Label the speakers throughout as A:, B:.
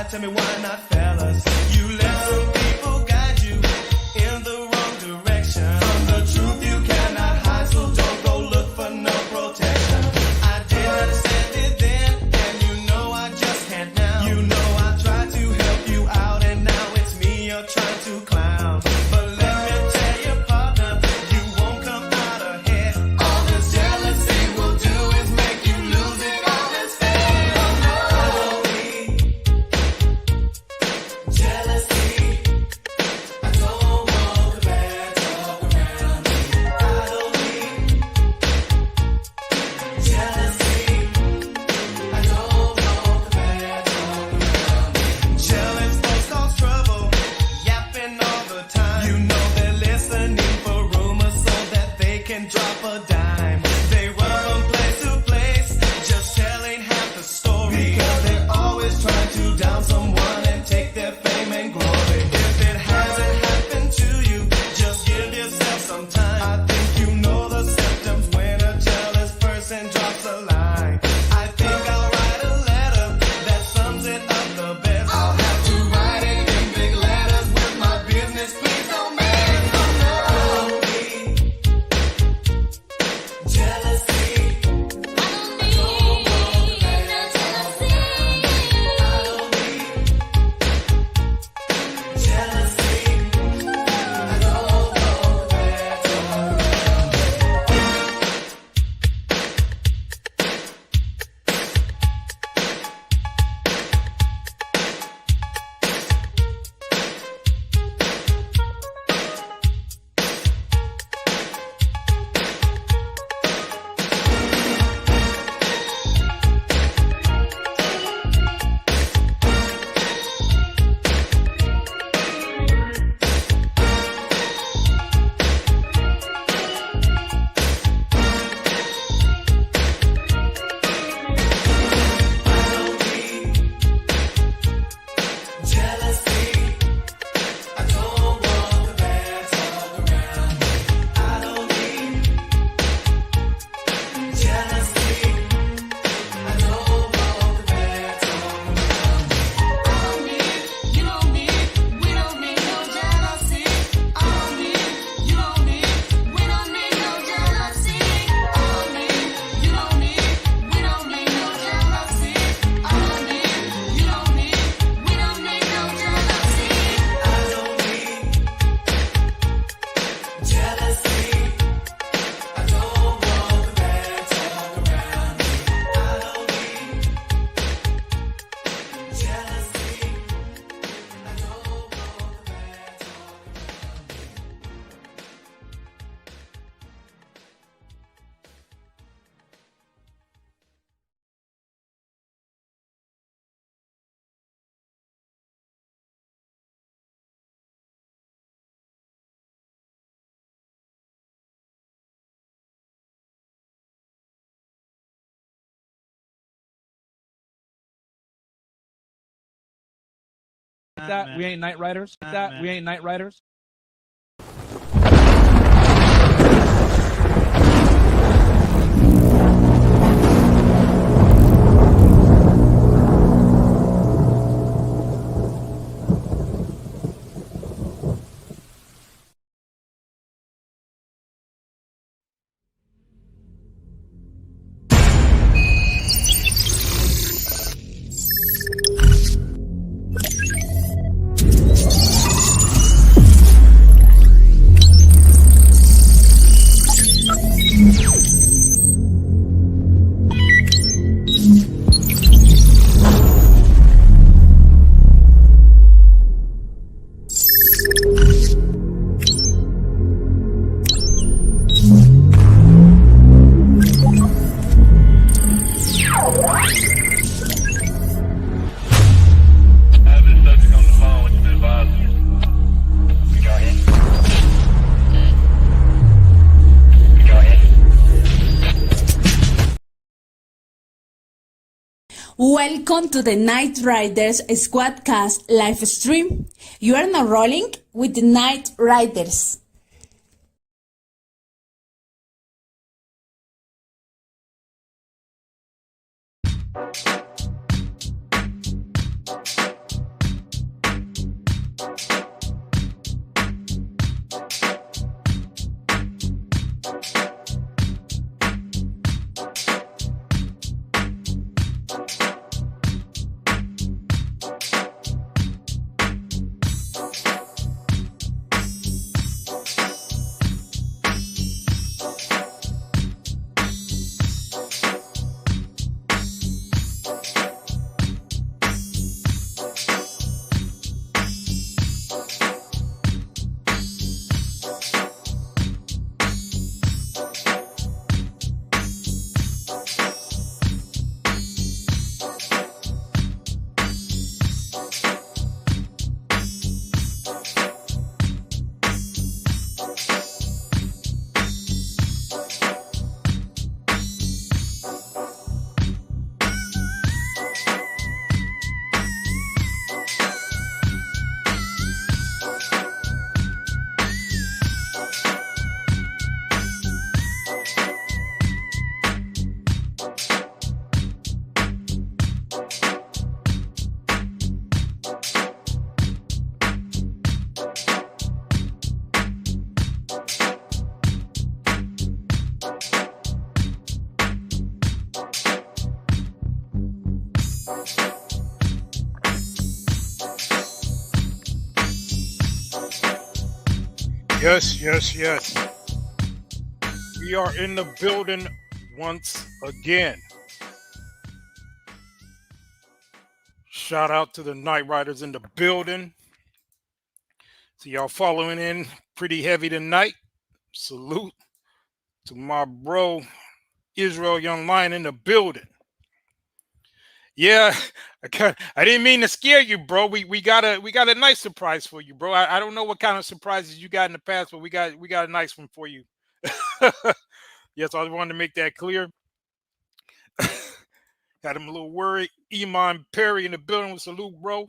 A: tell me why not, fellas? You let some people guide you in the wrong direction. From the truth you cannot hide, so don't go look for no protection. I didn't understand it then, and you know I just can't now. You know I tried to help you out, and now it's me you're trying to clown. But let me tell you, partner, you won't come out ahead. All this jealousy will do is make you lose it all instead. I don't need jealousy. I don't want the bad talk around me. I don't need jealousy. I don't want the bad talk around me. Jealous folks cause trouble, yapping all the time. You know they're listening for rumors so that they can drop a dime. They run from place to place, just telling half the story. Because they're always trying to down someone and take their fame and glory. If it hasn't happened to you, just give yourself some time. I think you know the symptoms when a jealous person drops a line. I think I'll write a letter that sums it up the best. I'll have to write it in big letters with my business. Please don't make no jealousy. I don't need jealousy. I don't need jealousy. I don't want the bad talk around You don't need, we don't need no jealousy. I don't need, you don't need, we don't need no jealousy. I don't need, you don't need, we don't need no jealousy. I don't need, you don't need, we don't need no jealousy. I don't need jealousy. I don't want the bad talk around me. I don't need jealousy. I don't want the bad talk around me.
B: That we ain't night riders. That we ain't night riders.
C: Welcome to the Knight Riders Squadcast live stream. You are now rolling with the Knight Riders.
D: Yes, yes, yes. We are in the building once again. Shout out to the Night Riders in the building. So y'all following in pretty heavy tonight. Salute to my bro Israel Young Lion in the building. Yeah, I didn't mean to scare you, bro. We got a nice surprise for you, bro. I don't know what kind of surprises you got in the past, but we got a nice one for you. Yes, I wanted to make that clear. Got him a little worried. Iman Perry in the building with salute, bro.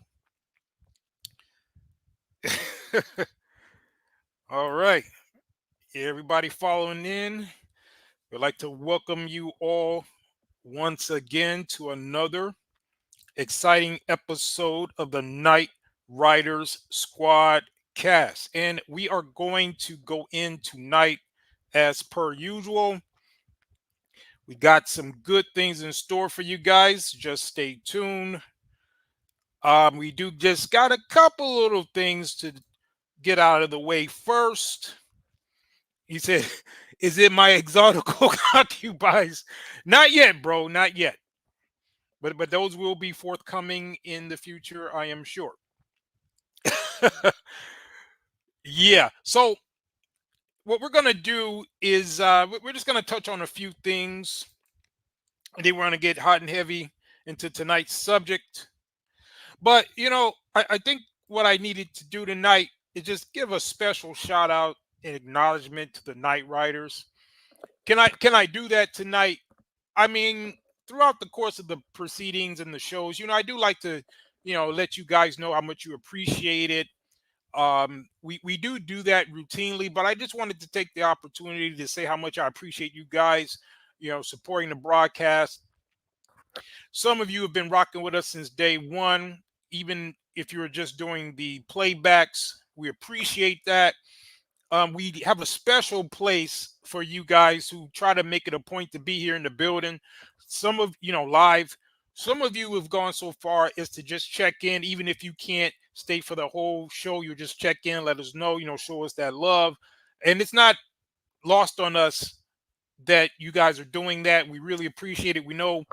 D: All right. Everybody following in. We'd like to welcome you all once again to another exciting episode of the Night Riders Squadcast. And we are going to go in tonight as per usual. We got some good things in store for you guys. Just stay tuned. We do just got a couple little things to get out of the way first. He said, "Is it my exotical concubines?" Not yet, bro. Not yet. But those will be forthcoming in the future, I am sure. Yeah. So what we're gonna do is we're just gonna touch on a few things, and then we're gonna get hot and heavy into tonight's subject. But I think what I needed to do tonight is just give a special shout out and acknowledgement to the Night Riders. Can I do that tonight? I mean, throughout the course of the proceedings and the shows, I do like to, let you guys know how much you appreciate it. We do that routinely, but I just wanted to take the opportunity to say how much I appreciate you guys, supporting the broadcast. Some of you have been rocking with us since day one, even if you were just doing the playbacks. We appreciate that. We have a special place for you guys who try to make it a point to be here in the building. Some of live. Some of you have gone so far as to just check in, even if you can't stay for the whole show. You just check in, let us know, show us that love, and it's not lost on us that you guys are doing that. We really appreciate it. We know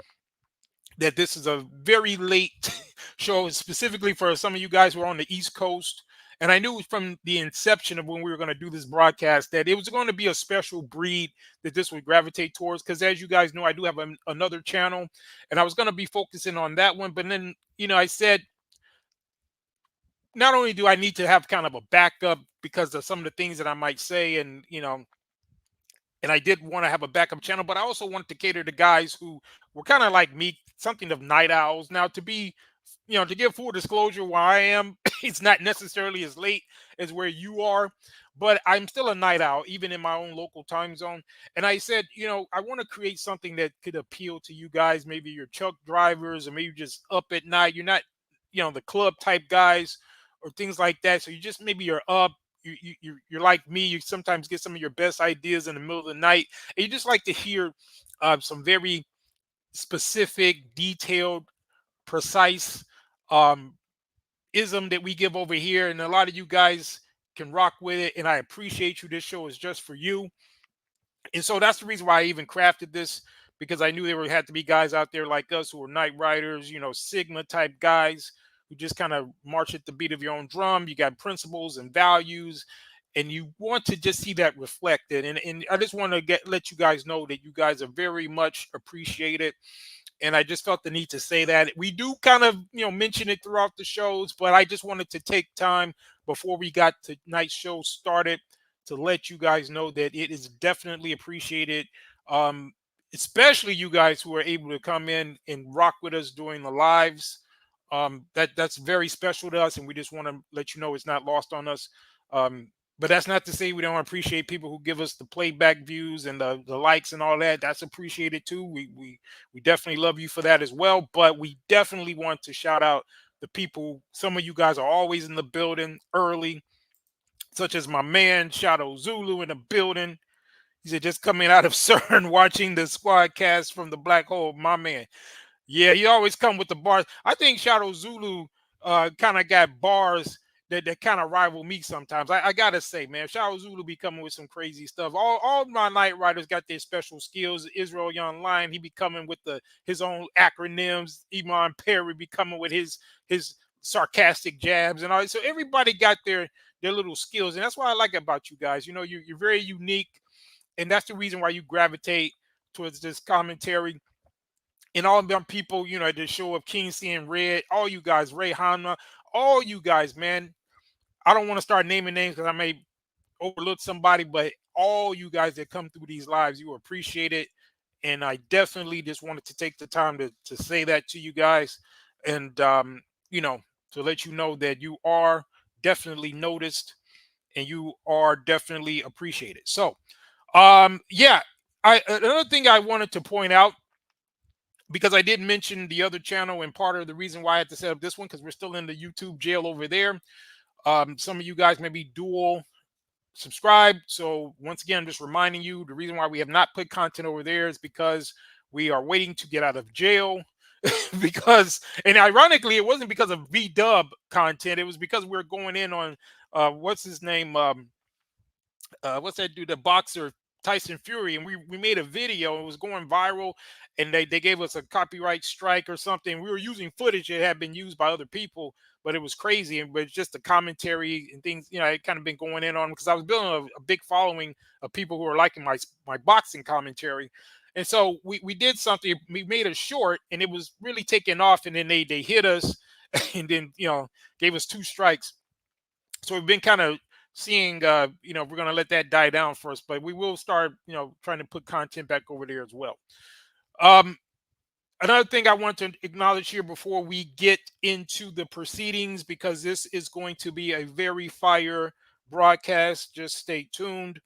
D: that this is a very late show, specifically for some of you guys who are on the East Coast. And I knew from the inception of when we were going to do this broadcast that it was going to be a special breed that this would gravitate towards. Because as you guys know, I do have another channel, and I was going to be focusing on that one. But then, I said, not only do I need to have kind of a backup because of some of the things that I might say, and I did want to have a backup channel, but I also wanted to cater to guys who were kind of like me, something of night owls. Now, to give full disclosure, where I am, it's not necessarily as late as where you are, but I'm still a night owl, even in my own local time zone. And I said, I want to create something that could appeal to you guys. Maybe you're truck drivers, or maybe you're just up at night. You're not, the club type guys or things like that. So you're up. You're like me. You sometimes get some of your best ideas in the middle of the night, and you just like to hear some very specific, detailed, precise ism that we give over here, and a lot of you guys can rock with it, and I appreciate you. This show is just for you, and so that's the reason why I even crafted this, because I knew there had to be guys out there like us who are night riders, Sigma type guys who just kind of march at the beat of your own drum. You got principles and values, and you want to just see that reflected. And I just want to let you guys know that you guys are very much appreciated. And I just felt the need to say that. We do kind of, mention it throughout the shows, but I just wanted to take time before we got tonight's show started to let you guys know that it is definitely appreciated. Especially you guys who are able to come in and rock with us during the lives. That's very special to us, and we just want to let you know it's not lost on us. But that's not to say we don't appreciate people who give us the playback views and the likes and all that. That's appreciated too. We definitely love you for that as well. But we definitely want to shout out the people. Some of you guys are always in the building early, such as my man Shadow Zulu in the building. He said, just coming out of CERN, watching the Squadcast from the black hole. My man. Yeah, he always come with the bars. I think Shadow Zulu kind of got bars that kind of rival me sometimes. I gotta say, man, Shao Zulu be coming with some crazy stuff. All my night riders got their special skills. Israel Young Lion, he be coming with his own acronyms. Iman Perry be coming with his sarcastic jabs and all. So everybody got their little skills, and that's what I like about you guys. You know, you're very unique, and that's the reason why you gravitate towards this commentary. And all them people, you know, the show of King seeing red, all you guys, Ray Hanna, all you guys, man. I don't want to start naming names because I may overlook somebody, but all you guys that come through these lives, you appreciate it. And I definitely just wanted to take the time to say that to you guys. And, you know, to let you know that you are definitely noticed and you are definitely appreciated. So, yeah, another thing I wanted to point out, because I did mention the other channel, and part of the reason why I had to set up this one, because we're still in the YouTube jail over there. Some of you guys may be dual subscribed. So once again, I'm just reminding you, the reason why we have not put content over there is because we are waiting to get out of jail. Because, and ironically, it wasn't because of V-dub content. It was because we're going in on, what's his name? What's that dude, the boxer, Tyson Fury, and we made a video. It was going viral, and they gave us a copyright strike or something. We were using footage that had been used by other people, but it was crazy. But it's just the commentary and things, you know, I kind of been going in on, because I was building a big following of people who are liking my boxing commentary. And so we did something. We made a short, and it was really taking off. And then they hit us, and then, you know, gave us 2 strikes. So we've been kind of seeing, you know, we're going to let that die down first, but we will start, you know, trying to put content back over there as well. Another thing I want to acknowledge here before we get into the proceedings, because this is going to be a very fire broadcast, just stay tuned.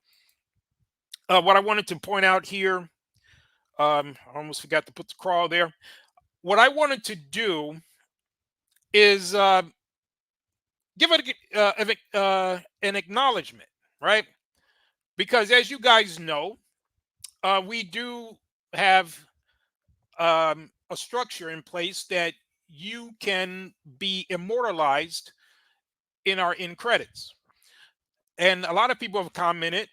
D: What I wanted to point out here, I almost forgot to put the crawl there. What I wanted to do is give it an acknowledgement, right? Because as you guys know, we do have a structure in place that you can be immortalized in our end credits. And a lot of people have commented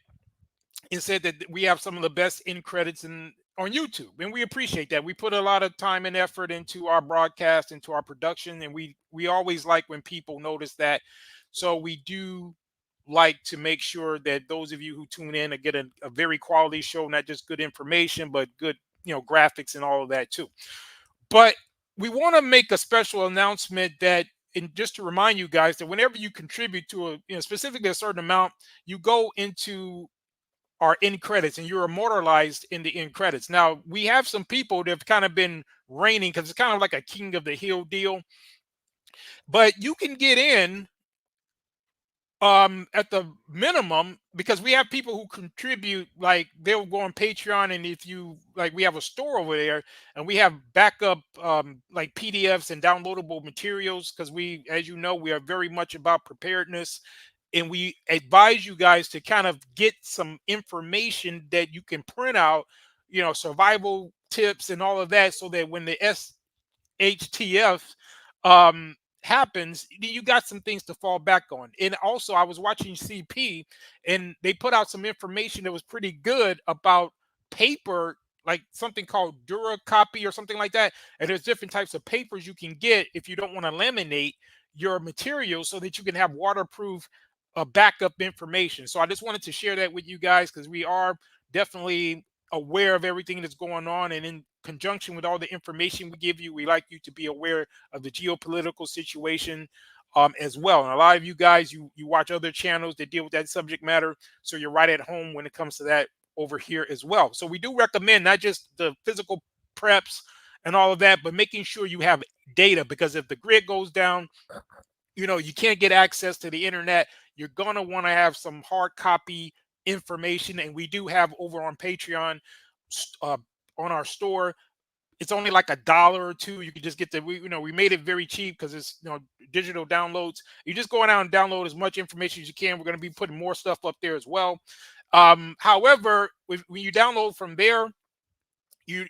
D: and said that we have some of the best end credits on YouTube, and we appreciate that. We put a lot of time and effort into our broadcast, into our production, and we always like when people notice that. So we do like to make sure that those of you who tune in and get a very quality show, not just good information, but good, you know, graphics and all of that too. But we want to make a special announcement that, and just to remind you guys that whenever you contribute to a, you know, specifically a certain amount, you go into our end credits and you're immortalized in the end credits. Now, we have some people that have kind of been reigning, because it's kind of like a king of the hill deal, but you can get in at the minimum, because we have people who contribute, like they'll go on Patreon, and if you like, we have a store over there, and we have backup like PDFs and downloadable materials, because we, as you know, we are very much about preparedness. And we advise you guys to kind of get some information that you can print out, you know, survival tips and all of that, so that when the SHTF happens, you got some things to fall back on. And also, I was watching CP, and they put out some information that was pretty good about paper, like something called Duracopy or something like that. And there's different types of papers you can get if you don't want to laminate your material, so that you can have waterproof backup information. So I just wanted to share that with you guys, because we are definitely aware of everything that's going on, and in conjunction with all the information we give you, we like you to be aware of the geopolitical situation as well. And a lot of you guys, you watch other channels that deal with that subject matter, so you're right at home when it comes to that over here as well. So we do recommend not just the physical preps and all of that, but making sure you have data, because if the grid goes down, you know, you can't get access to the internet. You're going to want to have some hard copy information. And we do have over on Patreon, on our store, it's only like $1 or $2. You can just get we made it very cheap, because it's, you know, digital downloads. You just go out and download as much information as you can. We're going to be putting more stuff up there as well. However, when you download from there, you're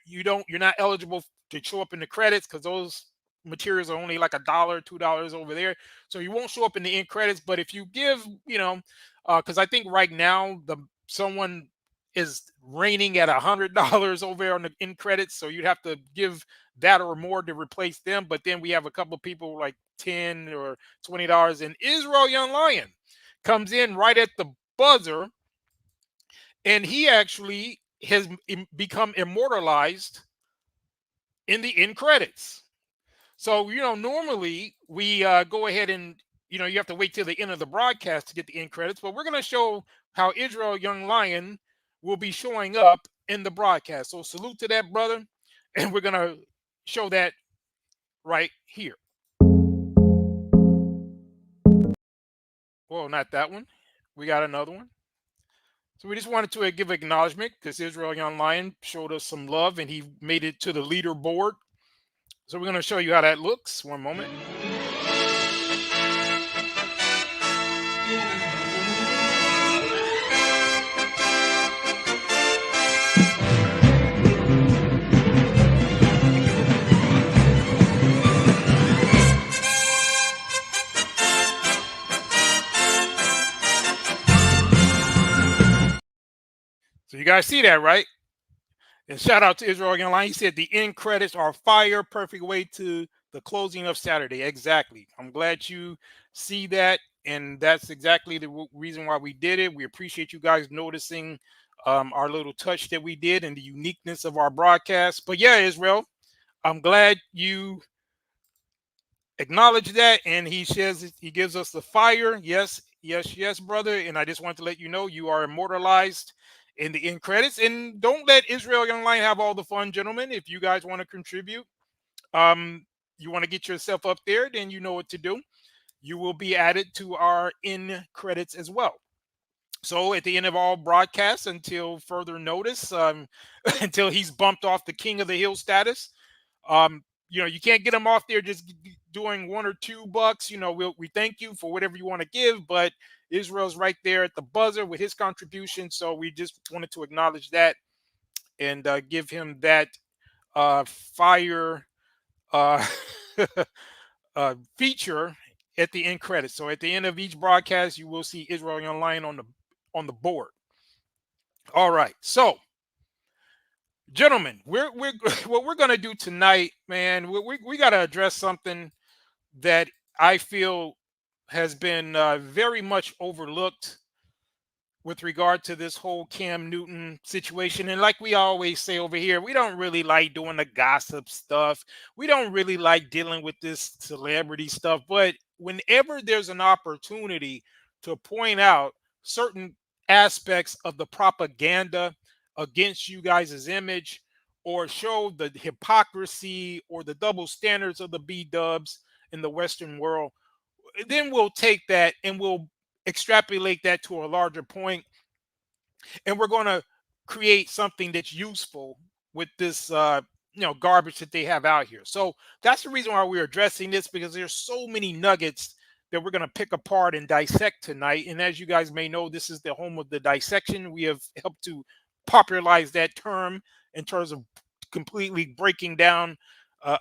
D: not eligible to show up in the credits, because those materials are only like $1, $2 over there, so you won't show up in the end credits. But if you give, because I think right now someone is reigning at $100 over there on the end credits, so you'd have to give that or more to replace them. But then we have a couple of people like $10 or $20, and Israel Young Lion comes in right at the buzzer, and he actually has become immortalized in the end credits. So, normally we go ahead and, you have to wait till the end of the broadcast to get the end credits, but we're going to show how Israel Young Lion will be showing up in the broadcast. So salute to that brother, and we're going to show that right here. Well, not that one. We got another one. So we just wanted to give acknowledgement because Israel Young Lion showed us some love and he made it to the leaderboard. So we're going to show you how that looks. One moment. So you guys see that, right? And shout out to Israel Young Lion. He said the end credits are fire, perfect way to the closing of Saturday. Exactly. I'm glad you see that. And that's exactly the reason why we did it. We appreciate you guys noticing our little touch that we did and the uniqueness of our broadcast. But yeah, Israel, I'm glad you acknowledge that. And he says he gives us the fire. Yes, yes, yes, brother. And I just want to let you know you are immortalized in the end credits. And don't let Israel Young Lion have all the fun, gentlemen. If you guys want to contribute, you want to get yourself up there, then you know what to do. You will be added to our end credits as well. So at the end of all broadcasts, until further notice, until he's bumped off the King of the Hill status, you can't get him off there just doing $1 or $2. We thank you for whatever you want to give, but Israel's right there at the buzzer with his contribution. So we just wanted to acknowledge that and give him that fire feature at the end credits. So at the end of each broadcast, you will see Israel Young Lion on the board. All right. So, gentlemen, we're what we're gonna do tonight, man. We got to address something that I feel has been very much overlooked with regard to this whole Cam Newton situation. And like we always say over here, we don't really like doing the gossip stuff. We don't really like dealing with this celebrity stuff. But whenever there's an opportunity to point out certain aspects of the propaganda against you guys' image, or show the hypocrisy or the double standards of the B-dubs in the Western world, then we'll take that and we'll extrapolate that to a larger point, and we're going to create something that's useful with this garbage that they have out here. So that's the reason why we're addressing this, because there's so many nuggets that we're going to pick apart and dissect tonight. And as you guys may know, this is the home of the dissection. We have helped to popularize that term in terms of completely breaking down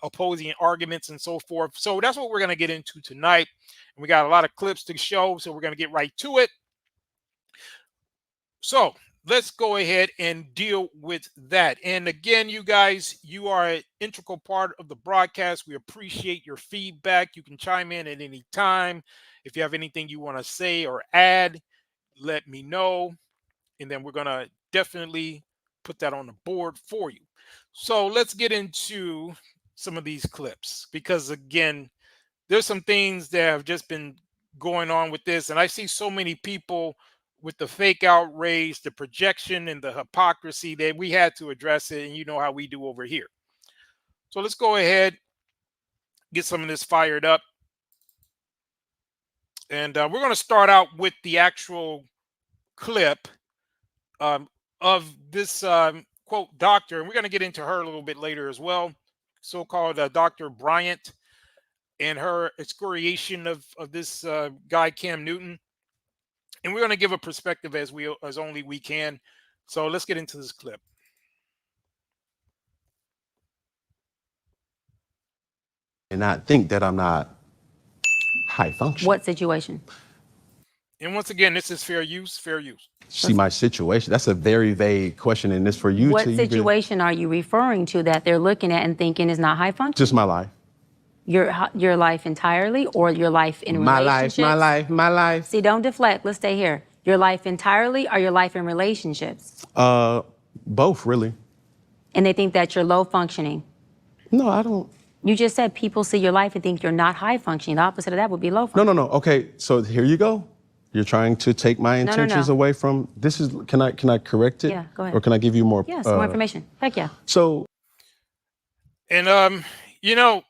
D: opposing arguments and so forth. So that's what we're going to get into tonight. And we got a lot of clips to show, so we're going to get right to it. So let's go ahead and deal with that. And again, you guys, you are an integral part of the broadcast. We appreciate your feedback. You can chime in at any time. If you have anything you want to say or add, let me know. And then we're going to definitely put that on the board for you. So let's get into some of these clips, because again, there's some things that have just been going on with this. And I see so many people with the fake outrage, the projection, and the hypocrisy that we had to address it. And you know how we do over here. So let's go ahead, get some of this fired up. And we're going to start out with the actual clip of this quote doctor. And we're going to get into her a little bit later as well. So-called Dr. Bryant and her excoriation of this guy, Cam Newton. And we're going to give a perspective as only we can. So let's get into this clip.
E: and not think that I'm not high function.
F: What situation?
D: And once again, this is fair use, fair use.
E: See my situation. That's a very vague question, and it's for you
F: What
E: to even,
F: situation are you referring to that they're looking at and thinking is not high function?
E: just my life.
F: Your life entirely, or your life in relationships?
E: My life.
F: See, don't deflect. Let's stay here. Your life entirely, or your life in relationships?
E: Both, really.
F: And they think that you're low functioning.
E: No, I don't.
F: You just said people see your life and think you're not high functioning. The opposite of that would be low functioning.
E: No. Okay, so here you go. You're trying to take my intentions away from this. Is can I correct it?
F: Yeah, go ahead.
E: Or can I give you more?
F: Yes, more information. Heck yeah.
E: So,
D: And you know,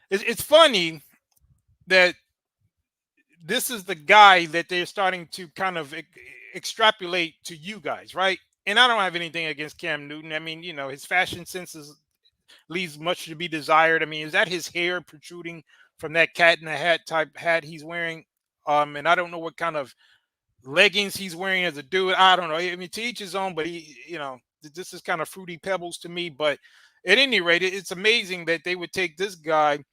D: it's funny that this is the guy that they're starting to kind of extrapolate to you guys, right? And I don't have anything against Cam Newton. I mean, you know, his fashion sense leaves much to be desired. I mean, is that his hair protruding from that cat in the hat type hat he's wearing? And I don't know what kind of leggings he's wearing as a dude. I don't know. I mean, to each his own, but he, you know, this is kind of fruity pebbles to me. But at any rate, it's amazing that they would take this guy.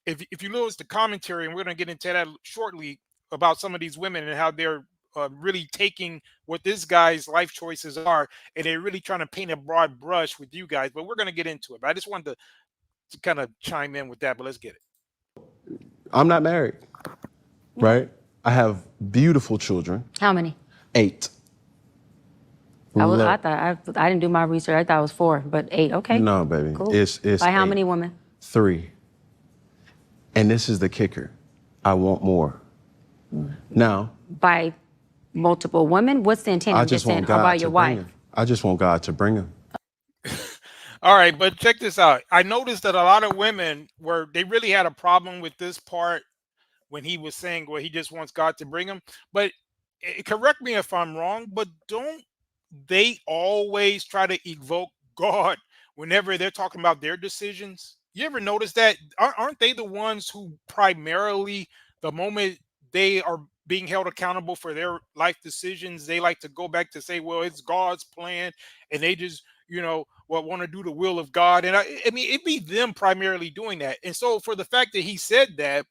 D: If you notice the commentary, and we're going to get into that shortly about some of these women and how they're really taking what this guy's life choices are, and they're really trying to paint a broad brush with you guys. But we're going to get into it. But I just wanted to kind of chime in with that. But let's get it.
E: I'm not married, right? I have beautiful children.
F: How many?
E: 8.
F: I didn't do my research. I thought it was 4, but 8. Okay.
E: No, baby.
F: Cool.
E: It's
F: By how
E: 8.
F: many women?
E: 3. And this is the kicker. I want more. Now,
F: By multiple women? What's the intent
E: I
F: of
E: just
F: just saying
E: want God
F: about
E: to
F: your
E: bring
F: wife?
E: him. I just want God to bring him.
D: All right, but check this out. I noticed that a lot of women they really had a problem with this part when he was saying, well, he just wants God to bring him. But correct me if I'm wrong, but don't they always try to evoke God whenever they're talking about their decisions? You ever notice that? Aren't they the ones who primarily, the moment they are being held accountable for their life decisions, they like to go back to say, well, it's God's plan, and they just, you know, want to do the will of God. And I mean, it'd be them primarily doing that. And so for the fact that he said that,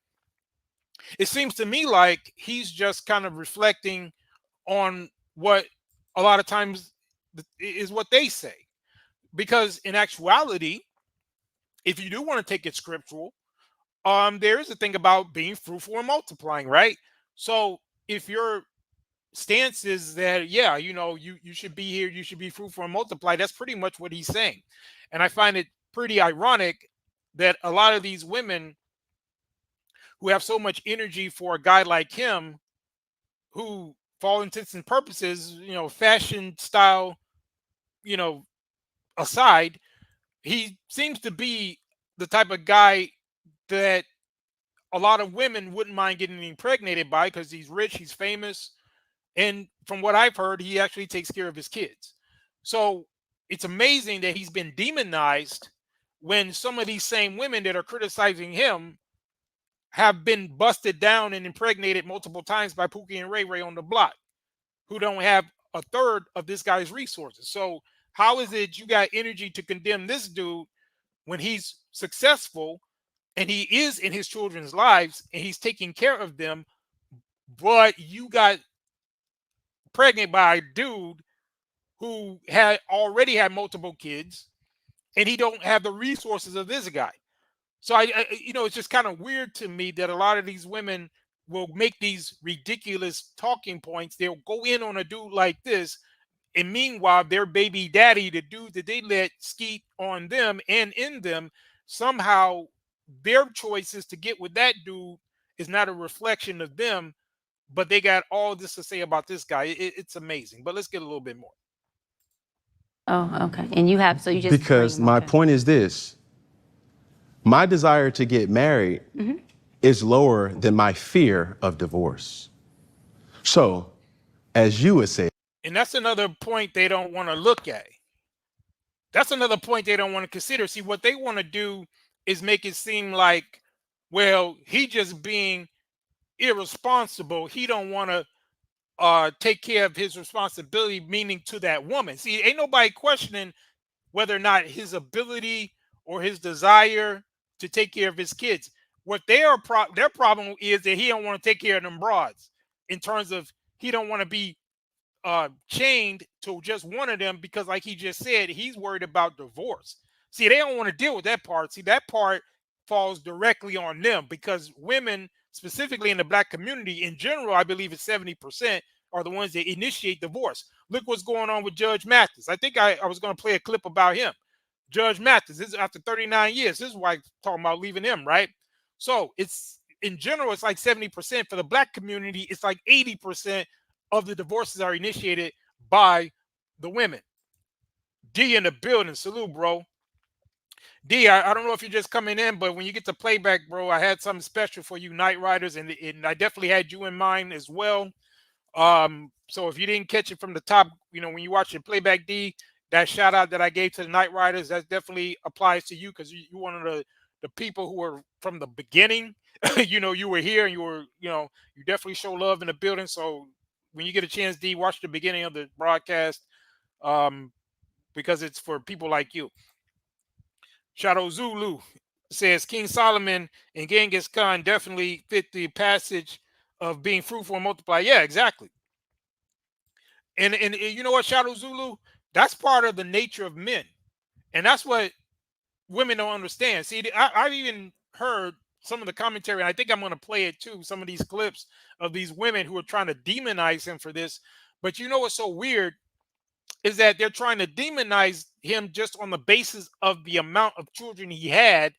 D: it seems to me like he's just kind of reflecting on what a lot of times is what they say. Because in actuality, if you do want to take it scriptural, there is a thing about being fruitful and multiplying, right? So if your stance is that, yeah, you know, you should be here, you should be fruitful and multiply, that's pretty much what he's saying. And I find it pretty ironic that a lot of these women who have so much energy for a guy like him, who, for all intents and purposes, you know, fashion style, you know, aside, he seems to be the type of guy that a lot of women wouldn't mind getting impregnated by because he's rich, he's famous, and from what I've heard, he actually takes care of his kids. So it's amazing that he's been demonized when some of these same women that are criticizing him have been busted down and impregnated multiple times by Pookie and Ray Ray on the block, who don't have a third of this guy's resources. So how is it you got energy to condemn this dude when he's successful and he is in his children's lives and he's taking care of them, but you got pregnant by a dude who had already had multiple kids and he don't have the resources of this guy? So I you know, it's just kind of weird to me that a lot of these women will make these ridiculous talking points. They'll go in on a dude like this, and meanwhile, their baby daddy, the dude that they let skeet on them and in them, somehow their choices to get with that dude is not a reflection of them, but they got all this to say about this guy. It's amazing. But let's get a little bit more.
F: Oh, okay. And you have, so you just
E: Because my point is this. My desire to get married is lower than my fear of divorce. So, as you would say,
D: And that's another point they don't want to look at. That's another point they don't want to consider. See, what they want to do is make it seem like, well, he just being irresponsible. He don't want to take care of his responsibility, meaning to that woman. See, ain't nobody questioning whether or not his ability or his desire to take care of his kids. What their problem is that he don't want to take care of them broads, in terms of he don't want to be chained to just one of them, because like he just said, he's worried about divorce. See, they don't want to deal with that part. See, that part falls directly on them, because women, specifically in the black community in general, I believe it's 70%, are the ones that initiate divorce. Look what's going on with Judge Mathis. I think I was going to play a clip about him. Judge Mathis, this is after 39 years. His wife talking about leaving him, right? So it's, in general, it's like 70%. For the black community, it's like 80% of the divorces are initiated by the women. D in the building. Salute, bro. D, I don't know if you're just coming in, but when you get to playback, bro, I had something special for you Night Riders, and I definitely had you in mind as well. So if you didn't catch it from the top, you know, when you watch your playback, D, that shout out that I gave to the Night Riders, that definitely applies to you, because you one of the people who were from the beginning. You know, you were here, and you definitely show love in the building. So when you get a chance, D, watch the beginning of the broadcast, because it's for people like you. Shadow Zulu says King Solomon and Genghis Khan definitely fit the passage of being fruitful and multiply. Yeah, exactly. And you know what, Shadow Zulu? That's part of the nature of men. And that's what women don't understand. See, I've even heard some of the commentary, and I think I'm going to play it too, some of these clips of these women who are trying to demonize him for this. But you know what's so weird is that they're trying to demonize him just on the basis of the amount of children he had,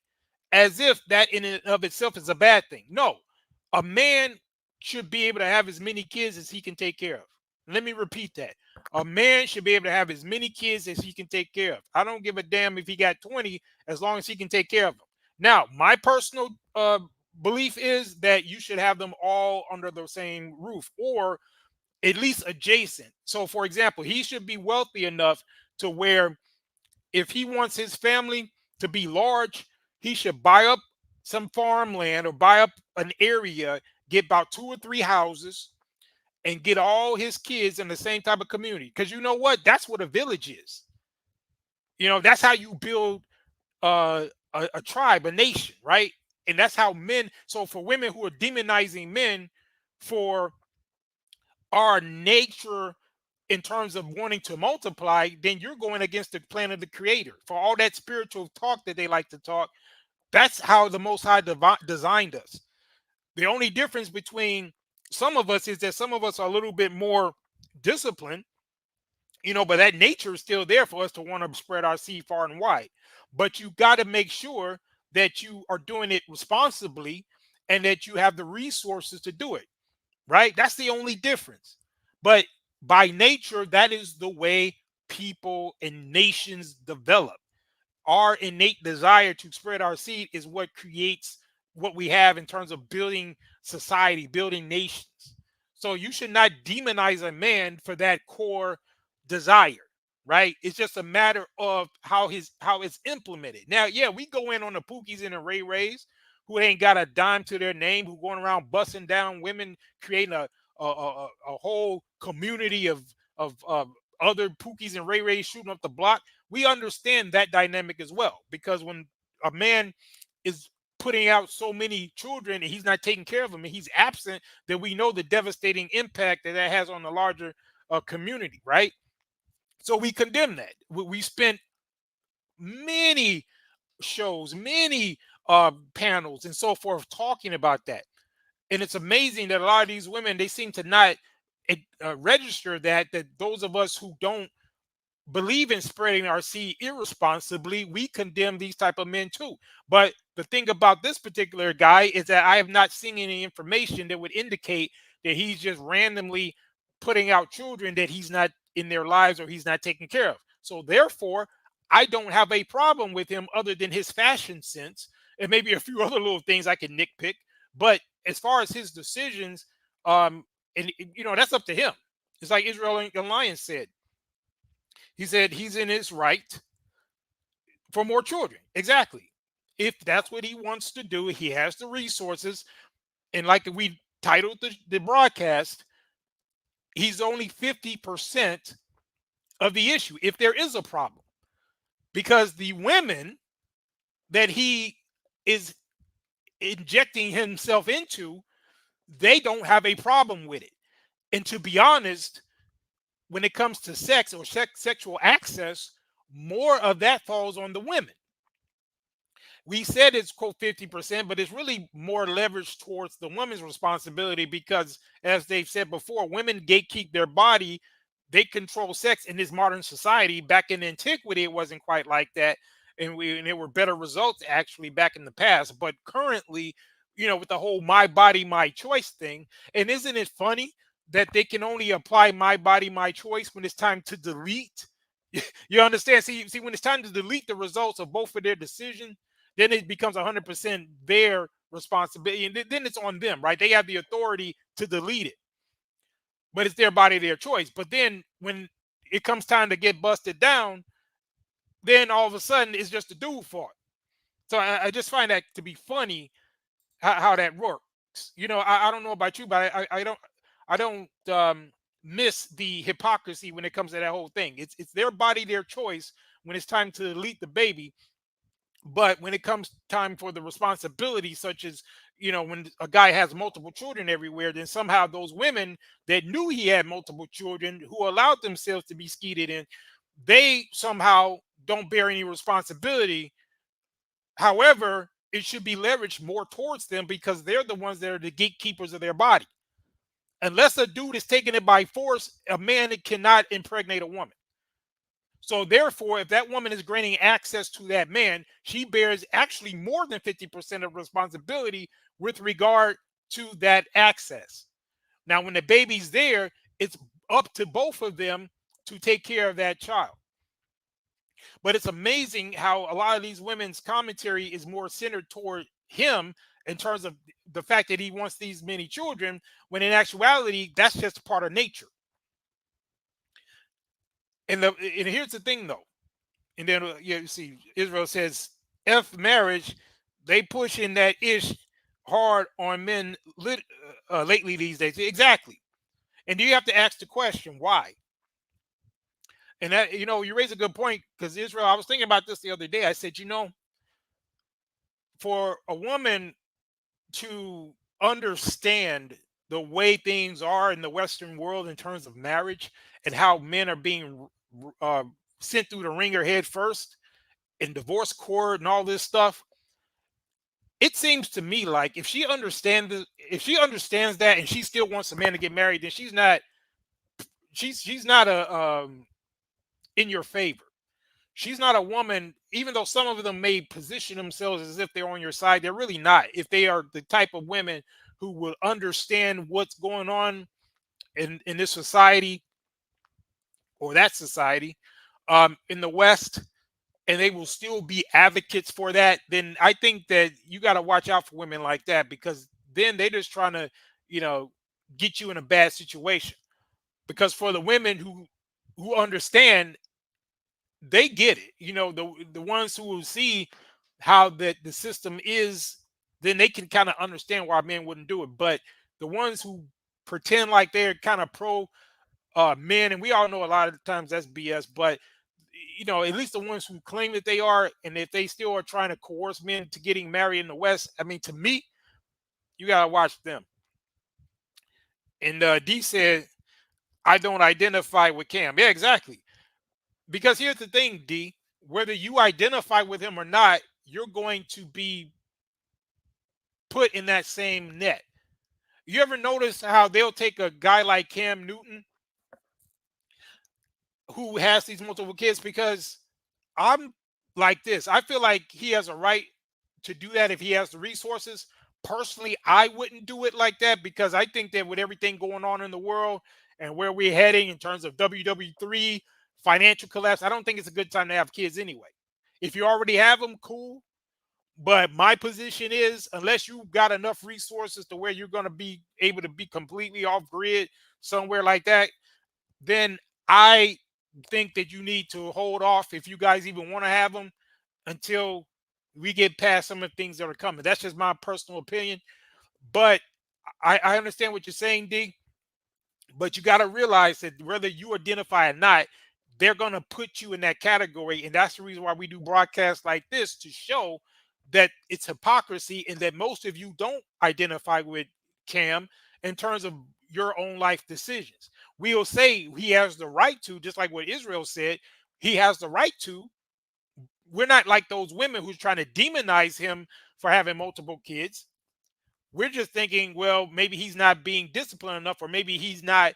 D: as if that in and of itself is a bad thing. No, a man should be able to have as many kids as he can take care of. Let me repeat that. A man should be able to have as many kids as he can take care of. I don't give a damn if he got 20, as long as he can take care of them. Now, my personal belief is that you should have them all under the same roof, or at least adjacent. So, for example, he should be wealthy enough to where if he wants his family to be large, he should buy up some farmland or buy up an area, get about 2 or 3 houses, and get all his kids in the same type of community. Because you know what? That's what a village is. You know, that's how you build a tribe, a nation, right? And that's how men. So for women who are demonizing men for our nature in terms of wanting to multiply, then you're going against the plan of the Creator. For all that spiritual talk that they like to talk, that's how the Most High designed us. The only difference between some of us is that some of us are a little bit more disciplined, you know, but that nature is still there for us to want to spread our seed far and wide. But you got to make sure that you are doing it responsibly and that you have the resources to do it, right? That's the only difference. But by nature, that is the way people and nations develop. Our innate desire to spread our seed is what creates what we have in terms of building society, building nations. So you should not demonize a man for that core desire, right? It's just a matter of how it's implemented. Now, yeah, we go in on the Pookies and the Ray Rays who ain't got a dime to their name, who going around busting down women, creating a whole community of other Pookies and Ray Rays shooting up the block. We understand that dynamic as well, because when a man is putting out so many children and he's not taking care of them and he's absent, then we know the devastating impact that has on the larger community, right? So we condemn that. We spent many shows, many panels and so forth talking about that. And it's amazing that a lot of these women, they seem to not register that those of us who don't believe in spreading our seed irresponsibly, we condemn these type of men too. But the thing about this particular guy is that I have not seen any information that would indicate that he's just randomly putting out children that he's not in their lives or he's not taking care of. So therefore, I don't have a problem with him other than his fashion sense and maybe a few other little things I can nitpick. But as far as his decisions, and you know, that's up to him. It's like Israel Alliance said. He said he's in his right for more children. Exactly. If that's what he wants to do, he has the resources. And like we titled the broadcast, he's only 50% of the issue, if there is a problem. Because the women that he is injecting himself into, they don't have a problem with it. And to be honest, when it comes to sex or sexual access, more of that falls on the women. We said it's quote 50%, but it's really more leveraged towards the woman's responsibility because, as they've said before, women gatekeep their body. They control sex in this modern society. Back in antiquity, it wasn't quite like that. And there were better results actually back in the past. But currently, with the whole my body, my choice thing, and isn't it funny that they can only apply my body, my choice when it's time to delete? You understand? See, when it's time to delete the results of both of their decisions, then it becomes 100% their responsibility. And then it's on them, right? They have the authority to delete it, but it's their body, their choice. But then when it comes time to get busted down, then all of a sudden it's just the dude's fault. So I just find that to be funny how that works. I don't know about you, but I don't miss the hypocrisy when it comes to that whole thing. It's their body, their choice when it's time to delete the baby. But when it comes time for the responsibility, such as, when a guy has multiple children everywhere, then somehow those women that knew he had multiple children, who allowed themselves to be skeeted in, they somehow don't bear any responsibility. However, it should be leveraged more towards them because they're the ones that are the gatekeepers of their body. Unless a dude is taking it by force, a man cannot impregnate a woman. So therefore, if that woman is granting access to that man, she bears actually more than 50% of responsibility with regard to that access. Now, when the baby's there, it's up to both of them to take care of that child. But it's amazing how a lot of these women's commentary is more centered toward him in terms of the fact that he wants these many children, when in actuality, that's just part of nature. And here's the thing, though. And then you see, Israel says, F marriage, they pushing that ish hard on men lately these days. Exactly. And you have to ask the question, why? And that, you raise a good point, because Israel, I was thinking about this the other day. I said, for a woman to understand the way things are in the Western world in terms of marriage and how men are being sent through the ringer head first in divorce court and all this stuff, it seems to me like if she understands that and she still wants a man to get married, then she's not a in your favor. She's not a woman, even though some of them may position themselves as if they're on your side, they're really not. If they are the type of women who will understand what's going on in this society or that society in the West, and they will still be advocates for that, then I think that you got to watch out for women like that, because then they're just trying to, get you in a bad situation. Because for the women who understand, they get it. The ones who will see how the system is, then they can kind of understand why men wouldn't do it. But the ones who pretend like they're kind of pro men, and we all know a lot of times that's BS, but at least the ones who claim that they are, and if they still are trying to coerce men to getting married in the West, I mean, to me, you gotta watch them. And D said, I don't identify with Cam. Yeah, exactly. Because here's the thing, D, whether you identify with him or not, you're going to be put in that same net. You ever notice how they'll take a guy like Cam Newton, who has these multiple kids? Because I'm like this. I feel like he has a right to do that if he has the resources. Personally, I wouldn't do it like that, because I think that with everything going on in the world and where we're heading in terms of WWE, financial collapse, I don't think it's a good time to have kids anyway. If you already have them, cool. But my position is, unless you've got enough resources to where you're going to be able to be completely off grid somewhere like that, then I think that you need to hold off, if you guys even want to have them, until we get past some of the things that are coming. That's just my personal opinion. But I understand what you're saying, D. But you got to realize that whether you identify or not, they're going to put you in that category. And that's the reason why we do broadcasts like this, to show that it's hypocrisy and that most of you don't identify with Cam in terms of your own life decisions. We'll say he has the right to, just like what Israel said, he has the right to. We're not like those women who's trying to demonize him for having multiple kids. We're just thinking, well, maybe he's not being disciplined enough, or maybe he's not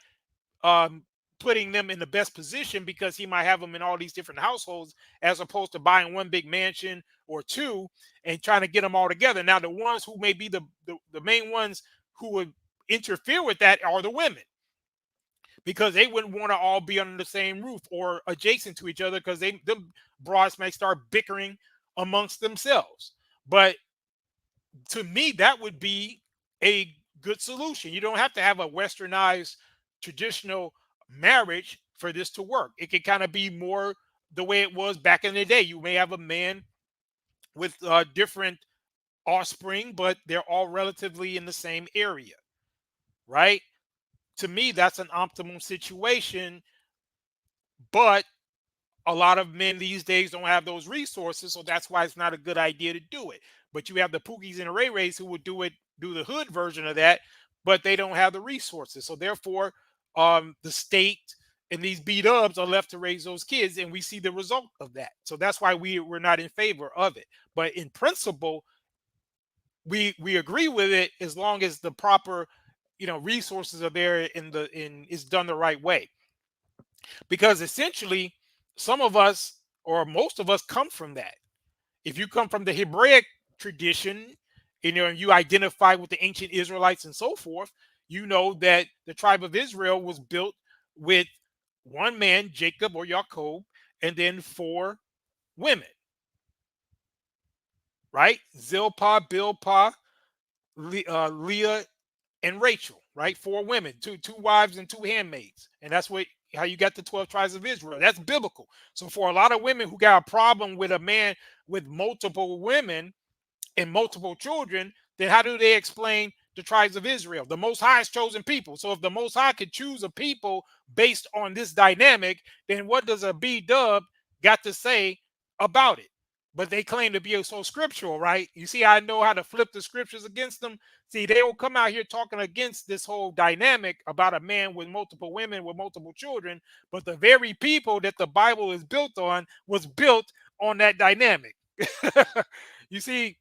D: putting them in the best position because he might have them in all these different households, as opposed to buying one big mansion or two and trying to get them all together. Now, the ones who may be the main ones who would interfere with that are the women, because they wouldn't want to all be under the same roof or adjacent to each other, because them broads may start bickering amongst themselves. But to me, that would be a good solution. You don't have to have a westernized traditional marriage for this to work. It can kind of be more the way it was back in the day. You may have a man with different offspring, but they're all relatively in the same area, right? To me, that's an optimal situation. But a lot of men these days don't have those resources, so that's why it's not a good idea to do it. But you have the Pookies and the Ray Rays who would do the hood version of that, but they don't have the resources. So therefore, the state and these B-dubs are left to raise those kids, and we see the result of that. So that's why we're not in favor of it. But in principle, we agree with it as long as the proper, resources are there and it's done the right way. Because essentially, some of us or most of us come from that. If you come from the Hebraic tradition, and you identify with the ancient Israelites and so forth, you know that the tribe of Israel was built with one man, Jacob or Jacob, and then 4 women, right? Zilpah, Bilpah, Leah, and Rachel, right? 4 women, two wives and 2 handmaids. And that's how you got the 12 tribes of Israel. That's biblical. So for a lot of women who got a problem with a man with multiple women and multiple children, then how do they explain the tribes of Israel? The Most High's chosen people. So if the Most High could choose a people based on this dynamic, then what does a B-dub got to say about it? But they claim to be so scriptural, right? You see, I know how to flip the scriptures against them. See, they will come out here talking against this whole dynamic about a man with multiple women with multiple children, but the very people that the Bible is built on was built on that dynamic. You see,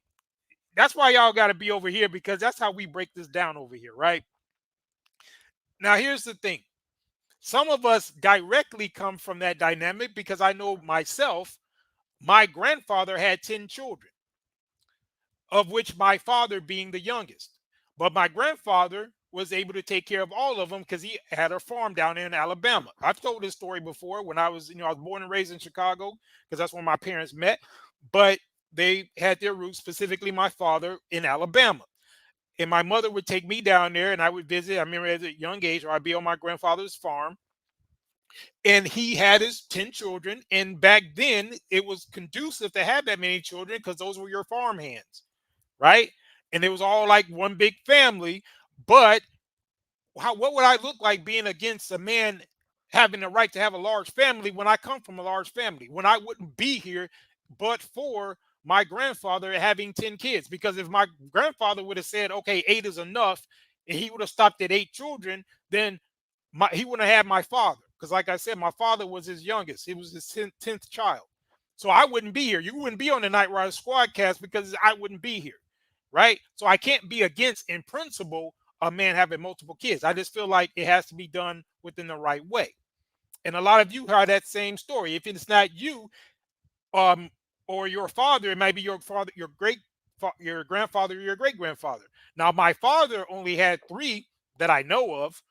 D: that's why y'all got to be over here, because that's how we break this down over here, right? Now, here's the thing. Some of us directly come from that dynamic, because I know myself, my grandfather had 10 children, of which my father being the youngest. But my grandfather was able to take care of all of them because he had a farm down there in Alabama. I've told this story before when I was born and raised in Chicago, because that's where my parents met. But they had their roots, specifically my father, in Alabama. And my mother would take me down there and I would visit. I remember at a young age, or I'd be on my grandfather's farm. And he had his 10 children. And back then, it was conducive to have that many children because those were your farm hands, right? And it was all like one big family. But what would I look like being against a man having the right to have a large family when I come from a large family, when I wouldn't be here but for my grandfather having 10 kids? Because if my grandfather would have said, okay, 8 is enough, and he would have stopped at 8 children, then he wouldn't have had my father. Because like I said, my father was his youngest. He was his 10th child. So I wouldn't be here. You wouldn't be on the Knight Riders Squadcast because I wouldn't be here, right? So I can't be against, in principle, a man having multiple kids. I just feel like it has to be done within the right way. And a lot of you heard that same story. If it's not you, or your father, it might be your father, your grandfather, or your great grandfather. Now, my father only had 3 that I know of.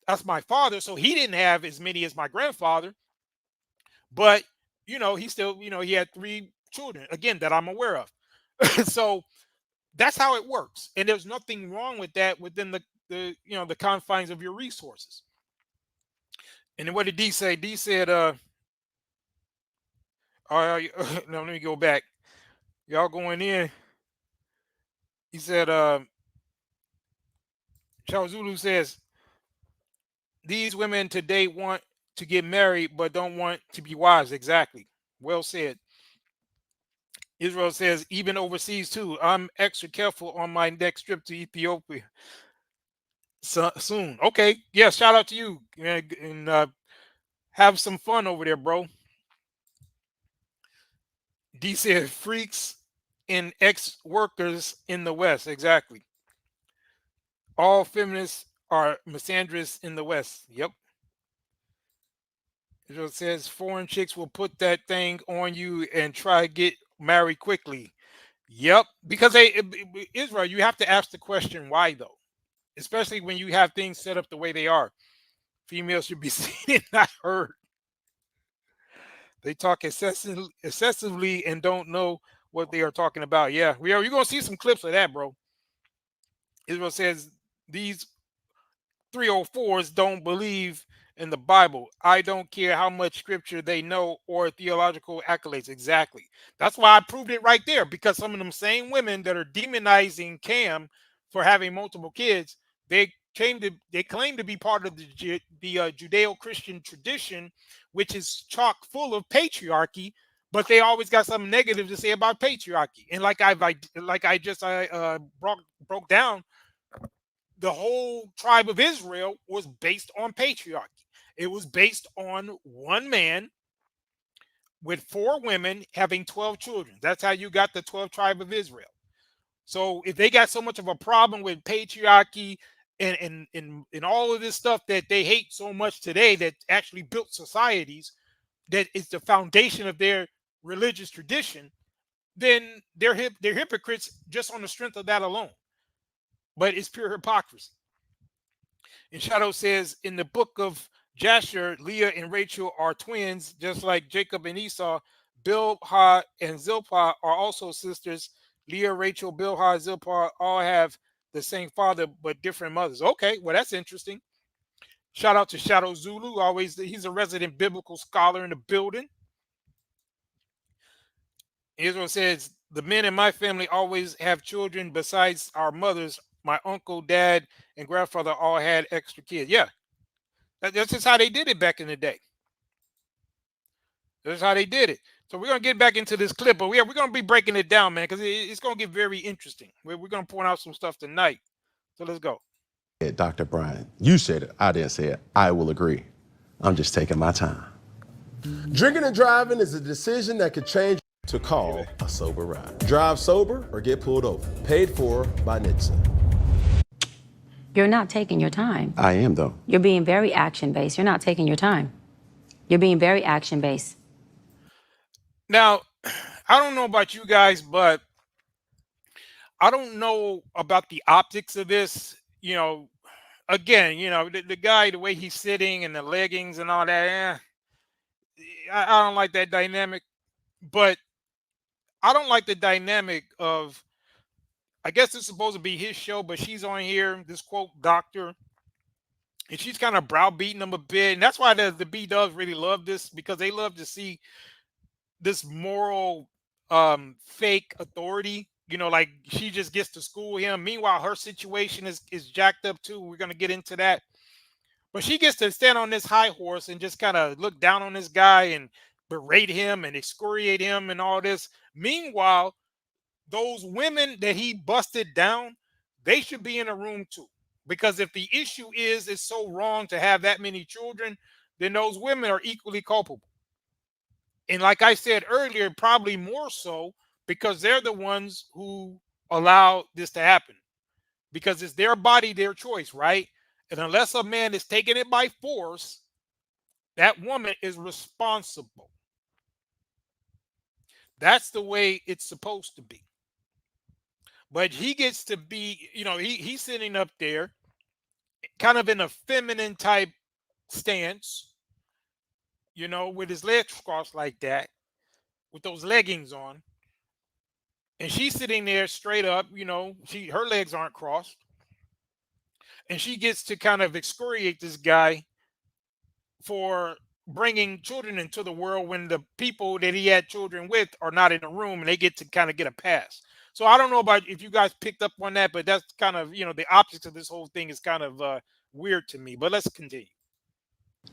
D: That's my father, so he didn't have as many as my grandfather. But he still, he had 3 children, again, that I'm aware of. So that's how it works, and there's nothing wrong with that within the confines of your resources. And then what did D say? D said, no, let me go back. Y'all going in. He said, Charles Zulu says, these women today want to get married but don't want to be wives. Exactly. Well said. Israel says, even overseas too. I'm extra careful on my next trip to Ethiopia soon. Okay. Yeah. Shout out to you. And have some fun over there, bro. D said freaks and ex-workers in the West. Exactly. All feminists are misandrous in the West. Yep. Israel says foreign chicks will put that thing on you and try to get married quickly. Yep. Because Israel, you have to ask the question why though, especially when you have things set up the way they are. Females should be seen and not heard. They talk excessively and don't know what they are talking about. Yeah, you're going to see some clips of that, bro. Israel says these 304s don't believe in the Bible. I don't care how much scripture they know or theological accolades. Exactly. That's why I proved it right there, because some of them same women that are demonizing Cam for having multiple kids, they claim to be part of the Judeo-Christian tradition, which is chock full of patriarchy, but they always got something negative to say about patriarchy. And like I just broke down, the whole tribe of Israel was based on patriarchy. It was based on one man with 4 women having 12 children. That's how you got the 12 tribe of Israel. So if they got so much of a problem with patriarchy and all of this stuff that they hate so much today, that actually built societies, that is the foundation of their religious tradition, then they're hypocrites just on the strength of that alone. But it's pure hypocrisy. And Shadow says in the book of Jasher, Leah and Rachel are twins, just like Jacob and Esau. Bilhah and Zilpah are also sisters. Leah, Rachel, Bilhah, Zilpah all have the same father but different mothers. Okay, well, that's interesting. Shout out to Shadow Zulu. He's a resident biblical scholar in the building. Israel says the men in my family always have children besides our mothers. My uncle, dad, and grandfather all had extra kids. Yeah, that's just how they did it back in the day. That's how they did it. So we're going to get back into this clip, but we're going to be breaking it down, man, because it's going to get very interesting. We're going to point out some stuff tonight. So let's go.
E: Dr. Bryant, you said it. I didn't say it. I will agree. I'm just taking my time. Drinking and driving is a decision that could change to call a sober ride. Drive sober or get pulled over. Paid for by NHTSA.
F: You're not taking your time.
E: I am, though.
F: You're being very action-based. You're not taking your time. You're being very action-based.
D: Now, I don't know about you guys, but I don't know about the optics of this. You know, again, you know, the guy, the way he's sitting and the leggings and all that, I don't like that dynamic. But I don't like the dynamic of, I guess it's supposed to be his show, but she's on here, this quote doctor, and she's kind of browbeating him a bit. And that's why the B-dubs really love this, because they love to see this moral fake authority. You know, like she just gets to school him. Meanwhile, her situation is jacked up too. We're going to get into that. But she gets to stand on this high horse and just kind of look down on this guy and berate him and excoriate him and all this. Meanwhile, those women that he busted down, they should be in a room too. Because if the issue is it's so wrong to have that many children, then those women are equally culpable. And like I said earlier, probably more so because they're the ones who allow this to happen. Because it's their body, their choice, right? And unless a man is taking it by force, that woman is responsible. That's the way it's supposed to be. But he gets to be, you know, he's sitting up there kind of in a feminine type stance, you know, with his legs crossed like that, with those leggings on. And she's sitting there straight up, you know, her legs aren't crossed. And she gets to kind of excoriate this guy for bringing children into the world when the people that he had children with are not in the room, and they get to kind of get a pass. So I don't know about if you guys picked up on that, but that's kind of, you know, the optics of this whole thing is kind of weird to me. But let's continue.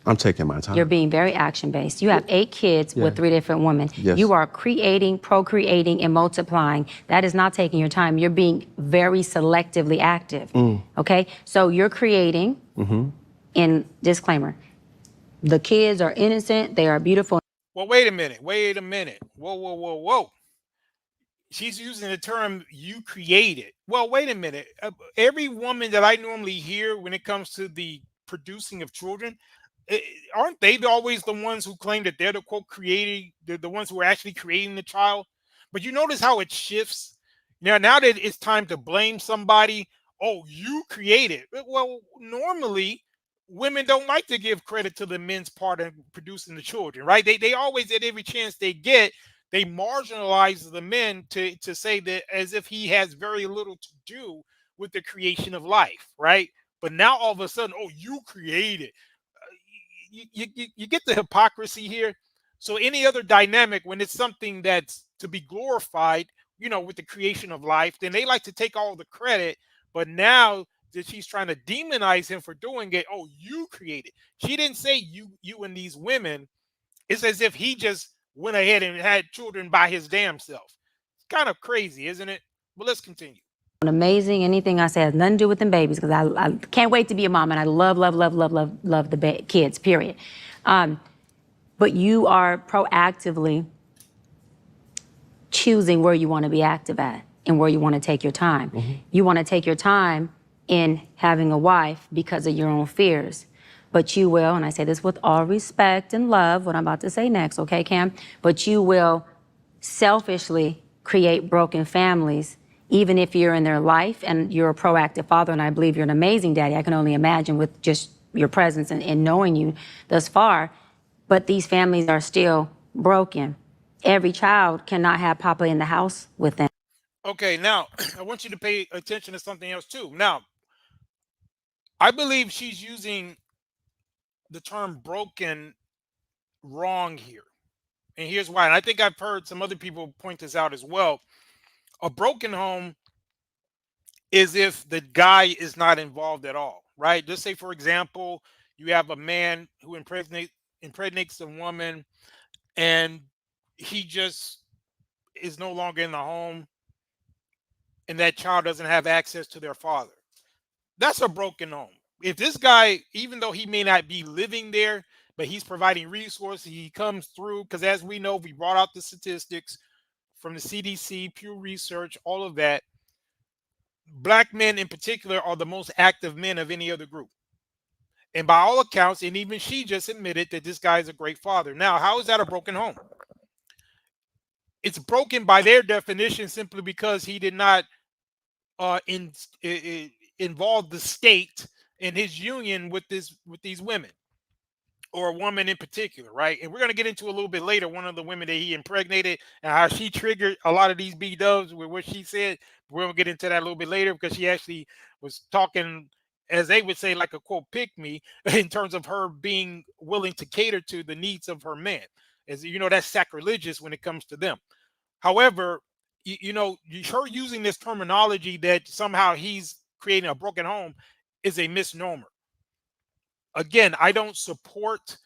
E: I'm taking my time.
F: You're being very action-based. You have 8 kids with 3 different women.
E: Yes.
F: You are creating, procreating, and multiplying. That is not taking your time. You're being very selectively active, okay? So you're creating, and disclaimer, the kids are innocent, they are beautiful.
D: Well, wait a minute. Wait a minute. Whoa, whoa, whoa, whoa. She's using the term "you created." Well, wait a minute. Every woman that I normally hear when it comes to the producing of children, eh, aren't they always the ones who claim that they're the quote creating, the ones who are actually creating the child? But you notice how it shifts now that it's time to blame somebody. Oh, you created. Well, normally women don't like to give credit to the men's part in producing the children, right? They always, at every chance they get, they marginalize the men to say that as if he has very little to do with the creation of life, right? But now all of a sudden, oh, you created. You get the hypocrisy here. So any other dynamic, when it's something that's to be glorified, with the creation of life, then they like to take all the credit. But now that she's trying to demonize him for doing it, oh, you created. She didn't say you and these women. It's as if he just went ahead and had children by his damn self. It's kind of crazy, isn't it? But let's continue.
F: Amazing. Anything I say has nothing to do with them babies, because I can't wait to be a mom, and I love the kids, period. But you are proactively choosing where you want to be active at and where you want to take your time. You want to take your time in having a wife because of your own fears. But you will, and I say this with all respect and love, what I'm about to say next, okay, Cam? But you will selfishly create broken families, even if you're in their life and you're a proactive father, and I believe you're an amazing daddy. I can only imagine with just your presence and knowing you thus far. But these families are still broken. Every child cannot have Papa in the house with them.
D: Okay, now I want you to pay attention to something else too. Now, I believe she's using the term broken wrong here. And here's why. And I think I've heard some other people point this out as well. A broken home is if the guy is not involved at all, right? Just say, for example, you have a man who impregnates a woman, and he just is no longer in the home, and that child doesn't have access to their father. That's a broken home. If this guy, even though he may not be living there, but he's providing resources, he comes through, because as we know, we brought out the statistics from the CDC, Pew Research, all of that. Black men in particular are the most active men of any other group. And by all accounts, and even she just admitted that this guy is a great father. Now, how is that a broken home? It's broken by their definition simply because he did not involve the state in his union with these women, or a woman in particular, right? And we're going to get into a little bit later one of the women that he impregnated and how she triggered a lot of these B-dubs with what she said. We're going to get into that a little bit later, because she actually was talking, as they would say, like a quote pick me, in terms of her being willing to cater to the needs of her man. As you know, that's sacrilegious when it comes to them. However, her using this terminology that somehow he's creating a broken home is a misnomer. Again, I don't support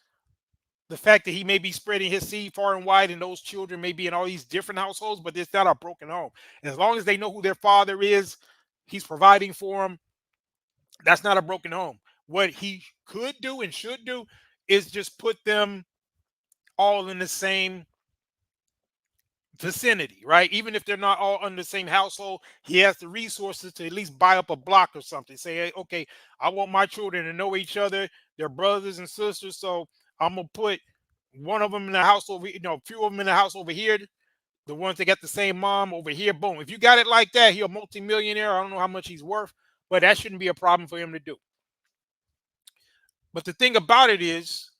D: the fact that he may be spreading his seed far and wide, and those children may be in all these different households, but it's not a broken home. As long as they know who their father is, he's providing for them, that's not a broken home. What he could do and should do is just put them all in the same vicinity, right? Even if they're not all under the same household, he has the resources to at least buy up a block or something. Say, hey, okay, I want my children to know each other. They're brothers and sisters, so I'm gonna put one of them in the house over, a few of them in the house over here. The ones that got the same mom over here, boom. If you got it like that, he's a multimillionaire. I don't know how much he's worth, but that shouldn't be a problem for him to do. But the thing about it is,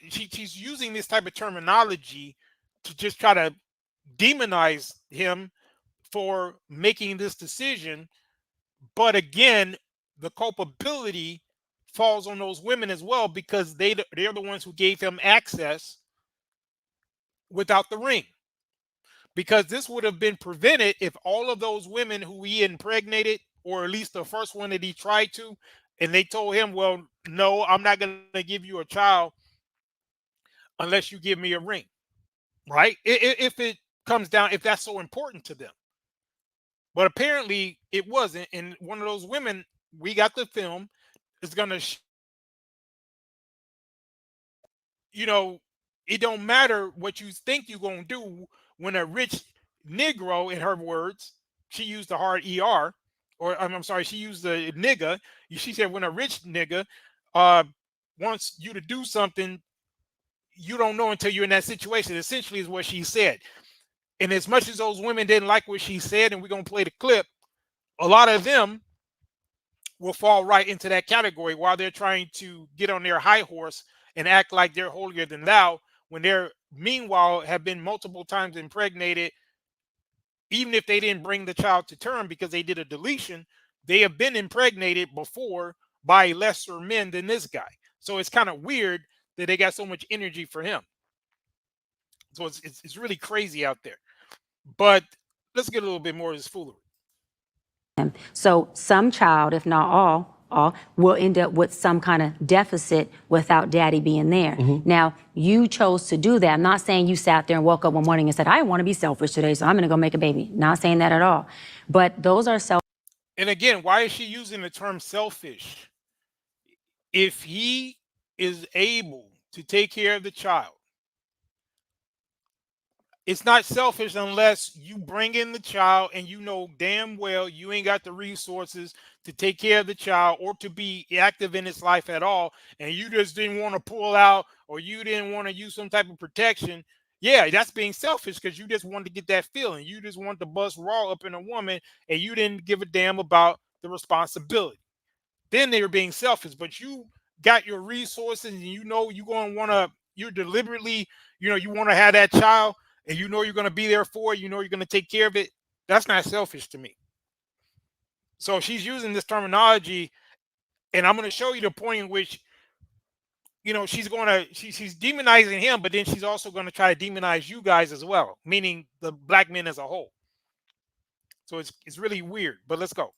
D: she's using this type of terminology to just try to demonize him for making this decision. But again, the culpability falls on those women as well, because they're the ones who gave him access without the ring. Because this would have been prevented if all of those women who he impregnated, or at least the first one that he tried to, and they told him, well, no, I'm not going to give you a child unless you give me a ring, right? If it comes down, if that's so important to them. But apparently it wasn't. And one of those women, we got the film, is going to, it don't matter what you think you're going to do when a rich Negro, in her words, she used the hard ER, or I'm sorry, she used the nigga. She said, when a rich nigga uh, wants you to do something, you don't know until you're in that situation, essentially is what she said. And as much as those women didn't like what she said, and we're going to play the clip, a lot of them will fall right into that category while they're trying to get on their high horse and act like they're holier than thou, when they're meanwhile have been multiple times impregnated. Even if they didn't bring the child to term because they did a deletion, they have been impregnated before by lesser men than this guy. So it's kind of weird that they got so much energy for him. So it's really crazy out there. But let's get a little bit more of this foolery.
F: So some child, if not all will end up with some kind of deficit without daddy being there. Now, you chose to do that. I'm not saying you sat there and woke up one morning and said, I want to be selfish today, so I'm going to go make a baby. Not saying that at all. But those are
D: And again, why is she using the term selfish? If he is able to take care of the child, it's not selfish unless you bring in the child and you know damn well you ain't got the resources to take care of the child or to be active in his life at all, and you just didn't want to pull out or you didn't want to use some type of protection. Yeah, that's being selfish because you just wanted to get that feeling. You just want to bust raw up in a woman and you didn't give a damn about the responsibility. Then they were being selfish, but you got your resources and you know you're going to want to, you're deliberately, you want to have that child and you know you're going to be there for it, you're going to take care of it. That's not selfish to me. So she's using this terminology, and I'm going to show you the point in which, she's demonizing him, but then she's also going to try to demonize you guys as well, meaning the black men as a whole. So it's really weird, but let's go.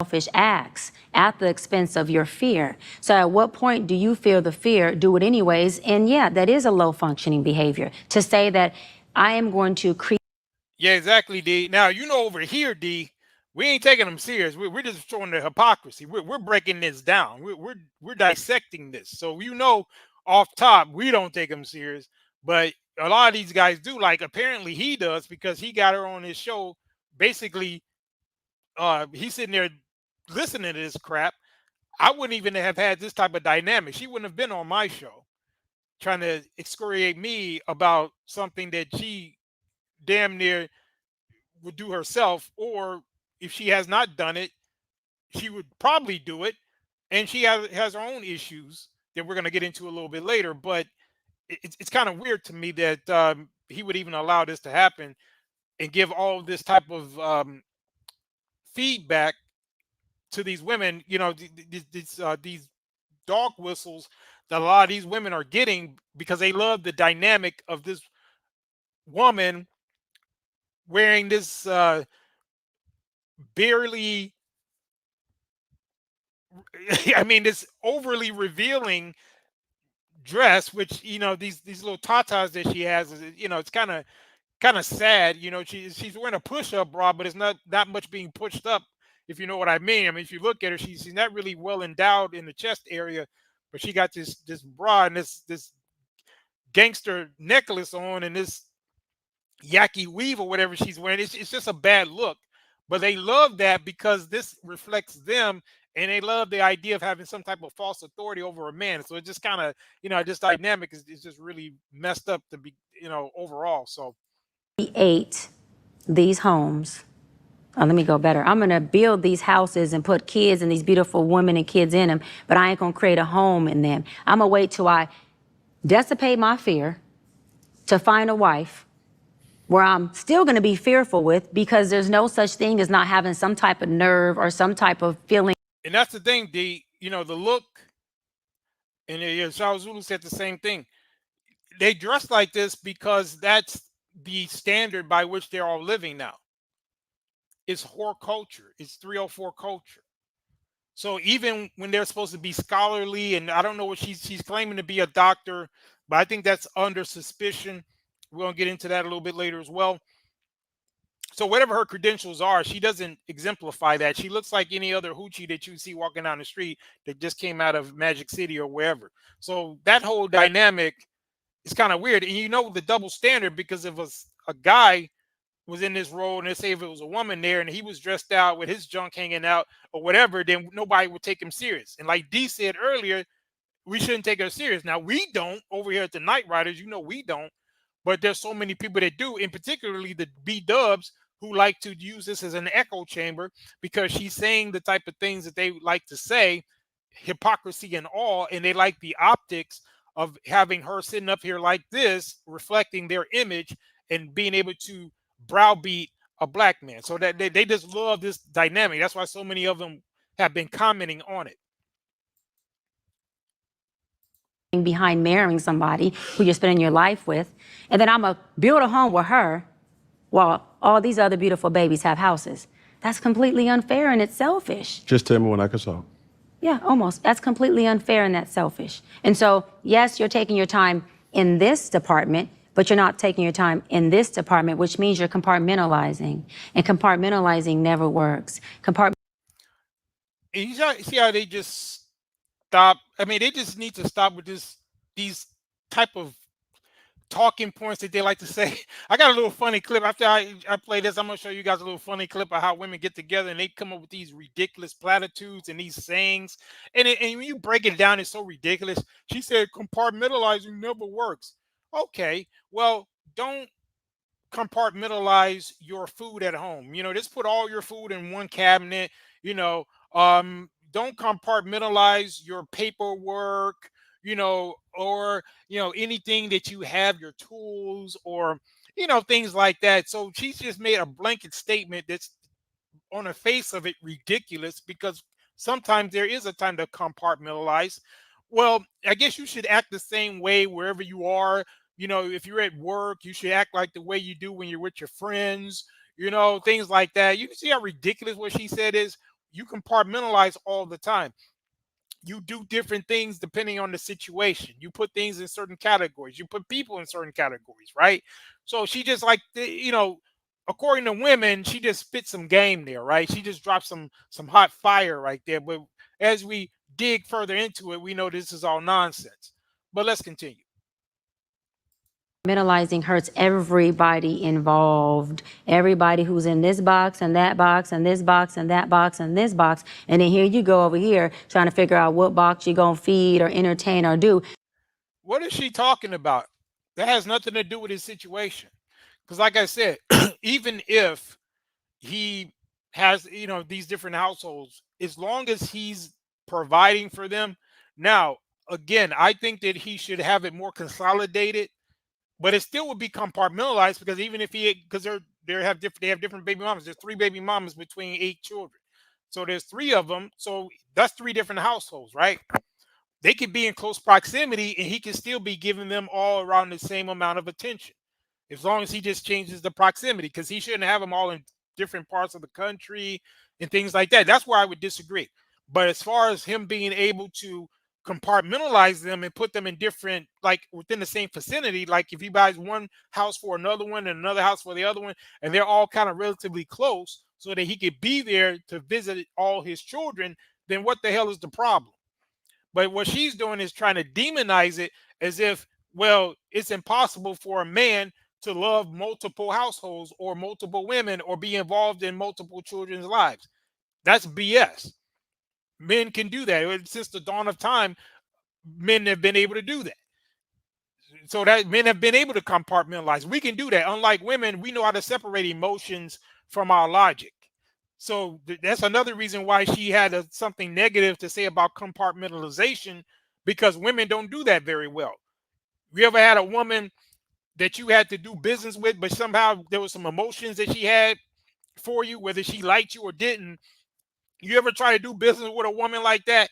F: selfish acts at the expense of your fear. So at what point do you feel the fear, do it anyways? And yeah, that is a low functioning behavior to say that I am going to create.
D: Yeah, exactly, D. Now, over here, D, we ain't taking them serious. We're just showing the hypocrisy. We're breaking this down. We're dissecting this. So, off top, we don't take them serious. But a lot of these guys do. Like, apparently he does, because he got her on his show. Basically, he's sitting there listening to this crap. I wouldn't even have had this type of dynamic. She wouldn't have been on my show trying to excoriate me about something that she damn near would do herself, or if she has not done it, she would probably do it, and she has her own issues that we're going to get into a little bit later. But it's kind of weird to me that he would even allow this to happen and give all this type of feedback to these women. These dog whistles that a lot of these women are getting because they love the dynamic of this woman wearing this barely this overly revealing dress, which these little tatas that she has is, it's kind of sad. She's wearing a push-up bra, but it's not that much being pushed up, if you know what I mean. If you look at her, she's not really well endowed in the chest area, but she got this bra and this gangster necklace on and this yaki weave or whatever she's wearing. It's just a bad look, but they love that because this reflects them, and they love the idea of having some type of false authority over a man. So it just kind of, this dynamic is just really messed up to be, overall. So
F: create these homes. Let me go better. I'm going to build these houses and put kids and these beautiful women and kids in them, but I ain't going to create a home in them. I'm going to wait till I dissipate my fear to find a wife where I'm still going to be fearful with, because there's no such thing as not having some type of nerve or some type of feeling.
D: And that's the thing, D, the look, and Shao Zulu said the same thing. They dress like this because that's the standard by which they're all living now. It's whore culture. It's 304 culture. So even when they're supposed to be scholarly, and I don't know what she's claiming to be a doctor, but I think that's under suspicion. We're gonna get into that a little bit later as well. So whatever her credentials are, she doesn't exemplify that. She looks like any other hoochie that you see walking down the street that just came out of Magic City or wherever. So that whole dynamic is kind of weird. And you know the double standard, because if a guy was in this role, and let's say if it was a woman there and he was dressed out with his junk hanging out or whatever, then nobody would take him serious. And like D said earlier, we shouldn't take her serious. Now we don't over here at the Night Riders, we don't, but there's so many people that do, and particularly the B Dubs who like to use this as an echo chamber because she's saying the type of things that they like to say, hypocrisy and all, and they like the optics of having her sitting up here like this, reflecting their image and being able to browbeat a black man. So that they just love this dynamic. That's why so many of them have been commenting on it.
F: Behind marrying somebody who you're spending your life with, and then I'm gonna build a home with her while all these other beautiful babies have houses. That's completely unfair and it's selfish.
E: Just tell me when I can solve.
F: Yeah, almost. That's completely unfair and that's selfish. And so, yes, you're taking your time in this department, but you're not taking your time in this department, which means you're compartmentalizing. And compartmentalizing never works.
D: And you see how they just stop? I mean, they just need to stop with these type of talking points that they like to say. I got a little funny clip. After I play this, I'm going to show you guys a little funny clip of how women get together and they come up with these ridiculous platitudes and these sayings. And when you break it down, it's so ridiculous. She said, compartmentalizing never works. Okay, well, don't compartmentalize your food at home. Just put all your food in one cabinet. Don't compartmentalize your paperwork, or anything that you have, your tools, or things like that. So she's just made a blanket statement that's on the face of it ridiculous, because sometimes there is a time to compartmentalize. Well, I guess you should act the same way wherever you are. If you're at work, you should act like the way you do when you're with your friends, things like that. You can see how ridiculous what she said is. You compartmentalize all the time. You do different things depending on the situation. You put things in certain categories. You put people in certain categories, right? So she just according to women, she just spit some game there, right? She just dropped some hot fire right there. But as we dig further into it, we know this is all nonsense. But let's continue.
F: Compartmentalizing hurts everybody involved. Everybody who's in this box and that box and this box and that box and this box. And then here you go over here trying to figure out what box you're going to feed or entertain or do.
D: What is she talking about? That has nothing to do with his situation. Because like I said, even if he has, these different households, as long as he's providing for them. Now, again, I think that he should have it more consolidated. But it still would be compartmentalized, because even if because they have different baby mamas. There's 3 baby mamas between 8 children, so there's 3 of them. So that's 3 different households, right? They could be in close proximity, and he can still be giving them all around the same amount of attention, as long as he just changes the proximity. Because he shouldn't have them all in different parts of the country and things like that. That's where I would disagree. But as far as him being able to compartmentalize them and put them in different, like within the same vicinity, like if he buys one house for another one and another house for the other one, and they're all kind of relatively close, so that he could be there to visit all his children, then what the hell is the problem? But what she's doing is trying to demonize it as if, well, it's impossible for a man to love multiple households or multiple women or be involved in multiple children's lives. That's BS. Men can do that. Since the dawn of time, men have been able to do that. So that men have been able to compartmentalize. We can do that. Unlike women, we know how to separate emotions from our logic. So that's another reason why she had something negative to say about compartmentalization, because women don't do that very well. You ever had a woman that you had to do business with, but somehow there was some emotions that she had for you, whether she liked you or didn't? You ever try to do business with a woman like that?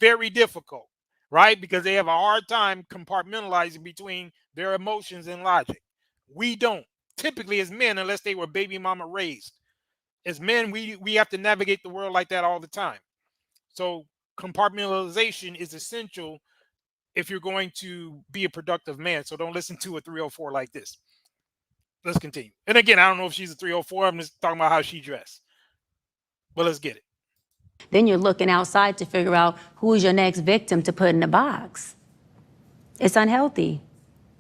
D: Very difficult, right? Because they have a hard time compartmentalizing between their emotions and logic. We don't, typically as men, unless they were baby mama raised. As men, we have to navigate the world like that all the time. So compartmentalization is essential if you're going to be a productive man. So don't listen to a 304 like this. Let's continue. And again, I don't know if she's a 304. I'm just talking about how she dressed. But let's get it.
F: Then you're looking outside to figure out who's your next victim to put in the box. It's unhealthy.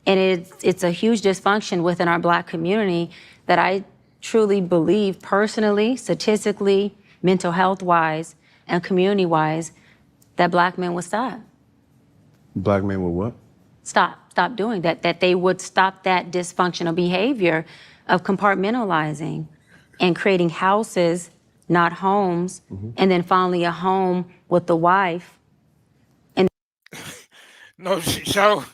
F: And it's a huge dysfunction within our Black community that I truly believe personally, statistically, mental health-wise, and community-wise, that Black men would stop.
E: Black men will what?
F: Stop doing that, that they would stop that dysfunctional behavior of compartmentalizing and creating houses, not homes, and then finally a home with the wife.
D: No, shout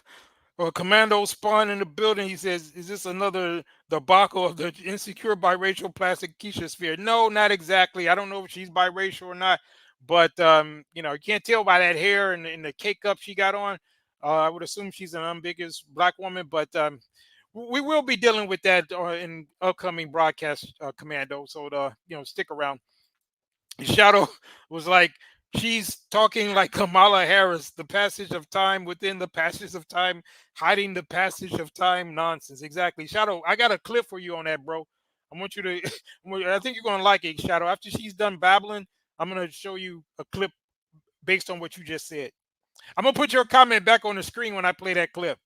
D: out, Commando Spawn in the building. He says, is this another debacle of the insecure biracial plastic Keisha sphere? No, not exactly. I don't know if she's biracial or not, but you know, you can't tell by that hair and the cake up she got on. I would assume she's an ambiguous Black woman, but we will be dealing with that in upcoming broadcast, Commando. So you know, stick around. Shadow was like, she's talking like Kamala Harris, the passage of time within the passage of time, hiding the passage of time nonsense. Exactly. Shadow, I got a clip for you on that, bro. I want you to, I think you're going to like it, Shadow. After she's done babbling, I'm going to show you a clip based on what you just said. I'm going to put your comment back on the screen when I play that clip.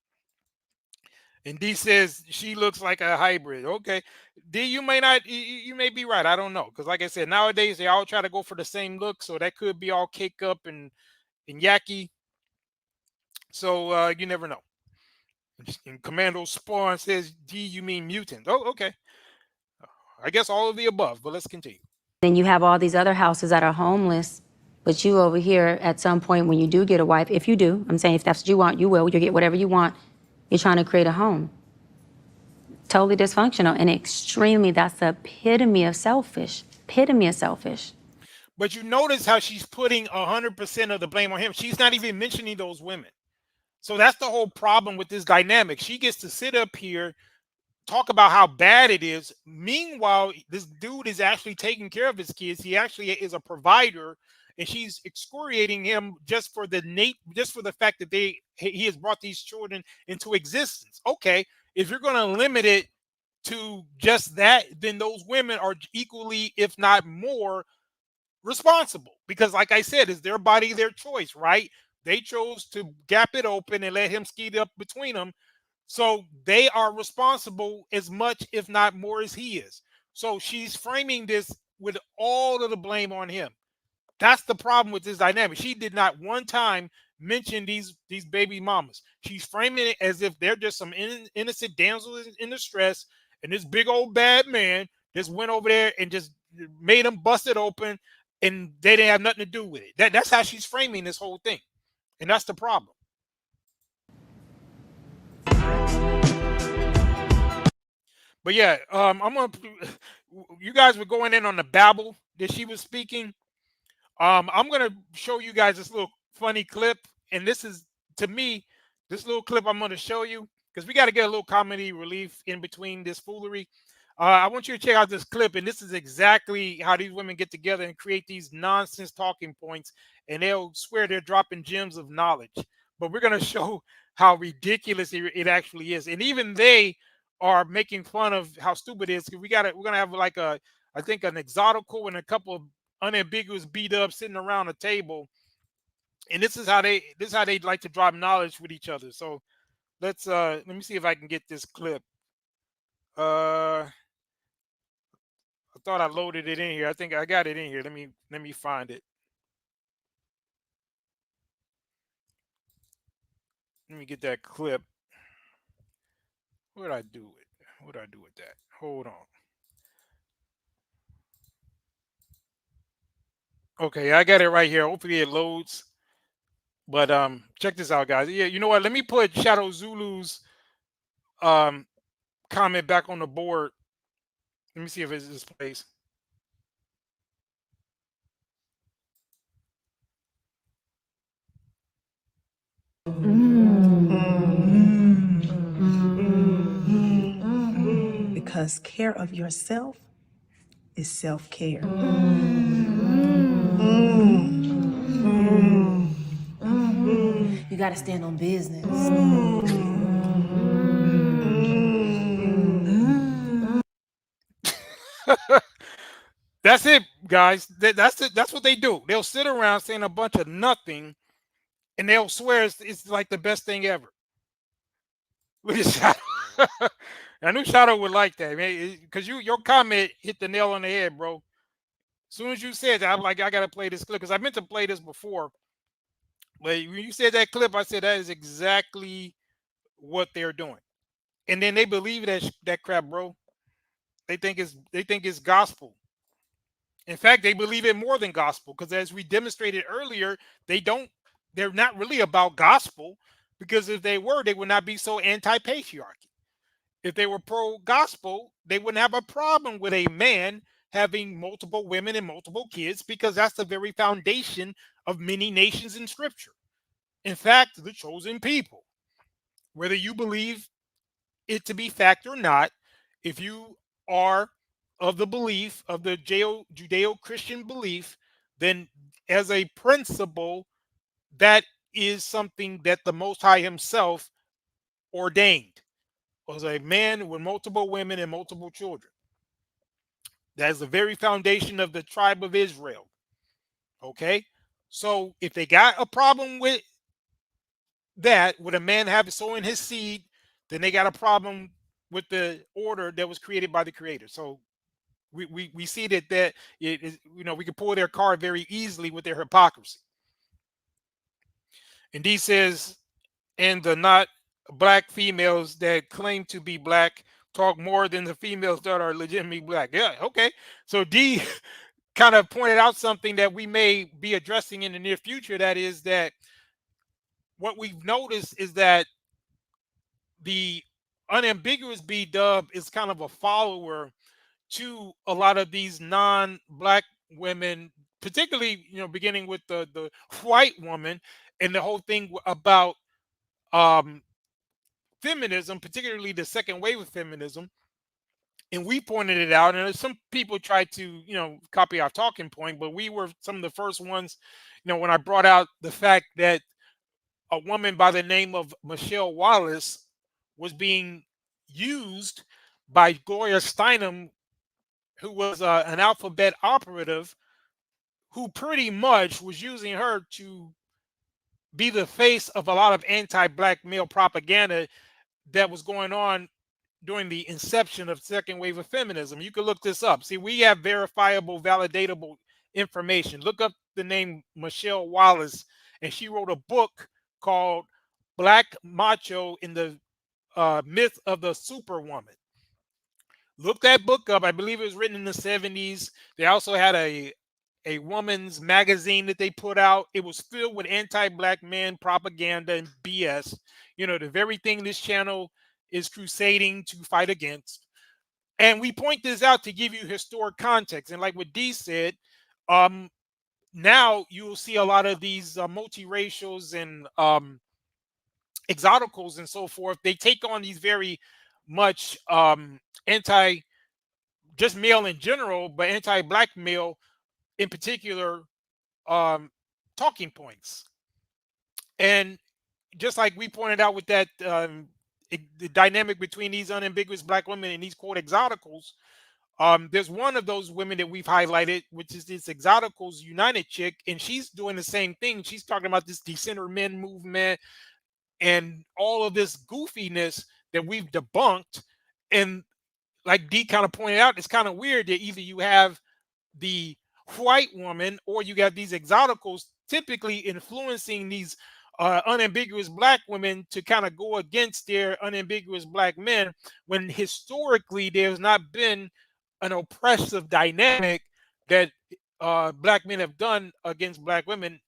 D: And D says she looks like a hybrid. Okay. D, you may not, you may be right. I don't know. Because like I said, nowadays they all try to go for the same look. So that could be all cake up and yucky. So you never know. And Commando Spawn says, D, you mean mutant. Oh, okay. I guess all of the above, but let's continue.
F: Then you have all these other houses that are homeless, but you over here at some point when you do get a wife, if you do, I'm saying if that's what you want, you will, you'll get whatever you want. You're trying to create a home. Totally dysfunctional and extremely, that's the epitome of selfish. Epitome of selfish.
D: But you notice how she's putting 100% of the blame on him. She's not even mentioning those women. So that's the whole problem with this dynamic. She gets to sit up here, talk about how bad it is. Meanwhile, this dude is actually taking care of his kids. He actually is a provider. And she's excoriating him just for the fact that he has brought these children into existence. Okay, if you're going to limit it to just that, then those women are equally, if not more, responsible. Because, like I said, it's their body, their choice, right? They chose to gap it open and let him skeet up between them. So they are responsible as much, if not more, as he is. So she's framing this with all of the blame on him. That's the problem with this dynamic. She did not one time mention these baby mamas. She's framing it as if they're just some innocent damsels in distress, and this big old bad man just went over there and just made them bust it open, and they didn't have nothing to do with it. That's how she's framing this whole thing, and that's the problem. But yeah, you guys were going in on the babble that she was speaking. I'm going to show you guys this little funny clip. And this is, to me, this little clip I'm going to show you because we got to get a little comedy relief in between this foolery. I want you to check out this clip. And this is exactly how these women get together and create these nonsense talking points. And they'll swear they're dropping gems of knowledge. But we're going to show how ridiculous it actually is. And even they are making fun of how stupid it is. We're going to have like I think an exotical and a couple of unambiguous beat up sitting around a table, and this is how they like to drop knowledge with each other. So let me see if I can get this clip. I thought I loaded it in here. I think I got it in here. Let me find it. Let me get that clip. What did I do with that? Hold on. Okay, I got it right here. Hopefully it loads. But check this out, guys. Yeah, you know what? Let me put Shadow Zulu's comment back on the board. Let me see if it's this place.
G: Because care of yourself is self-care. You gotta stand on business.
D: That's it, guys. That's it. That's what they do. They'll sit around saying a bunch of nothing, and they'll swear it's like the best thing ever. Look at Shadow. I knew Shadow would like that, man, because your comment hit the nail on the head, bro. As soon as you said that, I'm like, I gotta play this clip because I meant to play this before, but when you said that clip, I said that is exactly what they're doing, and then they believe that crap, bro. They think it's gospel. In fact, they believe it more than gospel because, as we demonstrated earlier, they're not really about gospel, because if they were, they would not be so anti-patriarchy. If they were pro-gospel, they wouldn't have a problem with a man having multiple women and multiple kids, because that's the very foundation of many nations in scripture. In fact, the chosen people, whether you believe it to be fact or not, if you are of the belief of the Judeo-Christian belief, then as a principle, that is something that the Most High himself ordained, was a man with multiple women and multiple children. That is the very foundation of the tribe of Israel. Okay, so if they got a problem with that, with a man having sowing his seed, then they got a problem with the order that was created by the Creator. So we see that it is, we can pull their card very easily with their hypocrisy. And he says, and the not black females that claim to be black talk more than the females that are legitimately black. Yeah, okay. So D kind of pointed out something that we may be addressing in the near future. That is that what we've noticed is that the unambiguous B dub is kind of a follower to a lot of these non-black women, particularly, beginning with the white woman, and the whole thing about feminism, particularly the second wave of feminism. And we pointed it out, and some people tried to, copy our talking point, but we were some of the first ones, when I brought out the fact that a woman by the name of Michelle Wallace was being used by Gloria Steinem, who was an alphabet operative, who pretty much was using her to be the face of a lot of anti-black male propaganda that was going on during the inception of second wave of feminism. You can look this up. See, we have verifiable, validatable information. Look up the name Michelle Wallace, and she wrote a book called Black Macho in the Myth of the Superwoman. Look that book up. I believe it was written in the 70s. They also had a woman's magazine that they put out. It was filled with anti-black men propaganda and BS. The very thing this channel is crusading to fight against. And we point this out to give you historic context. And like what D said, now you will see a lot of these multiracials and exoticals and so forth. They take on these very much anti, just male in general, but anti-black male in particular talking points. And just like we pointed out with that the dynamic between these unambiguous black women and these quote exoticals, there's one of those women that we've highlighted, which is this Exoticals United chick, and she's doing the same thing. She's talking about this decenter men movement and all of this goofiness that we've debunked. And like D kind of pointed out, it's kind of weird that either you have the white woman or you got these exoticals typically influencing these unambiguous black women to kind of go against their unambiguous black men, when historically there's not been an oppressive dynamic that black men have done against black women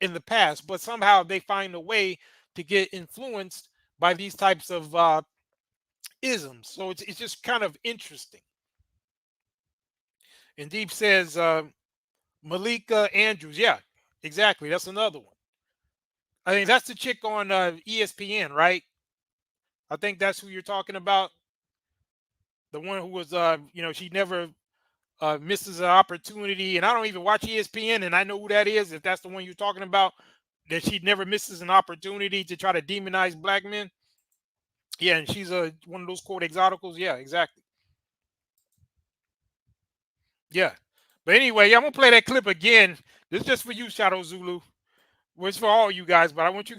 D: in the past. But somehow they find a way to get influenced by these types of isms. So it's just kind of interesting. And Deep says Malika Andrews. Yeah, exactly. That's another one. I think that's the chick on ESPN, right? I think that's who you're talking about. The one who was, she never misses an opportunity, and I don't even watch ESPN, and I know who that is. If that's the one you're talking about, that she never misses an opportunity to try to demonize black men. Yeah, and she's one of those quote exoticals. Yeah, exactly. Yeah, but anyway, I'm gonna play that clip again. This is just for you, Shadow Zulu. Well, it's for all you guys, but I want you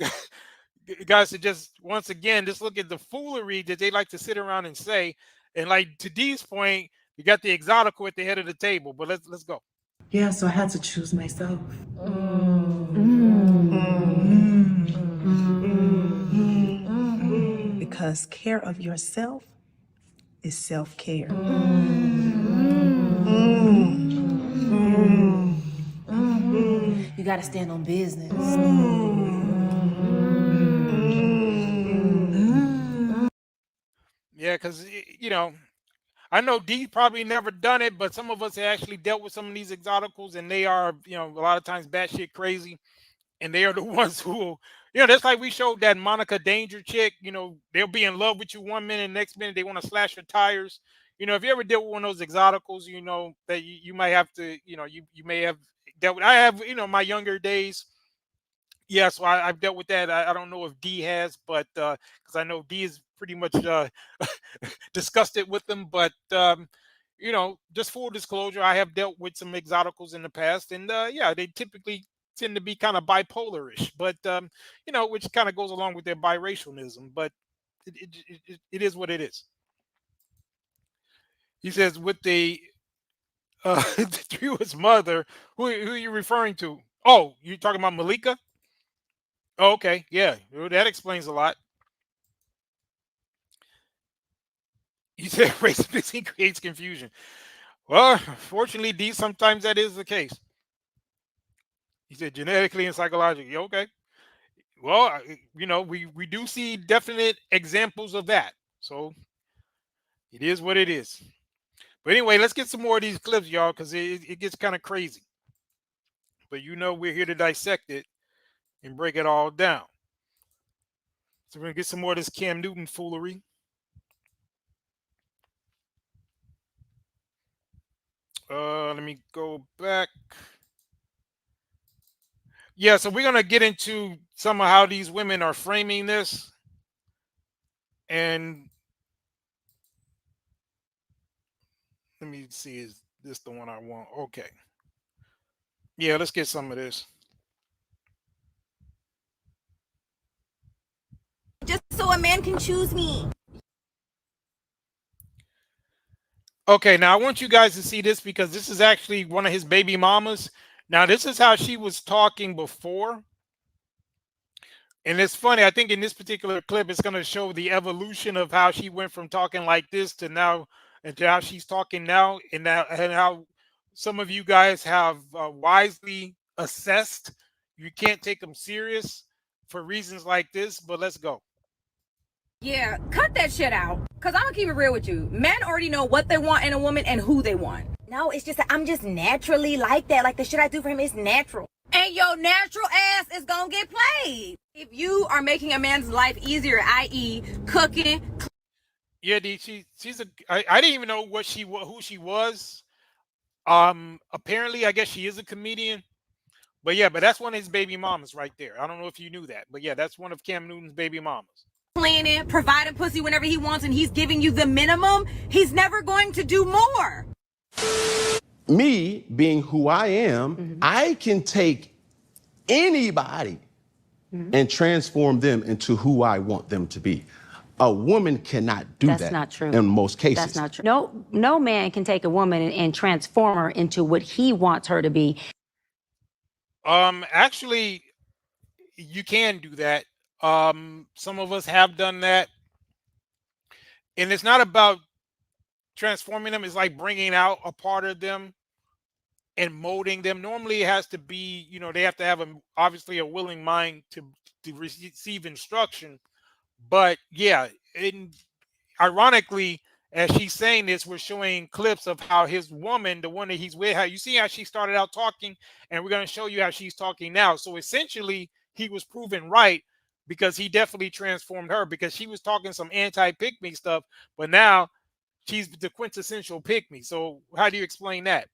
D: guys to just once again just look at the foolery that they like to sit around and say. And like to Dee's point, you got the exotical at the head of the table. But let's go.
G: Yeah, so I had to choose myself. Because care of yourself is self-care. You gotta stand on business.
D: Yeah, because I know D probably never done it, but some of us have actually dealt with some of these exoticals, and they are, a lot of times batshit crazy, and they are the ones who, that's like we showed that Monica Danger chick. They'll be in love with you one minute, next minute they want to slash your tires. If you ever dealt with one of those exoticals, that you might have to, you may have dealt with. I have, my younger days. Yeah, so I've dealt with that. I don't know if D has, but because I know D is pretty much disgusted with them. But just full disclosure, I have dealt with some exoticals in the past, and yeah, they typically tend to be kind of bipolarish, but which kind of goes along with their biracialism. But it is what it is. He says with the through his mother, who are you referring to? Oh, you talking about Malika? Oh, okay, yeah, well, that explains a lot. He said race mixing creates confusion. Well, fortunately, D, sometimes that is the case. He said genetically and psychologically. Okay. Well, we do see definite examples of that. So it is what it is. But anyway, let's get some more of these clips, y'all, because it gets kind of crazy. But we're here to dissect it and break it all down. So we're going to get some more of this Cam Newton foolery. Let me go back. Yeah, so we're going to get into some of how these women are framing this. And let me see, is this the one I want? Okay. Yeah, let's get some of this.
H: Just so a man can choose me.
D: Okay, now I want you guys to see this because this is actually one of his baby mamas. Now, this is how she was talking before. And it's funny, I think in this particular clip, it's going to show the evolution of how she went from talking like this to now, and to how she's talking now, and how some of you guys have wisely assessed you can't take them serious for reasons like this. But let's go.
H: Yeah, cut that shit out. Cause I'm gonna keep it real with you. Men already know what they want in a woman and who they want. No, it's just that I'm just naturally like that. Like the shit I do for him is natural. And your natural ass is gonna get played. If you are making a man's life easier, i.e. cooking.
D: Yeah, she's I didn't even know who she was. Apparently, I guess she is a comedian. But yeah, but that's one of his baby mamas right there. I don't know if you knew that, but yeah, that's one of Cam Newton's baby mamas.
H: Cleaning, providing pussy whenever he wants, and he's giving you the minimum, he's never going to do more.
E: Me being who I am, I can take anybody and transform them into who I want them to be. A woman cannot do that.
F: That's not true.
E: In most cases.
F: That's not true. No man can take a woman and transform her into what he wants her to be.
D: Actually, you can do that. Some of us have done that, and it's not about transforming them. It's like bringing out a part of them and molding them. Normally, it has to be, they have to have obviously a willing mind to receive instruction. But yeah, ironically, as she's saying this, we're showing clips of how his woman, the one that he's with, how you see how she started out talking, and we're going to show you how she's talking now. So essentially, he was proven right, because he definitely transformed her, because she was talking some anti-pick-me stuff, but now she's the quintessential pick me. So how do you explain that?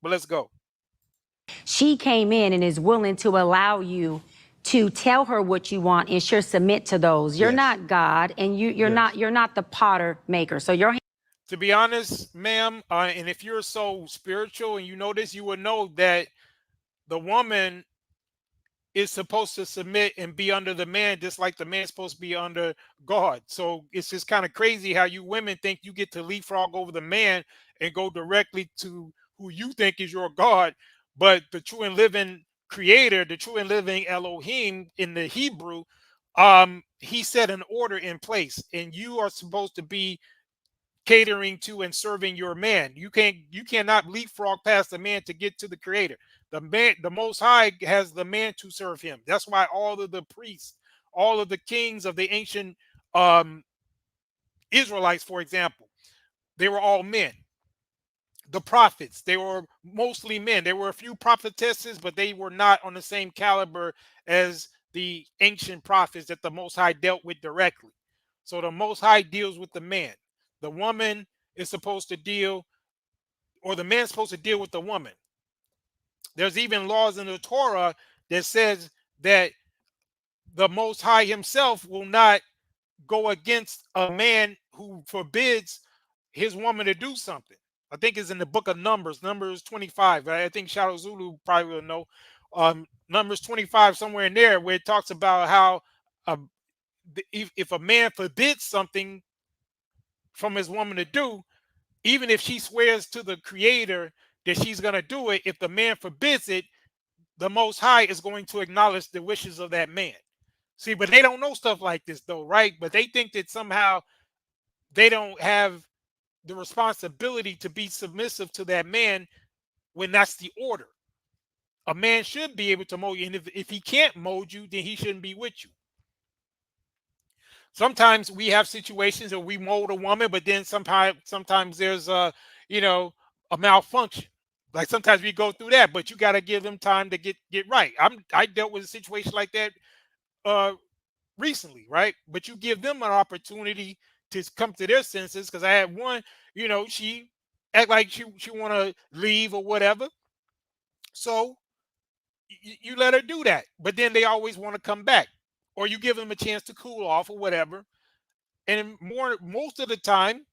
D: But let's go.
F: She came in and is willing to allow you to tell her what you want and sure submit to those. You're
E: Yes.
F: not God, and you're
E: Yes.
F: not the potter maker. So your
D: To be honest, ma'am, and if you're so spiritual and you know this, you would know that the woman is supposed to submit and be under the man, just like the man's supposed to be under God. So it's just kind of crazy how you women think you get to leapfrog over the man and go directly to who you think is your God. But the true and living creator, the true and living Elohim in the Hebrew, he set an order in place, and you are supposed to be catering to and serving your man. You cannot leapfrog past the man to get to the creator. The man, the Most High, has the man to serve him. That's why all of the priests, all of the kings of the ancient Israelites, for example, they were all men. The prophets, they were mostly men. There were a few prophetesses, but they were not on the same caliber as the ancient prophets that the Most High dealt with directly. So the Most High deals with the man. The woman is supposed to deal, or the man's supposed to deal with the woman. There's even laws in the Torah that says that the Most High himself will not go against a man who forbids his woman to do something. I think it's in the book of Numbers 25. Right? I think Shadow Zulu probably will know. Numbers 25, somewhere in there, where it talks about how if a man forbids something from his woman to do, even if she swears to the creator that she's going to do it, if the man forbids it, the Most High is going to acknowledge the wishes of that man. See, but they don't know stuff like this though, right? But they think that somehow they don't have the responsibility to be submissive to that man when that's the order. A man should be able to mold you, and if he can't mold you, then he shouldn't be with you. Sometimes we have situations where we mold a woman, but then sometimes there's a malfunction. Like sometimes we go through that, but you got to give them time to get right. I dealt with a situation like that recently, right? But you give them an opportunity to come to their senses, because I had one, she act like she want to leave or whatever. So you let her do that, but then they always want to come back, or you give them a chance to cool off or whatever. And most of the time,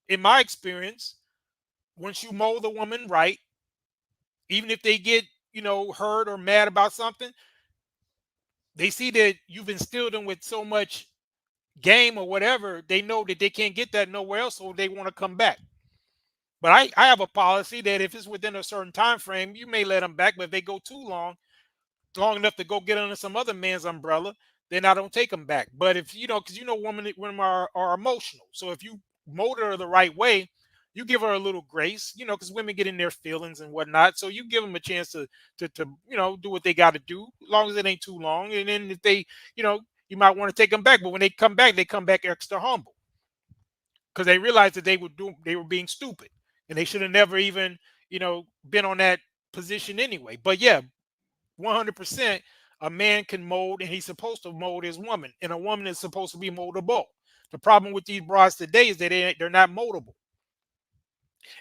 D: in my experience, once you mold the woman right, even if they get hurt or mad about something, they see that you've instilled them with so much game or whatever, they know that they can't get that nowhere else, so they want to come back. But I have a policy that if it's within a certain time frame, you may let them back, but if they go too long enough to go get under some other man's umbrella, then I don't take them back. But if because women are emotional, so if you mold her the right way, you give her a little grace, because women get in their feelings and whatnot. So you give them a chance to do what they got to do, as long as it ain't too long. And then if they, you might want to take them back, but when they come back extra humble, because they realize that they were being stupid, and they should have never even been on that position anyway. But yeah, 100%, a man can mold, and he's supposed to mold his woman, and a woman is supposed to be moldable. The problem with these broads today is that they're not moldable.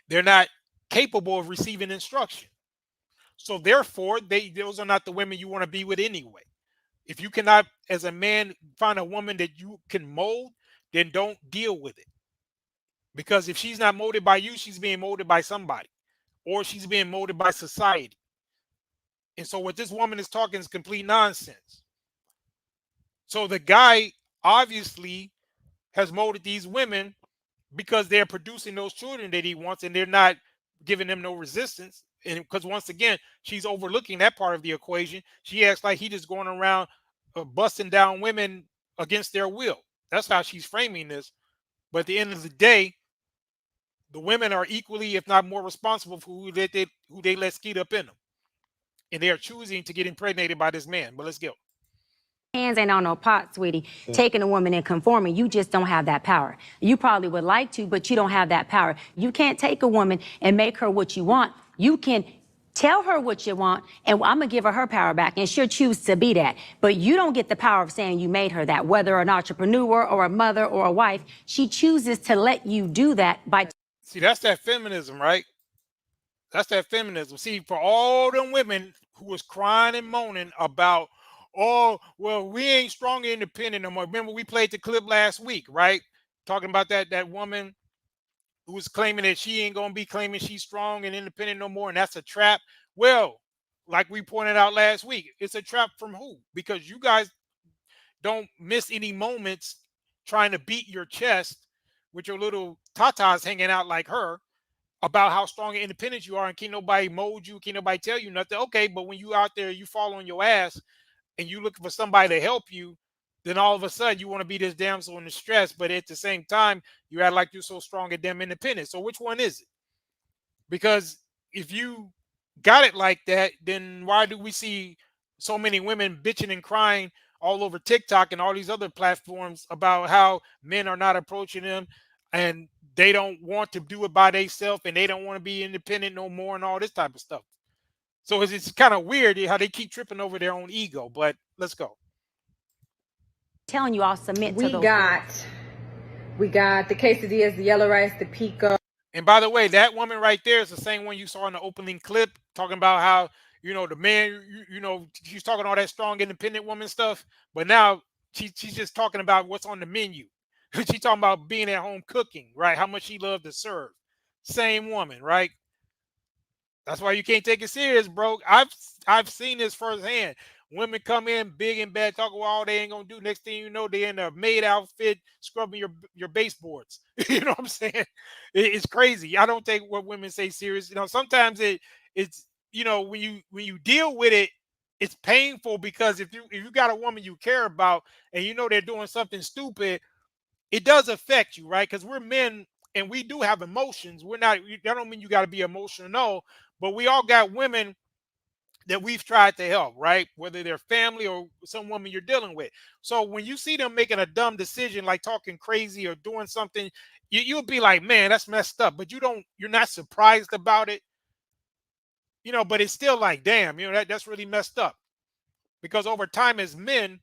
D: They're not capable of receiving instruction. So therefore, those are not the women you want to be with anyway. If you cannot, as a man, find a woman that you can mold, then don't deal with it. Because if she's not molded by you, she's being molded by somebody, or she's being molded by society. And so what this woman is talking is complete nonsense. So the guy obviously has molded these women because they're producing those children that he wants, and they're not giving them no resistance. And because once again, she's overlooking that part of the equation. She acts like he just going around busting down women against their will. That's how she's framing this. But at the end of the day, the women are equally, if not more, responsible for who they let skeet up in them. And they are choosing to get impregnated by this man. But let's go.
F: hands ain't on no pot, sweetie. Taking a woman and conforming, you just don't have that power. You probably would like to, but you don't have that power. You can't take a woman and make her what you want. You can Tell her what you want, and I'm gonna give her her power back, and she'll choose to be that. But you don't get the power of saying you made her that, whether an entrepreneur or a mother or a wife. She chooses to let you do that by.
D: See, that's that feminism, right? That's that feminism. See, for all them women who was crying and moaning about, oh, well, we ain't strong and independent no more. Remember, we played the clip last week, right? Talking about that woman who was claiming that she ain't gonna be claiming she's strong and independent no more, and that's a trap. Well, like we pointed out last week, it's a trap from who? Because you guys don't miss any moments trying to beat your chest with your little tatas hanging out like her about how strong and independent you are, and can't nobody mold you, can't nobody tell you nothing. Okay, but when you out there, you fall on your ass and you looking for somebody to help you, then all of a sudden you want to be this damsel in distress, but at the same time, you act like you're so strong and damn independent. So which one is it? Because if you got it like that, then why do we see so many women bitching and crying all over TikTok and all these other platforms about how men are not approaching them and they don't want to do it by themselves and they don't want to be independent no more and all this type of stuff? So it's kind of weird how they keep tripping over their own ego, but let's go.
F: Telling you I'll submit to those.
H: We got the quesadillas, the yellow rice, the pico.
D: And by the way, that woman right there is the same one you saw in the opening clip talking about how, the man, she's talking all that strong, independent woman stuff. But now she's just talking about what's on the menu. She's talking about being at home cooking, right? How much she loved to serve. Same woman, right? That's why you can't take it serious, bro. I've seen this firsthand. Women come in big and bad, talk about all they ain't gonna do. Next thing you know, they're in a maid outfit, scrubbing your baseboards. You know what I'm saying? It's crazy. I don't take what women say serious. Sometimes it's when you deal with it, it's painful because if you got a woman you care about and they're doing something stupid, it does affect you, right? Because we're men and we do have emotions. That don't mean you got to be emotional, but we all got women that we've tried to help, right? Whether they're family or some woman you're dealing with. So when you see them making a dumb decision, like talking crazy or doing something, you'll be like, man, that's messed up. But you're not surprised about it, but it's still like, damn, that's really messed up. Because over time as men,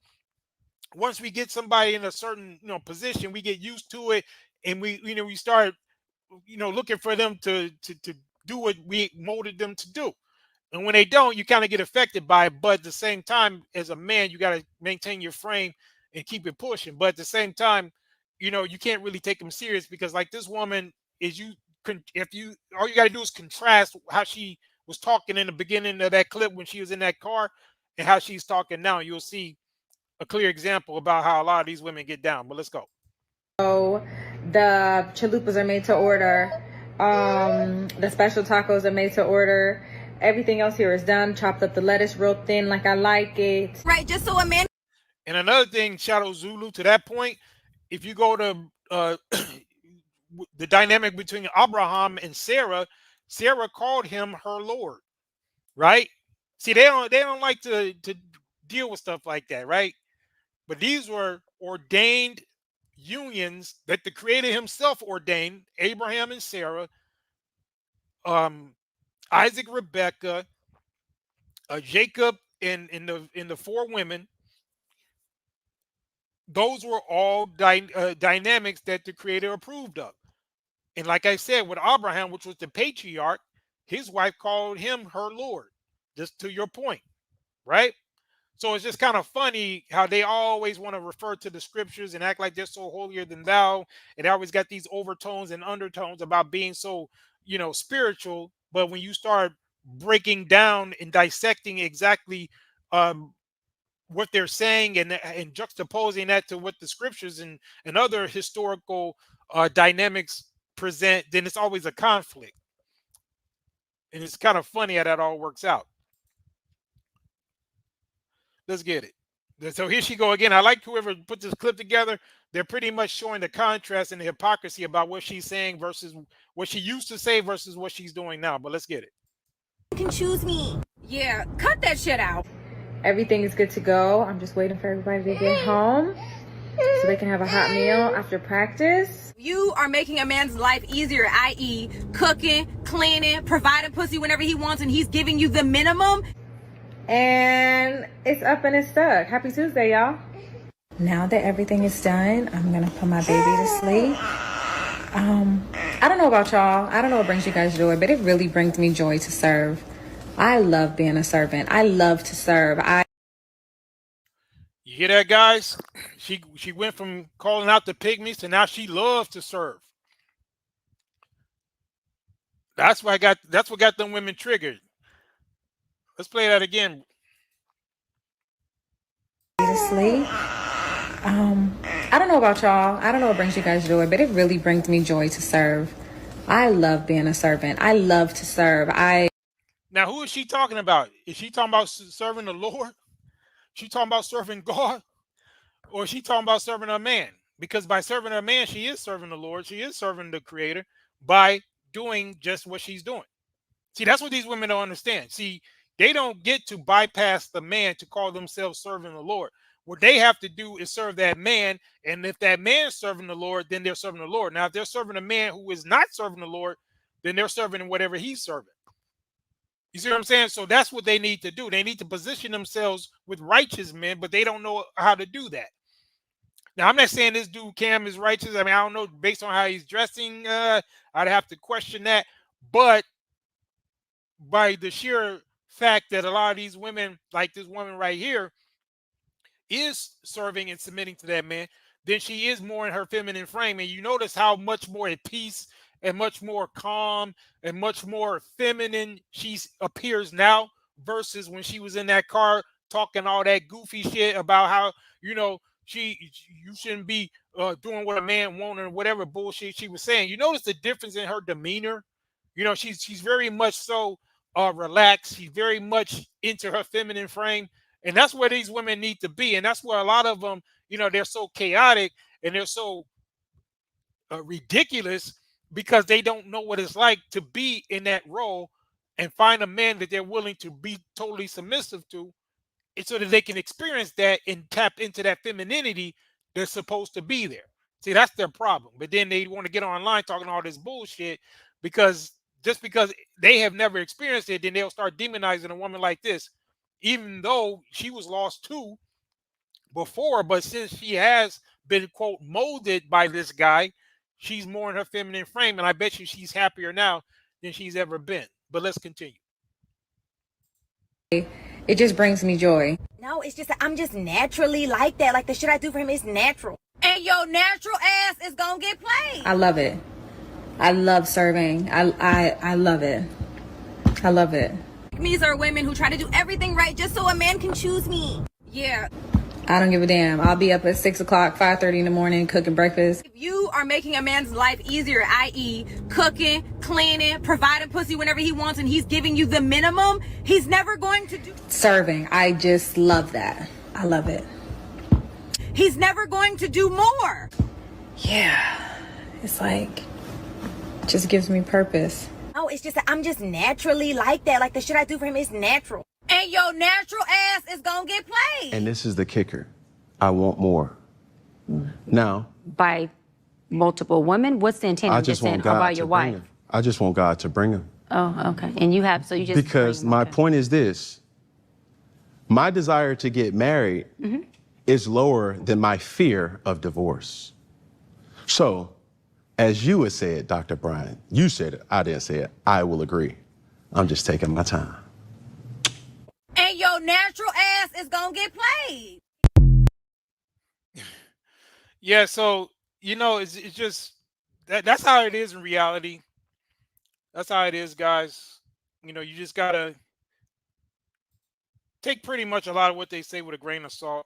D: once we get somebody in a certain, position, we get used to it. And we start, looking for them to do what we molded them to do. And when they don't, you kind of get affected by it. But at the same time, as a man, you got to maintain your frame and keep it pushing. But at the same time, you can't really take them serious because like this woman all you got to do is contrast how she was talking in the beginning of that clip when she was in that car and how she's talking now. You'll see a clear example about how a lot of these women get down. But let's go.
H: So the chalupas are made to order. The special tacos are made to order. Everything else here is done. Chopped up the lettuce real thin like I like it. Right, just so a man.
D: And another thing, Shadow Zulu, to that point, if you go to the dynamic between Abraham and Sarah, Sarah called him her Lord, right? See, they don't like to deal with stuff like that, right? But these were ordained unions that the Creator himself ordained, Abraham and Sarah, Isaac, Rebecca, Jacob, and the four women. Those were all dynamics that the Creator approved of. And like I said, with Abraham, which was the patriarch, his wife called him her Lord, just to your point, right? So it's just kind of funny how they always want to refer to the scriptures and act like they're so holier than thou. And they always got these overtones and undertones about being so, spiritual. But when you start breaking down and dissecting exactly what they're saying and juxtaposing that to what the scriptures and other historical dynamics present, then it's always a conflict. And it's kind of funny how that all works out. Let's get it. So here she go again. I like whoever put this clip together. They're pretty much showing the contrast and the hypocrisy about what she's saying versus what she used to say versus what she's doing now. But let's get it.
H: You can choose me. Yeah, cut that shit out. Everything is good to go. I'm just waiting for everybody to get home. so they can have a hot meal after practice. You are making a man's life easier, i.e. cooking, cleaning, providing pussy whenever he wants, and he's giving you the minimum. And it's up and it's stuck. Happy Tuesday, y'all.
G: Now that everything is done, I'm gonna put my baby to sleep. I don't know about y'all. I don't know what brings you guys joy, but it really brings me joy to serve. I love being a servant. I love to serve.
D: You hear that, guys? She went from calling out the pygmies to now she loves to serve. That's what got them women triggered. Let's play that again.
G: To sleep. I don't know about y'all. I don't know what brings you guys joy, but it really brings me joy to serve. I love being a servant. I love to serve.
D: Now, who is she talking about? Is she talking about serving the Lord? She talking about serving God? Or is she talking about serving a man? Because by serving a man, she is serving the Lord. She is serving the Creator by doing just what she's doing. See, that's what these women don't understand. See, they don't get to bypass the man to call themselves serving the Lord. What they have to do is serve that man. And if that man is serving the Lord, then they're serving the Lord. Now, if they're serving a man who is not serving the Lord, then they're serving whatever he's serving. You see what I'm saying? So that's what they need to do. They need to position themselves with righteous men, but they don't know how to do that. Now, I'm not saying this dude Cam is righteous. I mean, I don't know based on how he's dressing. I'd have to question that. But by the sheer fact that a lot of these women, like this woman right here, is serving and submitting to that man, then she is more in her feminine frame. And you notice how much more at peace and much more calm and much more feminine she appears now versus when she was in that car talking all that goofy shit about how, you shouldn't be doing what a man wants or whatever bullshit she was saying. You notice the difference in her demeanor. She's very much so relaxed. She's very much into her feminine frame. And that's where these women need to be. And that's where a lot of them, they're so chaotic and they're so ridiculous because they don't know what it's like to be in that role and find a man that they're willing to be totally submissive to, and so that they can experience that and tap into that femininity that's supposed to be there. See, that's their problem. But then they want to get online talking all this bullshit because just because they have never experienced it, then they'll start demonizing a woman like this, even though she was lost too before. But since she has been, quote, molded by this guy, she's more in her feminine frame. And I bet you she's happier now than she's ever been. But let's continue.
G: It just brings me joy.
H: No, it's just that I'm just naturally like that. Like the shit I do for him is natural. And your natural ass is gonna get played.
G: I love it. I love serving. I love it. I love it.
H: These are women who try to do everything right just so a man can choose me. Yeah.
G: I don't give a damn. I'll be up at 6 o'clock, 5:30 in the morning, cooking breakfast.
H: If you are making a man's life easier, i.e. cooking, cleaning, providing pussy whenever he wants, and he's giving you the minimum, he's never going to do...
G: Serving. I just love that. I love it.
H: He's never going to do more.
G: Yeah. It's like, just gives me purpose.
H: No, it's just that I'm just naturally like that. Like the shit I do for him is natural. And your natural ass is gonna get played.
E: And this is the kicker. I want more. Now,
F: By multiple women? What's the intent?
E: I
F: I'm
E: just
F: saying
E: want God
F: about
E: to
F: your
E: bring
F: wife.
E: him. I just want God to bring him.
F: Oh, okay. And you have, so you just...
E: Because my point is this. My desire to get married is lower than my fear of divorce. So, as you had said, Dr. Bryant, you said it, I didn't say it, I will agree. I'm just taking my time.
H: And your natural ass is gonna get played.
D: Yeah, so, it's just, that's how it is in reality. That's how it is, guys. You just got to take pretty much a lot of what they say with a grain of salt.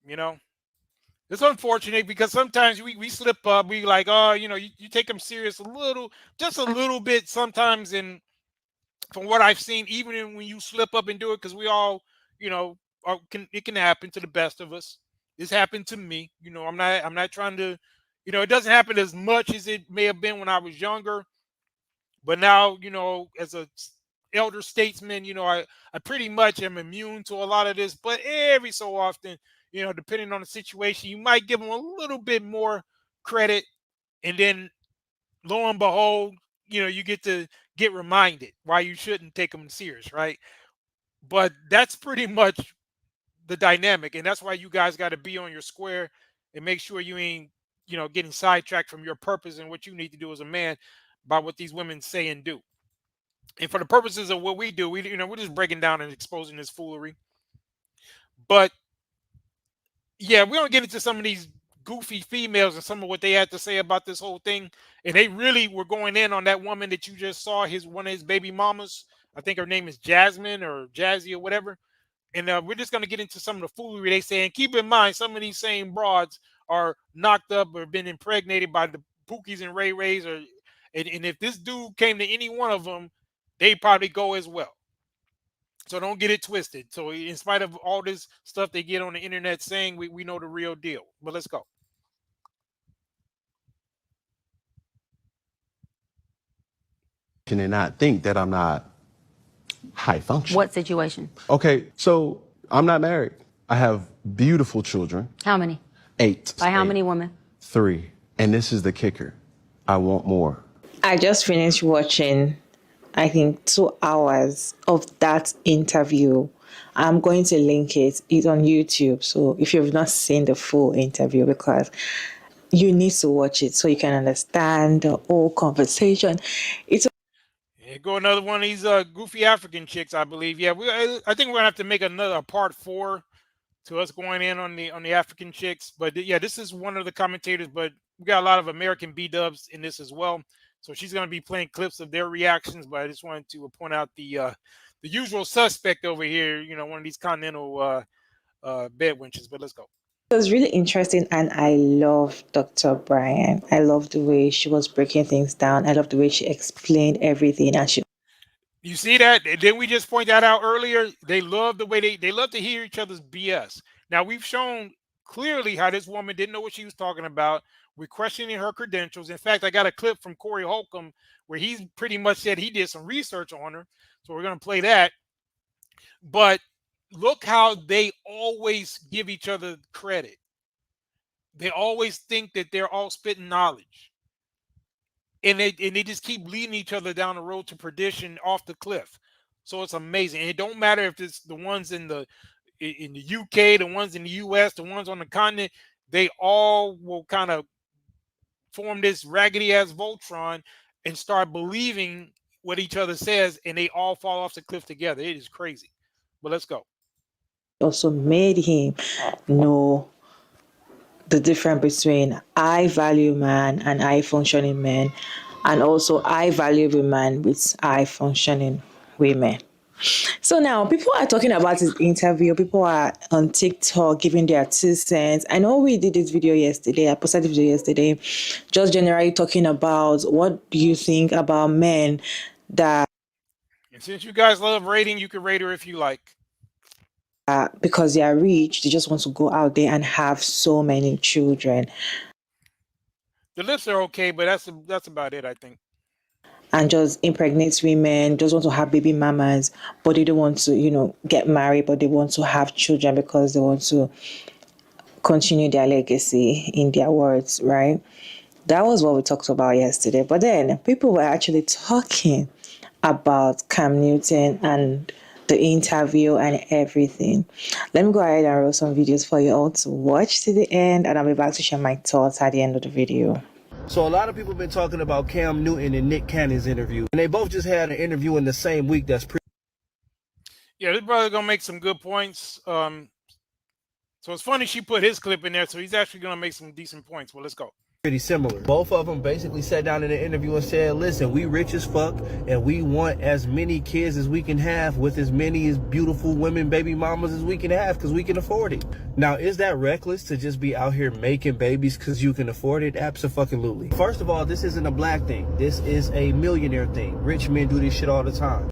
D: It's unfortunate because sometimes we slip up. We like, you take them serious just a little bit sometimes. And from what I've seen, even when you slip up and do it, because we all, it can happen to the best of us. This happened to me. I'm not trying to, it doesn't happen as much as it may have been when I was younger. But now, as a elder statesman, I pretty much am immune to a lot of this, but every so often, depending on the situation, you might give them a little bit more credit, and then lo and behold, you get reminded why you shouldn't take them serious, right? But that's pretty much the dynamic, and that's why you guys got to be on your square and make sure you ain't, getting sidetracked from your purpose and what you need to do as a man by what these women say and do. And for the purposes of what we do, we're just breaking down and exposing this foolery. But yeah, we're gonna get into some of these goofy females and some of what they had to say about this whole thing. And they really were going in on that woman that you just saw, one of his baby mamas. I think her name is Jasmine or Jazzy or whatever. And we're just going to get into some of the foolery they say. And keep in mind, some of these same broads are knocked up or been impregnated by the Pookies and Ray Rays. And if this dude came to any one of them, they probably go as well. So don't get it twisted. So in spite of all this stuff they get on the internet saying, we know the real deal. But let's go.
E: And not think that I'm not high functioning.
F: What situation?
E: Okay, so I'm not married. I have beautiful children.
F: How many?
E: 8.
F: By how
E: 8.
F: many women?
E: 3. And this is the kicker. I want more.
I: I just finished watching, I think, 2 hours of that interview. I'm going to link it. It's on YouTube. So if you've not seen the full interview, because you need to watch it so you can understand the whole conversation. It's
D: Here go another one of these goofy African chicks, I believe. Yeah, I think we're gonna have to make another part 4 to us going in on the African chicks. But yeah, this is one of the commentators, but we got a lot of American B-dubs in this as well. So she's gonna be playing clips of their reactions. But I just wanted to point out the usual suspect over here. One of these continental bed wenches. But let's go.
I: It was really interesting, and I love Dr. Bryant. I love the way she was breaking things down. I love the way she explained everything, and
D: You see that? Didn't we just point that out earlier? They love the way they love to hear each other's BS. Now we've shown clearly how this woman didn't know what she was talking about. We're questioning her credentials. In fact, I got a clip from Corey Holcomb where he's pretty much said he did some research on her. So we're gonna play that. But look how they always give each other credit. They always think that they're all spitting knowledge. And they just keep leading each other down the road to perdition off the cliff. So it's amazing. And it don't matter if it's the ones in the UK, the ones in the US, the ones on the continent, they all will kind of form this raggedy ass Voltron and start believing what each other says, and they all fall off the cliff together. It is crazy. But let's go.
I: also made him know the difference between I value man and I functioning men, and also I value women with I functioning women. So now people are talking about this interview. People are on TikTok giving their 2 cents. I know we did this video yesterday. I posted the video yesterday, just generally talking about what do you think about men that,
D: And since you guys love rating, you can rate her if you like.
I: because they are rich, they just want to go out there and have so many children.
D: The lips are okay, but that's about it, I think.
I: And just impregnate women, just want to have baby mamas, but they don't want to, get married, but they want to have children because they want to continue their legacy, in their words, right? That was what we talked about yesterday. But then people were actually talking about Cam Newton and the interview and everything. Let me go ahead and roll some videos for you all to watch to the end, and I'll be back to share my thoughts at the end of the video.
J: So a lot of people have been talking about Cam Newton and Nick Cannon's interview, and they both just had an interview in the same week. That's pretty.
D: Yeah, this brother gonna make some good points. So it's funny she put his clip in there, so he's actually gonna make some decent points. Well, let's go.
J: Pretty similar. Both of them basically sat down in the interview and said, listen, we rich as fuck and we want as many kids as we can have with as many as beautiful women, baby mamas as we can have because we can afford it. Now, is that reckless to just be out here making babies because you can afford it? Absolutely. First of all, this isn't a black thing. This is a millionaire thing. Rich men do this shit all the time.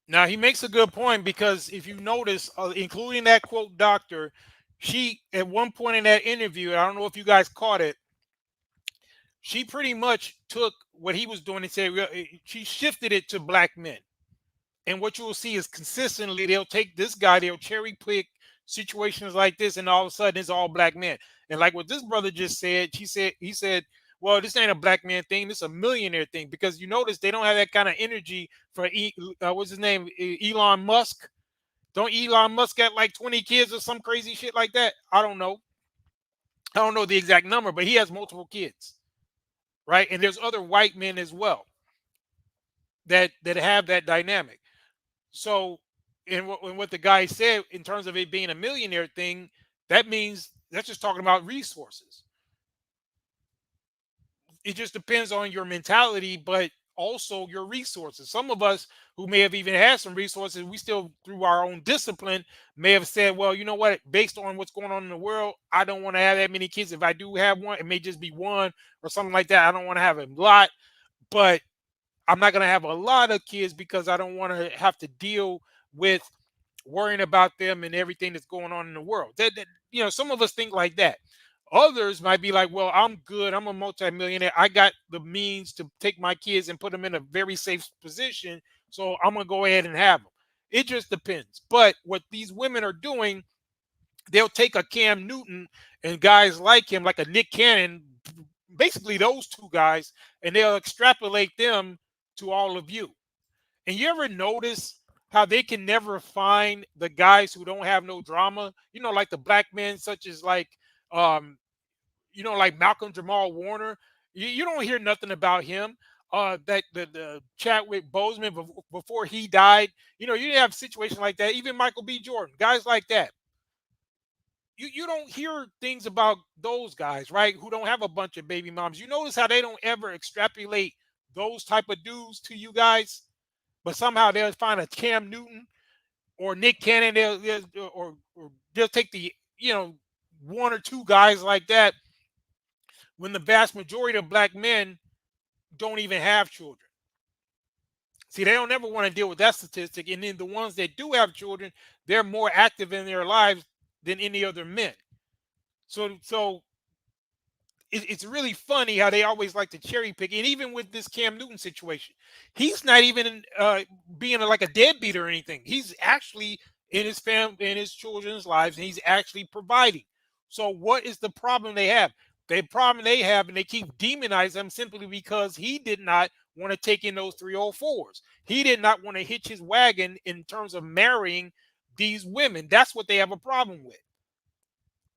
D: Now, he makes a good point because if you notice, including that quote doctor, she, at one point in that interview, I don't know if you guys caught it, she pretty much took what he was doing and said, she shifted it to black men. And what you will see is consistently they'll take this guy, they'll cherry pick situations like this, and all of a sudden it's all black men. And like what this brother just said, he said, well, this ain't a black man thing, this is a millionaire thing. Because you notice they don't have that kind of energy for what's his name? Elon Musk. Don't Elon Musk got like 20 kids or some crazy shit like that? I don't know. I don't know the exact number, but he has multiple kids. Right? And there's other white men as well that have that dynamic. So, and what the guy said in terms of it being a millionaire thing, that means that's just talking about resources. It just depends on your mentality, but also your resources. Some of us who may have even had some resources, we still, through our own discipline, may have said, well, you know what, based on what's going on in the world, I don't want to have that many kids. If I do have one, it may just be one or something like that. I don't want to have a lot, but I'm not going to have a lot of kids because I don't want to have to deal with worrying about them and everything that's going on in the world. That some of us think like that. Others might be like, well, I'm good. I'm a multimillionaire. I got the means to take my kids and put them in a very safe position. So I'm going to go ahead and have them. It just depends. But what these women are doing, they'll take a Cam Newton and guys like him, like a Nick Cannon, basically those two guys, and they'll extrapolate them to all of you. And you ever notice how they can never find the guys who don't have no drama? Like the black men, such as like Malcolm Jamal Warner. You don't hear nothing about him. That the Chadwick Boseman before he died. You didn't have a situation like that. Even Michael B. Jordan, guys like that. You don't hear things about those guys, right? Who don't have a bunch of baby moms. You notice how they don't ever extrapolate those type of dudes to you guys, but somehow they'll find a Cam Newton or Nick Cannon. They'll take the one or two guys like that when the vast majority of black men don't even have children. See, they don't ever want to deal with that statistic. And then the ones that do have children, they're more active in their lives than any other men. So it's really funny how they always like to cherry pick. And even with this Cam Newton situation, he's not even being like a deadbeat or anything. He's actually in his family, in his children's lives, and he's actually providing. So what is the problem they have? The problem they have, and they keep demonizing him simply because he did not want to take in those 304s. He did not want to hitch his wagon in terms of marrying these women. That's what they have a problem with.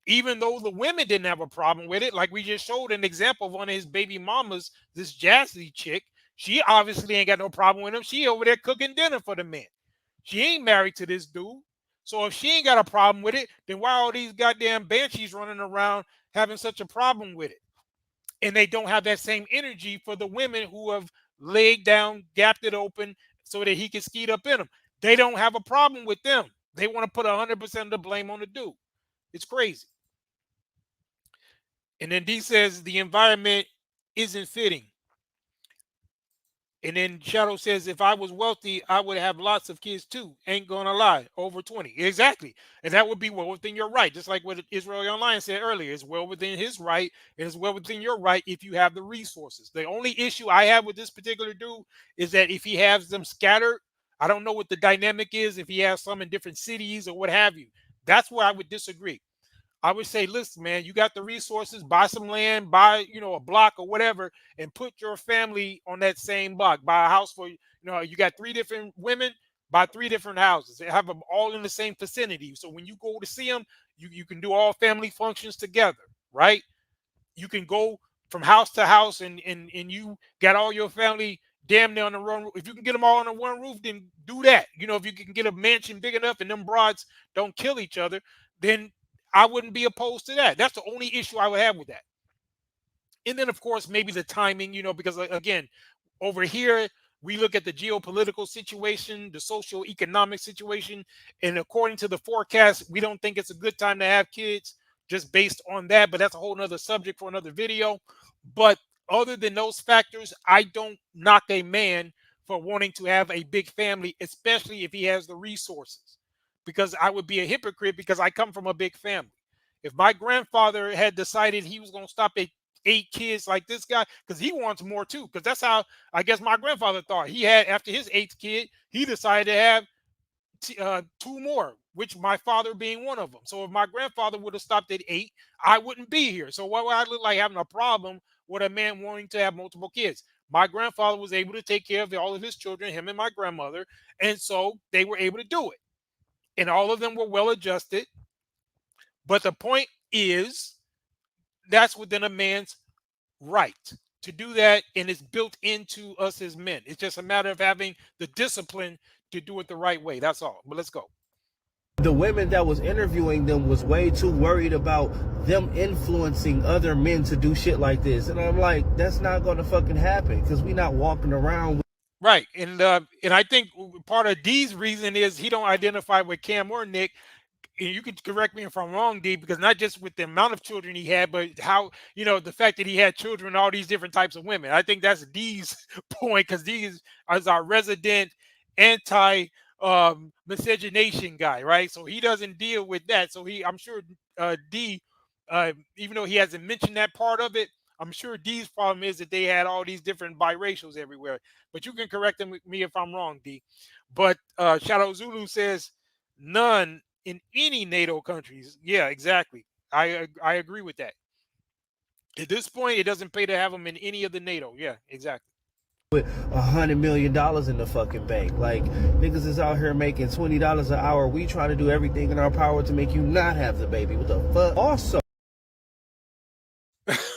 D: Even though the women didn't have a problem with it, like we just showed an example of one of his baby mamas, this Jasmine chick, she obviously ain't got no problem with him. She over there cooking dinner for the men. She ain't married to this dude. So if she ain't got a problem with it, then why are all these goddamn banshees running around having such a problem with it? And they don't have that same energy for the women who have laid down, gapped it open so that he can skeet up in them. They don't have a problem with them. They want to put 100% of the blame on the dude. It's crazy. And then D says the environment isn't fitting. And then Shadow says, if I was wealthy, I would have lots of kids too. Ain't gonna lie, over 20. Exactly. And that would be well within your right. Just like what Israel Online said earlier. It's well within his right. It is well within your right if you have the resources. The only issue I have with this particular dude is that if he has them scattered, I don't know what the dynamic is, if he has some in different cities or what have you. That's where I would disagree. I would say, listen, man, you got the resources, buy some land, buy, a block or whatever, and put your family on that same block. Buy a house for, you got 3 different women, buy 3 different houses. Have them all in the same vicinity. So when you go to see them, you can do all family functions together, right? You can go from house to house and you got all your family damn near on the one. If you can get them all on the one roof, then do that. If you can get a mansion big enough and them broads don't kill each other, then I wouldn't be opposed to that. That's the only issue I would have with that. And then, of course, maybe the timing, because, again, over here, we look at the geopolitical situation, the socio-economic situation, and according to the forecast, we don't think it's a good time to have kids just based on that. But that's a whole nother subject for another video. But other than those factors, I don't knock a man for wanting to have a big family, especially if he has the resources. Because I would be a hypocrite because I come from a big family. If my grandfather had decided he was going to stop at 8 kids like this guy, because he wants more too. Because that's how I guess my grandfather thought. He had, after his 8th kid, he decided to have 2 more, which my father being one of them. So if my grandfather would have stopped at 8, I wouldn't be here. So why would I look like having a problem with a man wanting to have multiple kids? My grandfather was able to take care of all of his children, him and my grandmother, and so they were able to do it. And all of them were well adjusted. But the point is, that's within a man's right to do that, and it's built into us as men. It's just a matter of having the discipline to do it the right way. That's all. But let's go.
J: The women that was interviewing them was way too worried about them influencing other men to do shit like this. And I'm like, that's not going to fucking happen, because we not walking around.
D: Right. And I think part of D's reason is he don't identify with Cam or Nick. And you can correct me if I'm wrong, D, because not just with the amount of children he had, but how, the fact that he had children, all these different types of women. I think that's D's point, because D is our resident anti miscegenation guy, right? So he doesn't deal with that. So I'm sure D, even though he hasn't mentioned that part of it, I'm sure D's problem is that they had all these different biracials everywhere. But you can correct me if I'm wrong, D. But Shadow Zulu says none in any NATO countries. Yeah, exactly. I agree with that. At this point, it doesn't pay to have them in any of the NATO. Yeah, exactly.
J: With $100 million in the fucking bank. Like, niggas is out here making $20 an hour. We trying to do everything in our power to make you not have the baby. What the fuck? Also,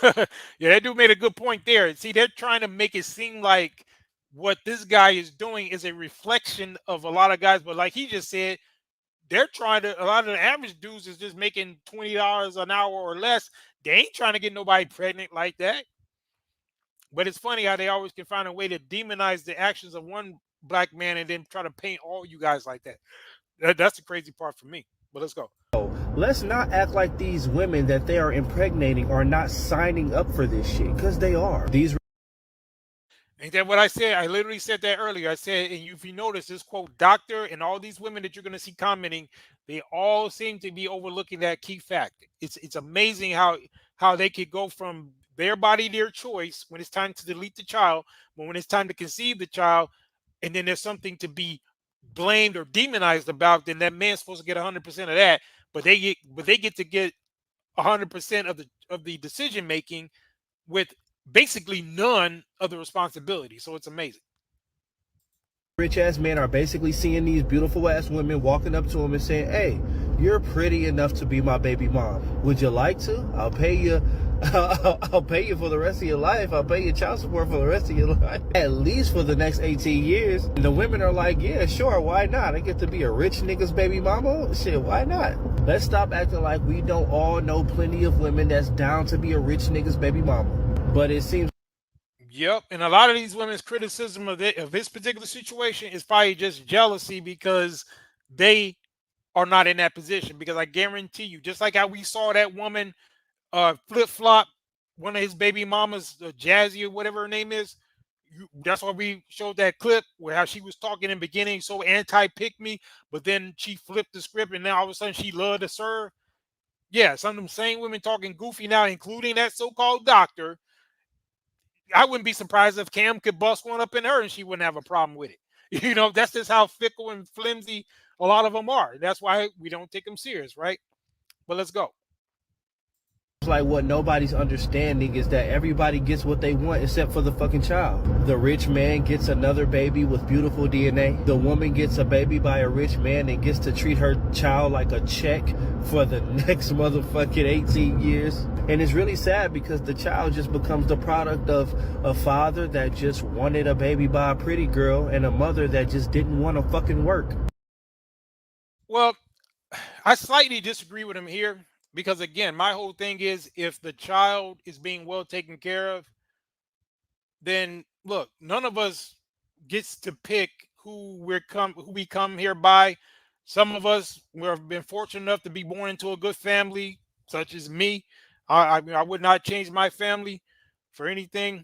D: yeah, that dude made a good point there. See, they're trying to make it seem like what this guy is doing is a reflection of a lot of guys, but like he just said, they're trying to, a lot of the average dudes is just making $20 an hour or less. They ain't trying to get nobody pregnant like that. But it's funny how they always can find a way to demonize the actions of one black man and then try to paint all you guys like that. That's the crazy part for me. But let's go.
J: let's not act like these women that they are impregnating are not signing up for this shit, because they are. These
D: Ain't that what I said? I literally said that earlier. I said, and if you notice this quote, doctor, and all these women that you're going to see commenting, they all seem to be overlooking that key fact. It's amazing how they could go from their body, their choice, when it's time to delete the child, but when it's time to conceive the child, and then there's something to be blamed or demonized about, then that man's supposed to get 100% of that, but they get to get 100% of the decision making with basically none of the responsibility. So it's amazing.
J: rich ass men are basically seeing these beautiful ass women walking up to them and saying, hey, you're pretty enough to be my baby mom. Would you like to? I'll pay you. I'll pay you for the rest of your life. I'll pay you child support for the rest of your life, at least for the next 18 years. And the women are like, yeah, sure, why not? I get to be a rich nigga's baby mama. Shit, why not? Let's stop acting like we don't all know plenty of women that's down to be a rich nigga's baby mama. But it seems.
D: Yep, and a lot of these women's criticism of this particular situation is probably just jealousy because they are not in that position. Because I guarantee you, just like how we saw that woman flip-flop one of his baby mamas, Jazzy or whatever her name is, that's why we showed that clip where how she was talking in the beginning so anti-pick me, but then she flipped the script and now all of a sudden she loved to serve. Yeah, some of them same women talking goofy now, including that so-called doctor. I wouldn't be surprised if Cam could bust one up in her and she wouldn't have a problem with it. You know, that's just how fickle and flimsy a lot of them are. That's why we don't take them serious, right? But let's go.
J: Like what nobody's understanding is that everybody gets what they want except for the fucking child. The rich man gets another baby with beautiful DNA. The woman gets a baby by a rich man and gets to treat her child like a check for the next motherfucking 18 years. And it's really sad because the child just becomes the product of a father that just wanted a baby by a pretty girl and a mother that just didn't want to fucking work.
D: Well, I slightly disagree with him here. Because again, my whole thing is if the child is being well taken care of, then look, none of us gets to pick who we come here by. Some of us have been fortunate enough to be born into a good family, such as me. I would not change my family for anything.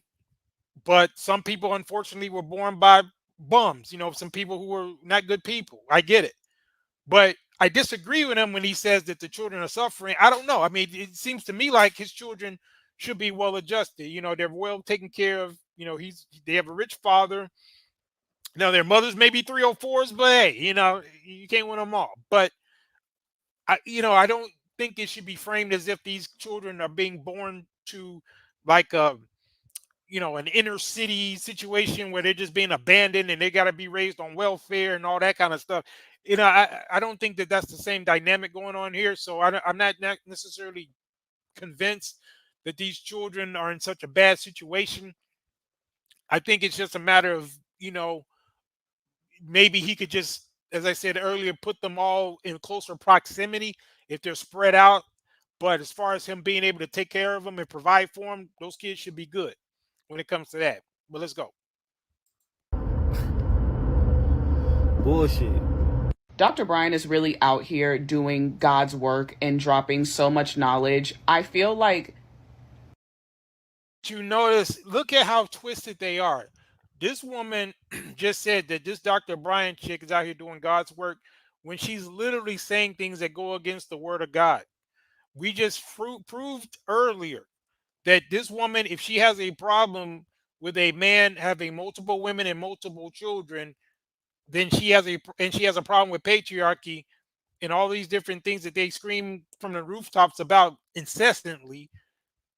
D: But some people, unfortunately, were born by bums. You know, some people who were not good people. I get it. But I disagree with him when he says that the children are suffering. I don't know. I mean, it seems to me like his children should be well adjusted. They're well taken care of. They have a rich father. Now their mothers may be 304s, but hey, you can't win them all. But I don't think it should be framed as if these children are being born to like an inner city situation where they're just being abandoned and they got to be raised on welfare and all that kind of stuff. I don't think that that's the same dynamic going on here. So I'm not necessarily convinced that these children are in such a bad situation. I think it's just a matter of, maybe he could just, as I said earlier, put them all in closer proximity if they're spread out. But as far as him being able to take care of them and provide for them, those kids should be good when it comes to that. But let's go.
J: Bullshit.
K: Dr. Bryant is really out here doing God's work and dropping so much knowledge. I feel like
D: you notice, look at how twisted they are. This woman just said that this Dr. Bryant chick is out here doing God's work when she's literally saying things that go against the word of God. We just proved earlier that this woman, if she has a problem with a man having multiple women and multiple children, then she has a problem with patriarchy and all these different things that they scream from the rooftops about incessantly.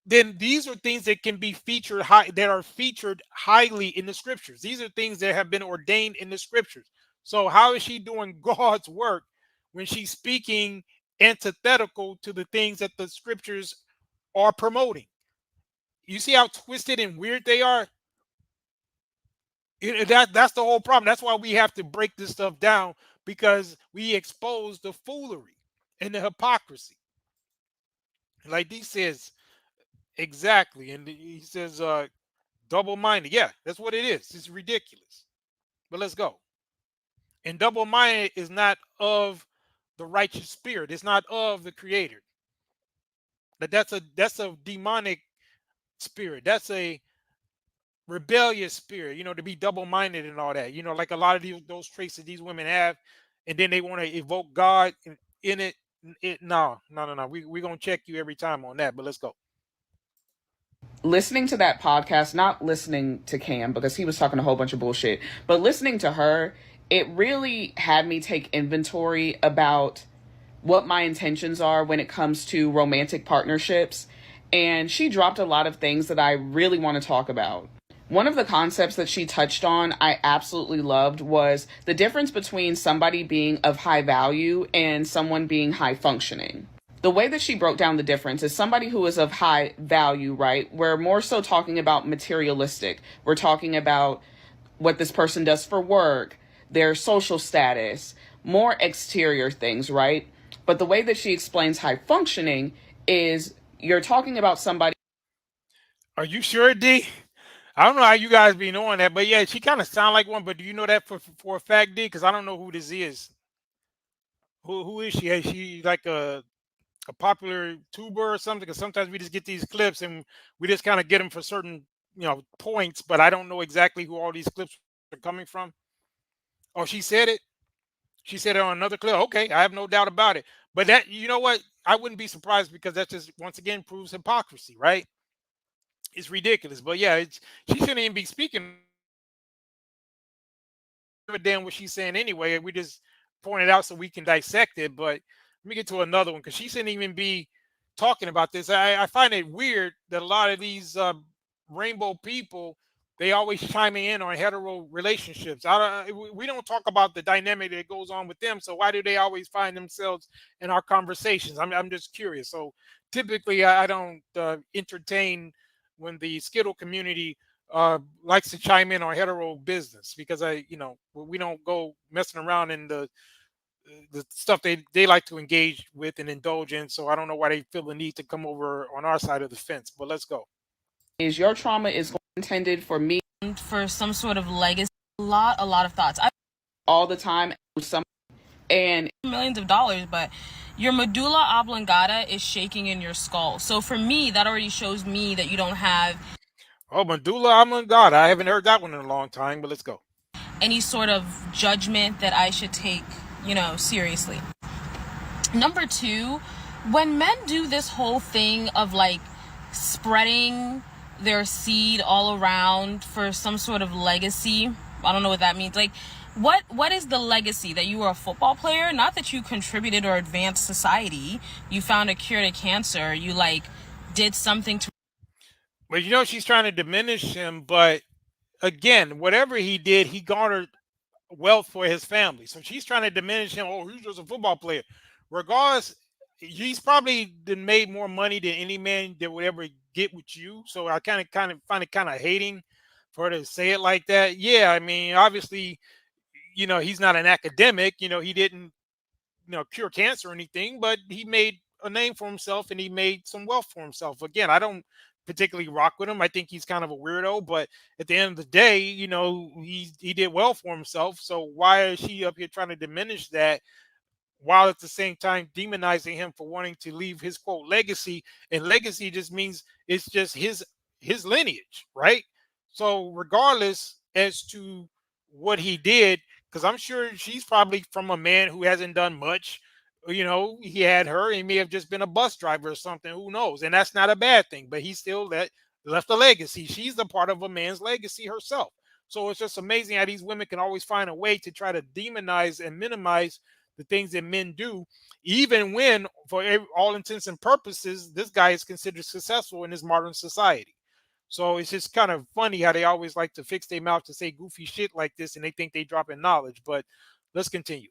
D: Then these are things that can be featured that are featured highly in the scriptures. These are things that have been ordained in the scriptures. So how is she doing God's work when she's speaking antithetical to the things that the scriptures are promoting? You see how twisted and weird they are? That's the whole problem. That's why we have to break this stuff down, because we expose the foolery and the hypocrisy. Like he says, exactly. And he says, double-minded. Yeah, that's what it is. It's ridiculous. But let's go. And double-minded is not of the righteous spirit. It's not of the creator. But that's a demonic spirit. That's a rebellious spirit, to be double-minded and all that, like a lot of those traits that these women have, and then they want to evoke God in it. No. We're going to check you every time on that, but let's go.
K: Listening to that podcast, not listening to Cam because he was talking a whole bunch of bullshit, but listening to her, it really had me take inventory about what my intentions are when it comes to romantic partnerships. And she dropped a lot of things that I really want to talk about. One of the concepts that she touched on I absolutely loved was the difference between somebody being of high value and someone being high functioning. The way that she broke down the difference is somebody who is of high value, right? We're more so talking about materialistic. We're talking about what this person does for work, their social status, more exterior things, right? But the way that she explains high functioning is you're talking about somebody.
D: Are you sure, D? I don't know how you guys be knowing that, but yeah, she kind of sound like one. But do you know that for a fact, D? Because I don't know who this is. Who is she? Is she like a popular tuber or something? Because sometimes we just get these clips and we just kind of get them for certain points, but I don't know exactly who all these clips are coming from. Oh, she said it. She said it on another clip. Okay, I have no doubt about it. But that, you know what? I wouldn't be surprised, because that just once again proves hypocrisy, right? It's ridiculous. But yeah, she shouldn't even be speaking. Give a damn what she's saying anyway. We just point it out so we can dissect it. But let me get to another one, because she shouldn't even be talking about this. I find it weird that a lot of these rainbow people, they always chiming in on hetero relationships. We don't talk about the dynamic that goes on with them. So why do they always find themselves in our conversations? I'm just curious. So typically I don't entertain when the Skittle community likes to chime in on hetero business, because we don't go messing around in the stuff they like to engage with and indulge in. So I don't know why they feel the need to come over on our side of the fence, but let's go.
K: Is your trauma is intended for me
L: for some sort of legacy? A lot of thoughts.
K: All the time, and
L: millions of dollars, but your medulla oblongata is shaking in your skull. So for me, that already shows me that you don't have
D: medulla oblongata. I haven't heard that one in a long time, but let's go.
L: Any sort of judgment that I should take, seriously. Number two, when men do this whole thing of like spreading their seed all around for some sort of legacy. I don't know what that means. Like, what is the legacy? That you were a football player? Not that you contributed or advanced society. You found a cure to cancer. You like did something to.
D: But you know, she's trying to diminish him. But again, whatever he did, he garnered wealth for his family. So she's trying to diminish him. Oh, he's just a football player. Regardless, he's probably made more money than any man that would ever get with you. So I kind of find it kind of hating for her to say it like that. Yeah, I mean, obviously, you know, he's not an academic. You know, he didn't, you know, cure cancer or anything, but he made a name for himself and he made some wealth for himself. Again, I don't particularly rock with him. I think he's kind of a weirdo, but at the end of the day, you know, he did well for himself. So why is she up here trying to diminish that while at the same time demonizing him for wanting to leave his quote legacy? And legacy just means it's just his lineage, right? So regardless as to what he did, because I'm sure she's probably from a man who hasn't done much. You know, he had her. He may have just been a bus driver or something. Who knows? And that's not a bad thing. But he still left a legacy. She's a part of a man's legacy herself. So it's just amazing how these women can always find a way to try to demonize and minimize the things that men do, even when, for all intents and purposes, this guy is considered successful in his modern society. So it's just kind of funny how they always like to fix their mouth to say goofy shit like this, and they think they drop in knowledge. But let's continue.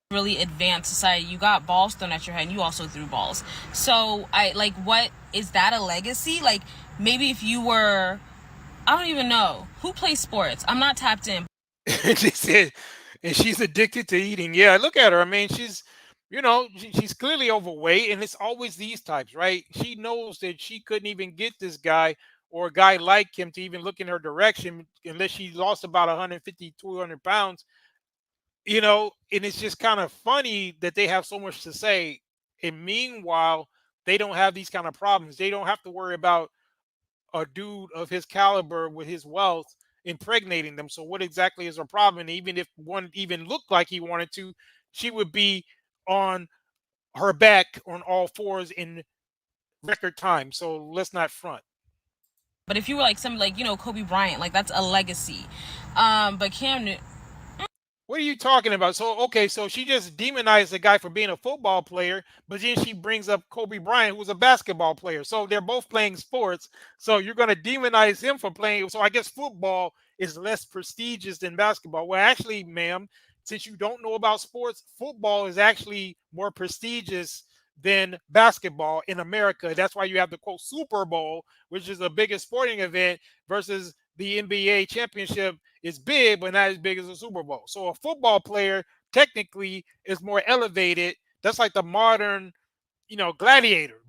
L: Really advanced society. You got balls thrown at your head and you also threw balls. So I like, what is that a legacy? Like, maybe if you were, I don't even know who plays sports. I'm not tapped in.
D: She said, and she's addicted to eating. Yeah, look at her. I mean, she's, you know, she's clearly overweight, and it's always these types, right? She knows that she couldn't even get this guy or a guy like him to even look in her direction unless she lost about 150, 200 pounds. You know, and it's just kind of funny that they have so much to say. And meanwhile, they don't have these kind of problems. They don't have to worry about a dude of his caliber with his wealth impregnating them. So what exactly is her problem? And even if one even looked like he wanted to, she would be on her back on all fours in record time. So let's not front.
L: But if you were like some, like, you know, Kobe Bryant, like that's a legacy. But Cam Newton.
D: What are you talking about? So, okay, so she just demonized the guy for being a football player, but then she brings up Kobe Bryant, who's a basketball player. So they're both playing sports. So you're going to demonize him for playing. So I guess football is less prestigious than basketball. Well, actually, ma'am, since you don't know about sports, football is actually more prestigious than basketball in America. That's why you have the quote Super Bowl, which is the biggest sporting event, versus the NBA championship is big, but not as big as a Super Bowl. So a football player technically is more elevated. That's like the modern, you know, gladiator.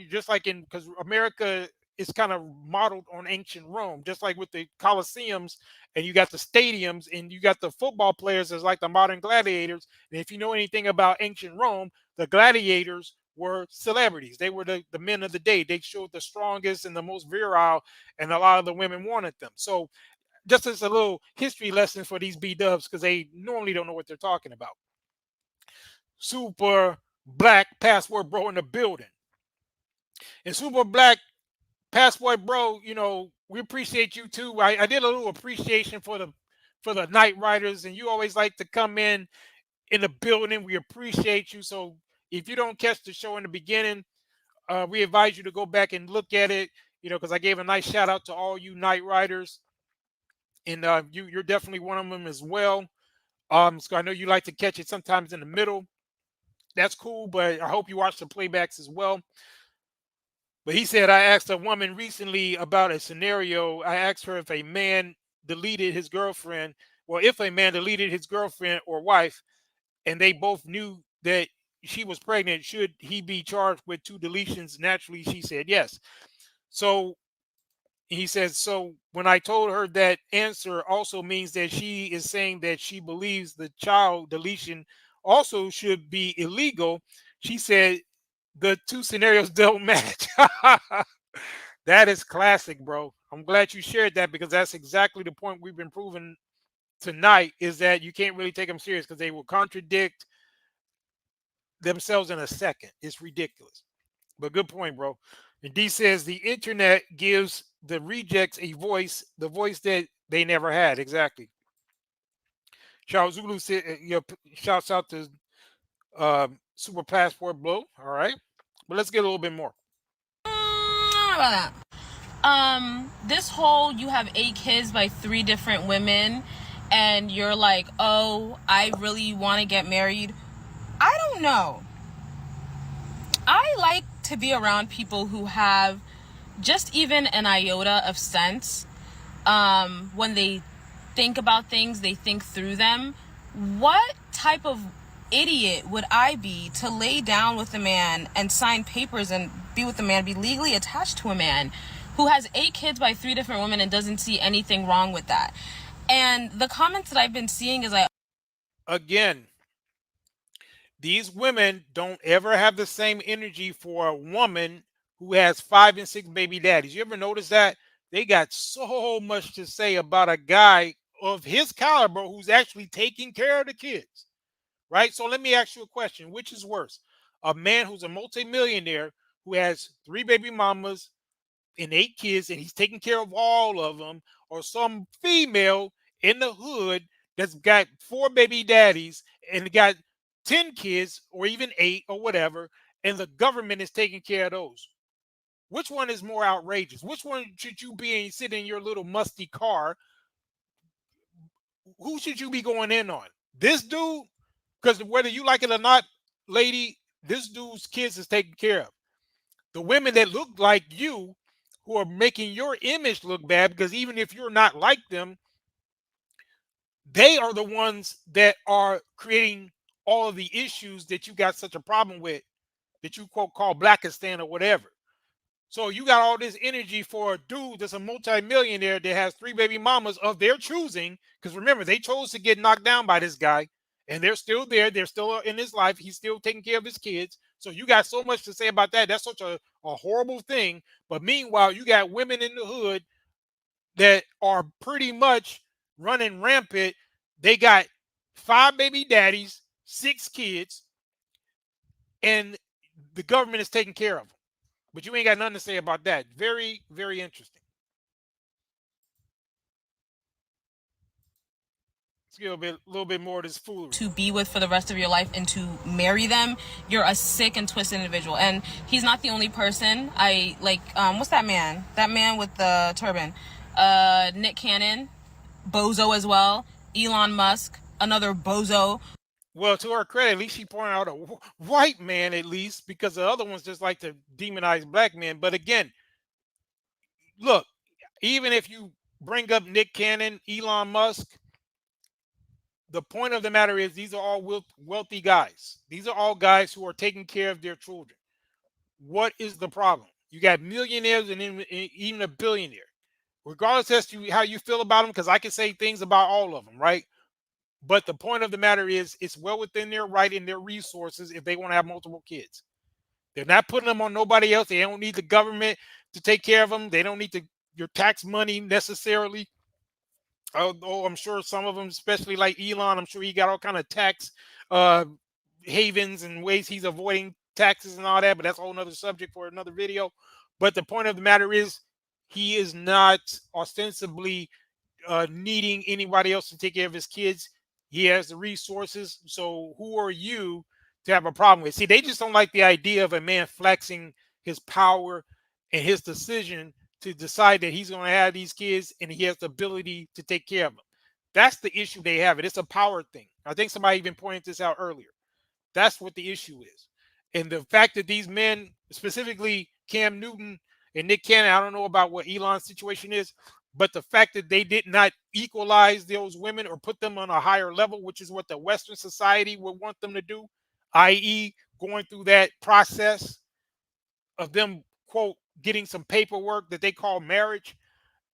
D: Just like in, because America is kind of modeled on ancient Rome, just like with the Colosseums, and you got the stadiums, and you got the football players as like the modern gladiators. And if you know anything about ancient Rome, the gladiators were celebrities. They were the men of the day. They showed the strongest and the most virile, and a lot of the women wanted them. So just as a little history lesson for these B-dubs, because they normally don't know what they're talking about. Super Black Passport Bro in the building. And Super Black Passport Bro, you know, we appreciate you too. I did a little appreciation for the Night Riders, and you always like to come in the building. We appreciate you. So if you don't catch the show in the beginning, we advise you to go back and look at it, you know, because I gave a nice shout out to all you Night Riders. And you're definitely one of them as well. So I know you like to catch it sometimes in the middle. That's cool, but I hope you watch the playbacks as well. But he said, I asked a woman recently about a scenario. I asked her if a man deleted his girlfriend, or if a man deleted his girlfriend or wife, and they both knew that she was pregnant, should he be charged with 2 deletions? Naturally, she said yes. So he says, so when I told her that answer also means that she is saying that she believes the child deletion also should be illegal, she said the 2 scenarios don't match. That is classic, bro. I'm glad you shared that, because that's exactly the point we've been proving tonight, is that you can't really take them serious because they will contradict themselves in a second. It's ridiculous. But good point, bro. And D says the internet gives the rejects a voice, the voice that they never had. Exactly. Charles Zulu said, shouts out to Super Passport Blow. All right. But let's get a little bit more.
L: About that. This whole you have 8 kids by 3 different women and you're like, oh, I really want to get married. I don't know. I like to be around people who have just even an iota of sense. When they think about things, they think through them. What type of idiot would I be to lay down with a man and sign papers and be with a man, be legally attached to a man who has 8 kids by 3 different women and doesn't see anything wrong with that? And the comments that I've been seeing is like,
D: again, these women don't ever have the same energy for a woman who has 5 and 6 baby daddies. You ever notice that? They got so much to say about a guy of his caliber who's actually taking care of the kids, right? So let me ask you a question. Which is worse? A man who's a multimillionaire who has 3 baby mamas and 8 kids and he's taking care of all of them, or some female in the hood that's got 4 baby daddies and got 10 kids or even 8 or whatever, and the government is taking care of those? Which one is more outrageous? Which one should you be in, sit in your little musty car? Who should you be going in on? This dude? Because whether you like it or not, lady, this dude's kids is taken care of. The women that look like you, who are making your image look bad, because even if you're not like them, they are the ones that are creating all of the issues that you got such a problem with, that you quote call Blackistan or whatever. So you got all this energy for a dude that's a multimillionaire that has 3 baby mamas of their choosing. Because remember, they chose to get knocked down by this guy, and they're still there. They're still in his life. He's still taking care of his kids. So you got so much to say about that. That's such a horrible thing. But meanwhile, you got women in the hood that are pretty much running rampant. They got 5 baby daddies, 6 kids, and the government is taking care of them. But you ain't got nothing to say about that. Very, very interesting. Let's get a little bit more of this foolery.
L: To be with for the rest of your life and to marry them, you're a sick and twisted individual. And he's not the only person. I like, what's that man? That man with the turban. Nick Cannon, bozo as well. Elon Musk, another bozo.
D: Well, to her credit, at least she pointed out a white man, at least, because the other ones just like to demonize black men. But again, look, even if you bring up Nick Cannon, Elon Musk, the point of the matter is these are all wealthy guys. These are all guys who are taking care of their children. What is the problem? You got millionaires and even a billionaire. Regardless as to how you feel about them, because I can say things about all of them, right? But the point of the matter is it's well within their right and their resources if they want to have multiple kids. They're not putting them on nobody else. They don't need the government to take care of them. They don't need your tax money necessarily. Although I'm sure some of them, especially like Elon, I'm sure he got all kind of tax havens and ways he's avoiding taxes and all that. But that's a whole nother subject for another video. But the point of the matter is he is not ostensibly needing anybody else to take care of his kids. He has the resources. So who are you to have a problem with? See, they just don't like the idea of a man flexing his power and his decision to decide that he's going to have these kids and he has the ability to take care of them. That's the issue they have. It's a power thing. I think somebody even pointed this out earlier. That's what the issue is. And the fact that these men, specifically Cam Newton and Nick Cannon, I don't know about what Elon's situation is, but the fact that they did not equalize those women or put them on a higher level, which is what the Western society would want them to do, i.e. going through that process of them, quote, getting some paperwork that they call marriage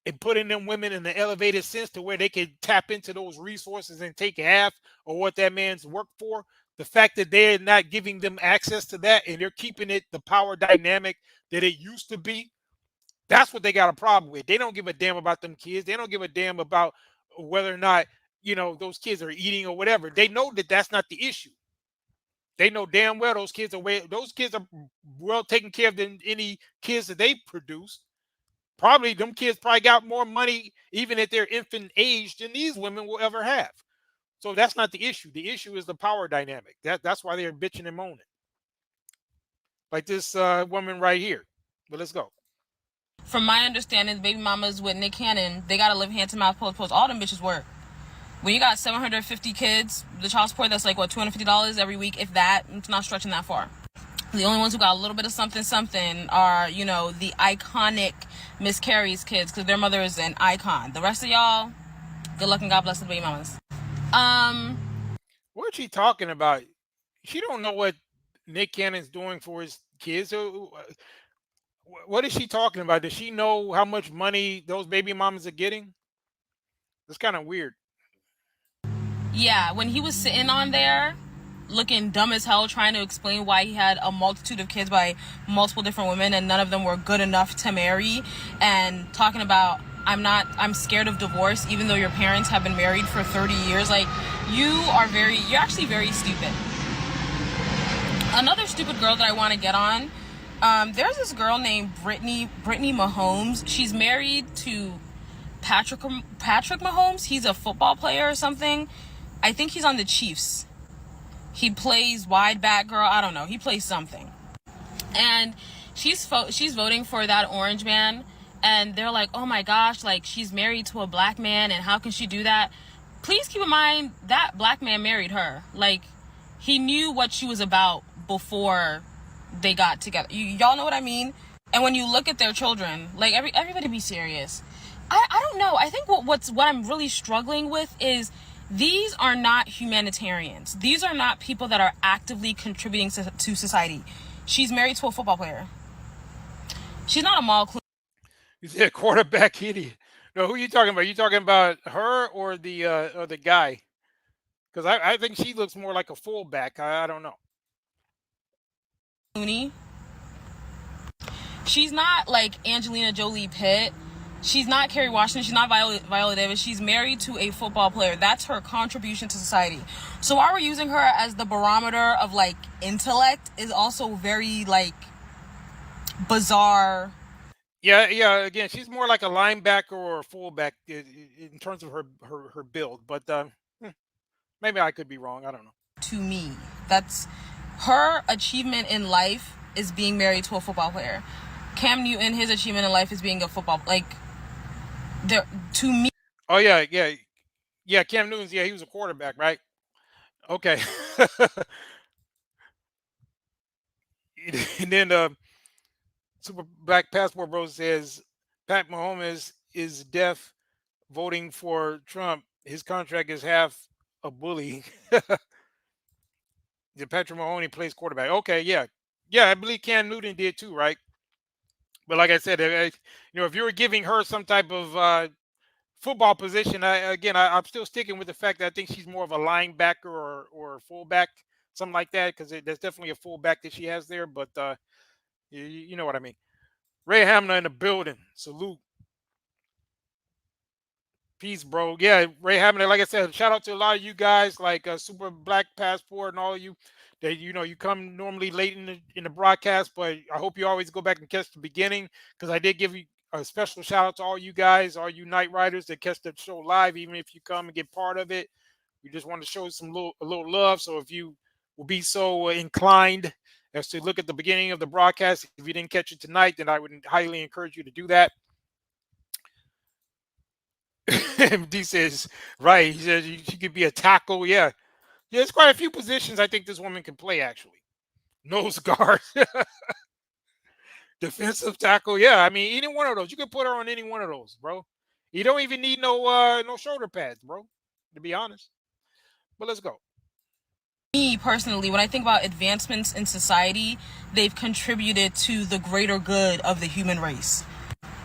D: and putting them women in the elevated sense to where they can tap into those resources and take half of what that man's worked for. The fact that they're not giving them access to that and they're keeping it the power dynamic that it used to be, that's what they got a problem with. They don't give a damn about them kids. They don't give a damn about whether or not, those kids are eating or whatever. They know that that's not the issue. They know damn well those kids are well taken care of than any kids that they produce. Probably them kids probably got more money even at their infant age than these women will ever have. So that's not the issue. The issue is the power dynamic. That's why they're bitching and moaning. Like this woman right here. But let's go.
L: From my understanding, the baby mamas with Nick Cannon, they gotta live hand to mouth, post. All them bitches work. When you got 750 kids, the child support, that's like what, $250 every week, if that. It's not stretching that far. The only ones who got a little bit of something are, you know, the iconic Miss Carey's kids, because their mother is an icon. The rest of y'all, good luck and God bless the baby mamas.
D: What's she talking about? She don't know what Nick Cannon's doing for his kids. What is she talking about? Does she know how much money those baby mamas are getting? That's kind of weird.
L: Yeah, when he was sitting on there looking dumb as hell trying to explain why he had a multitude of kids by multiple different women and none of them were good enough to marry, and talking about I'm scared of divorce even though your parents have been married for 30 years. Like, you're actually very stupid. Another stupid girl that I want to get on, there's this girl named Brittany Mahomes. She's married to Patrick Mahomes. He's a football player or something. I think he's on the Chiefs. He plays wide back, girl. I don't know. He plays something. And she's voting for that orange man. And they're like, oh my gosh, like, she's married to a black man and how can she do that? Please keep in mind that black man married her. Like, he knew what she was about before they got together. Y'all know what I mean? And when you look at their children, like, everybody be serious. I don't know. I think what I'm really struggling with is these are not humanitarians. These are not people that are actively contributing to society. She's married to a football player. She's not a mall queen.
D: You said quarterback idiot. No, who are you talking about? You talking about her or the guy? Because I think she looks more like a fullback. I don't know.
L: She's not like Angelina Jolie Pitt. She's not Kerry Washington. She's not Viola Davis. She's married to a football player. That's her contribution to society. So while we're using her as the barometer of like intellect is also very like bizarre.
D: Yeah. Again, she's more like a linebacker or a fullback in terms of her build. But maybe I could be wrong. I don't know.
L: To me, that's her achievement in life is being married to a football player. Cam Newton, his achievement in life is being a football, like, to me.
D: Oh yeah. Cam Newton's, he was a quarterback, right? Okay. And then Super Black Passport Bro says Pat Mahomes is deaf voting for Trump. His contract is half a bully. The Patrick Mahoney plays quarterback. Okay, yeah, I believe Cam Newton did too, right? But like I said, if you were giving her some type of football position, I'm still sticking with the fact that I think she's more of a linebacker or fullback, something like that, because there's definitely a fullback that she has there. But you know what I mean. Ray Hamner in the building. Salute. Peace, bro. Yeah, Ray Hamner. Like I said, shout out to a lot of you guys, like Super Black Passport and all of you. That you come normally late in the broadcast, but I hope you always go back and catch the beginning, because I did give you a special shout out to all you guys, all you Night Riders that catch the show live, even if you come and get part of it. We just want to show a little love. So if you will be so inclined as to look at the beginning of the broadcast, if you didn't catch it tonight, then I would highly encourage you to do that. D says, right. He says she could be a tackle. Yeah, there's quite a few positions I think this woman can play, actually. Nose guard. Defensive tackle. Yeah, I mean, any one of those. You can put her on any one of those, bro. You don't even need no shoulder pads, bro, to be honest. But let's go.
L: Me personally, when I think about advancements in society, they've contributed to the greater good of the human race.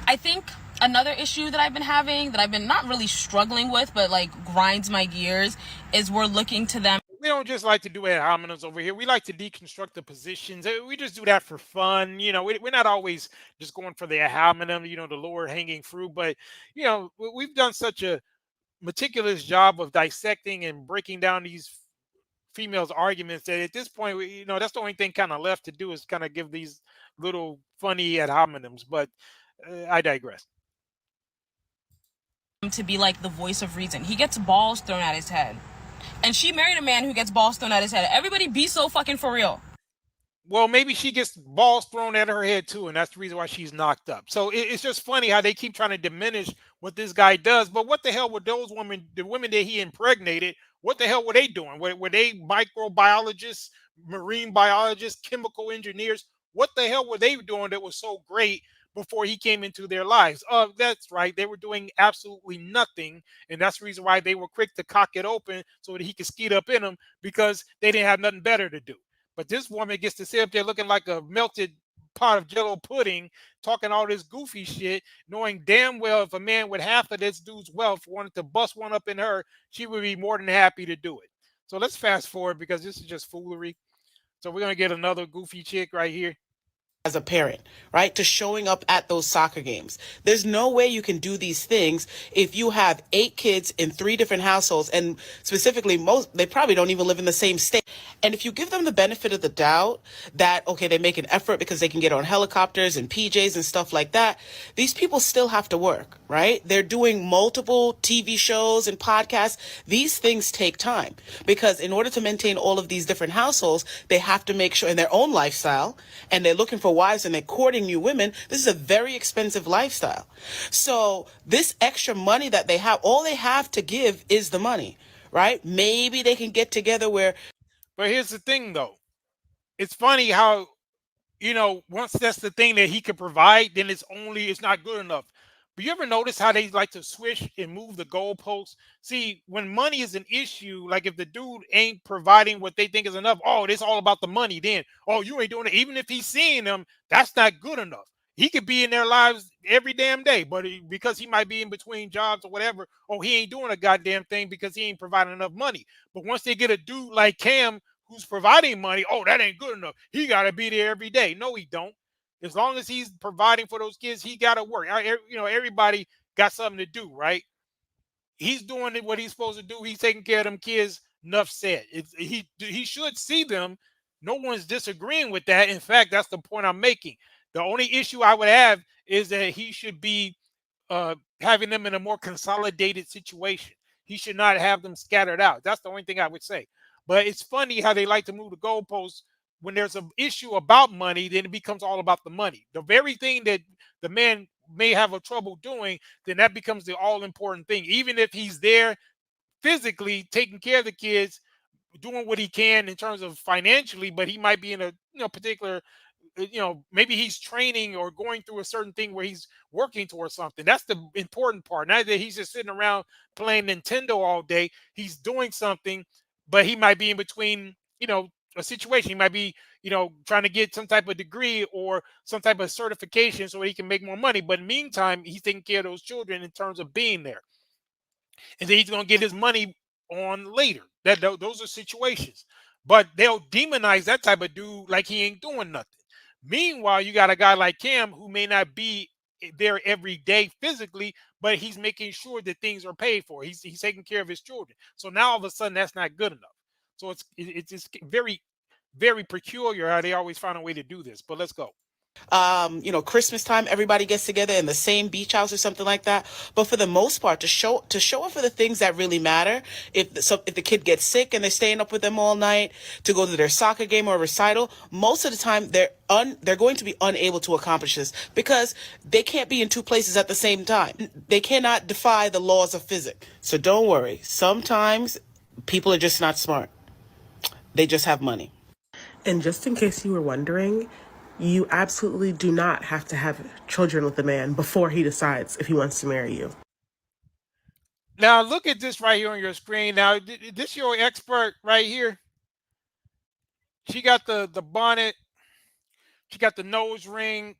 L: I think another issue that I've been having, that I've been not really struggling with, but like grinds my gears, is we're looking to them.
D: We don't just like to do ad hominems over here. We like to deconstruct the positions. We just do that for fun. We're not always just going for the ad hominem, the lower hanging fruit. But, we've done such a meticulous job of dissecting and breaking down these females' arguments that at this point, that's the only thing kind of left to do is kind of give these little funny ad hominems. But I digress.
L: To be like the voice of reason. He gets balls thrown at his head. And she married a man who gets balls thrown at his head. Everybody be so fucking for real.
D: Well, maybe she gets balls thrown at her head too, and that's the reason why she's knocked up. So it's just funny how they keep trying to diminish what this guy does. But what the hell were those women, the women that he impregnated, what the hell were they doing? Were they microbiologists, marine biologists, chemical engineers? What the hell were they doing that was so great before he came into their lives? That's right. They were doing absolutely nothing. And that's the reason why they were quick to cock it open so that he could skeet up in them, because they didn't have nothing better to do. But this woman gets to sit up there looking like a melted pot of Jello pudding, talking all this goofy shit, knowing damn well if a man with half of this dude's wealth wanted to bust one up in her, she would be more than happy to do it. So let's fast forward, because this is just foolery. So we're going to get another goofy chick right here.
M: As a parent, right, to showing up at those soccer games. There's no way you can do these things if you have 8 kids in 3 different households, and specifically they probably don't even live in the same state. And if you give them the benefit of the doubt that, okay, they make an effort because they can get on helicopters and PJs and stuff like that, these people still have to work, right? They're doing multiple TV shows and podcasts. These things take time, because in order to maintain all of these different households, they have to make sure in their own lifestyle, and they're looking for wives and they're courting new women. This is a very expensive lifestyle. So this extra money that they have, all they have to give is the money, right? Maybe they can get together where.
D: But here's the thing, though. It's funny how, once that's the thing that he could provide, then it's not good enough. But you ever notice how they like to swish and move the goalposts? See, when money is an issue, like if the dude ain't providing what they think is enough, oh, it's all about the money. Then, oh, you ain't doing it. Even if he's seeing them, that's not good enough. He could be in their lives every damn day, but because he might be in between jobs or whatever, oh, he ain't doing a goddamn thing because he ain't providing enough money. But once they get a dude like Cam who's providing money, oh, that ain't good enough. He got to be there every day. No, he don't. As long as he's providing for those kids, he got to work. Everybody got something to do, right? He's doing what he's supposed to do. He's taking care of them kids. Enough said. He should see them. No one's disagreeing with that. In fact, that's the point I'm making. The only issue I would have is that he should be having them in a more consolidated situation. He should not have them scattered out. That's the only thing I would say. But it's funny how they like to move the goalposts. When there's an issue about money, then it becomes all about the money. The very thing that the man may have a trouble doing, then that becomes the all-important thing. Even if he's there physically taking care of the kids, doing what he can in terms of financially, but he might be in a particular, maybe he's training or going through a certain thing where he's working towards something. That's the important part. Not that he's just sitting around playing Nintendo all day. He's doing something, but he might be in between, a situation. He might be, trying to get some type of degree or some type of certification so he can make more money. But in the meantime, he's taking care of those children in terms of being there. And then he's going to get his money on later. Those are situations. But they'll demonize that type of dude like he ain't doing nothing. Meanwhile, you got a guy like Cam who may not be there every day physically, but he's making sure that things are paid for. He's taking care of his children. So now all of a sudden that's not good enough. So it's just very, very peculiar how they always find a way to do this. But let's go.
M: Christmas time, everybody gets together in the same beach house or something like that. But for the most part, to show up for the things that really matter. If the kid gets sick and they're staying up with them all night, to go to their soccer game or recital, most of the time they're going to be unable to accomplish this because they can't be in 2 places at the same time. They cannot defy the laws of physics. So don't worry. Sometimes people are just not smart. They just have money.
N: And just in case you were wondering, you absolutely do not have to have children with a man before he decides if he wants to marry you.
D: Now, look at this right here on your screen. Now, this your expert right here. She got the bonnet. She got the nose ring.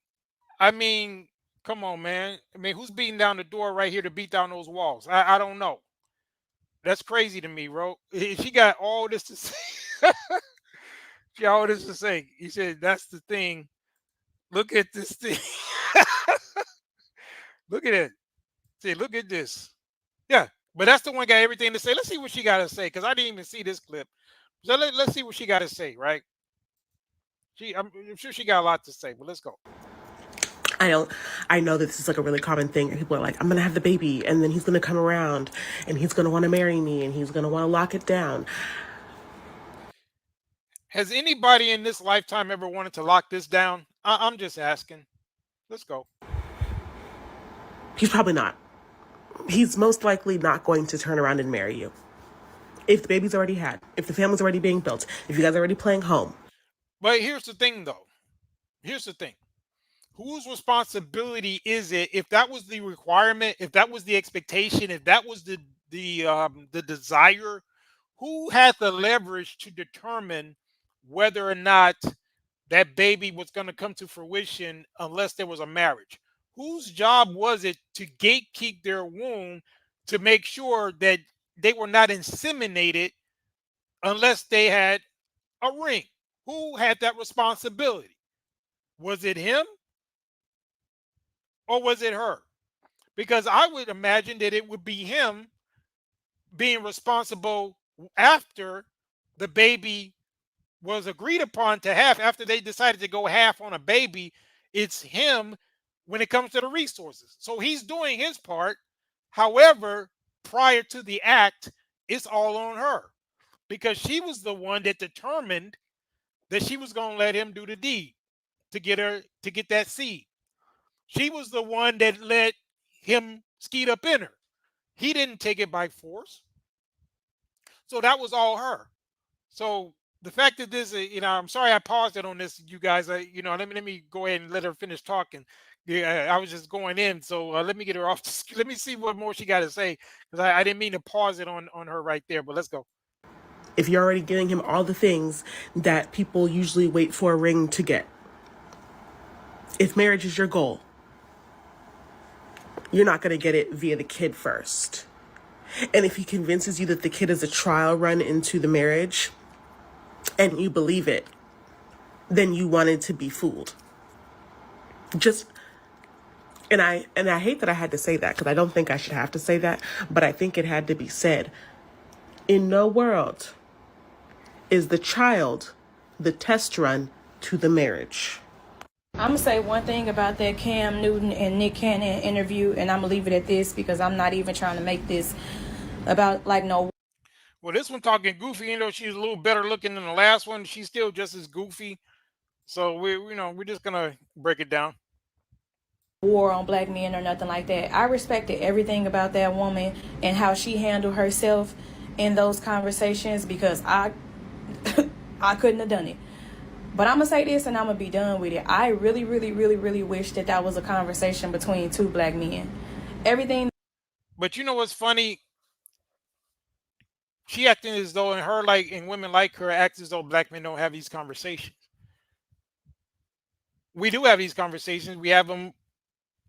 D: I mean, come on, man. I mean, who's beating down the door right here to beat down those walls? I don't know. That's crazy to me, bro. She got all this to say. She got all this to say. He said, that's the thing. Look at this thing. Look at it. See, look at this. Yeah, but that's the one got everything to say. Let's see what she got to say, because I didn't even see this clip. So let's see what she got to say, right? I'm sure she got a lot to say, but let's go.
N: I know that this is like a really common thing. And people are like, I'm gonna have the baby, and then he's gonna come around, and he's gonna want to marry me, and he's gonna want to lock it down.
D: Has anybody in this lifetime ever wanted to lock this down? I'm just asking. Let's go.
N: He's probably not. He's most likely not going to turn around and marry you. If the baby's already had, if the family's already being built, if you guys are already playing home.
D: But here's the thing, though. Here's the thing. Whose responsibility is it if that was the requirement, if that was the expectation, if that was the desire? Who had the leverage to determine whether or not that baby was going to come to fruition unless there was a marriage? Whose job was it to gatekeep their womb to make sure that they were not inseminated unless they had a ring? Who had that responsibility? Was it him or was it her? Because I would imagine that it would be him being responsible after the baby was agreed upon to have, after they decided to go half on a baby. It's him when it comes to the resources. So he's doing his part. However, prior to the act, it's all on her because she was the one that determined that she was going to let him do the deed to get that seed. She was the one that let him skeet up in her. He didn't take it by force. So that was all her. So the fact that this, I'm sorry I paused it on this, you guys. Let me go ahead and let her finish talking. Yeah, I was just going in, so let me get her off. Let me see what more she got to say because I didn't mean to pause it on her right there. But let's go.
N: If you're already giving him all the things that people usually wait for a ring to get, if marriage is your goal, you're not going to get it via the kid first. And if he convinces you that the kid is a trial run into the marriage and you believe it, then you wanted to be fooled. And I hate that I had to say that because I don't think I should have to say that, but I think it had to be said. In no world is the child the test run to the marriage.
H: I'm going to say one thing about that Cam Newton and Nick Cannon interview, and I'm going to leave it at this because I'm not even trying to make this about no.
D: Well, this one talking goofy, she's a little better looking than the last one. She's still just as goofy. So we're just going to break it down.
H: War on black men or nothing like that. I respected everything about that woman and how she handled herself in those conversations because I couldn't have done it. But I'm going to say this and I'm going to be done with it. I really, really, really, really wish that was a conversation between two black men. Everything.
D: But you know what's funny? She acting as though and women like her act as though black men don't have these conversations. We do have these conversations. We have them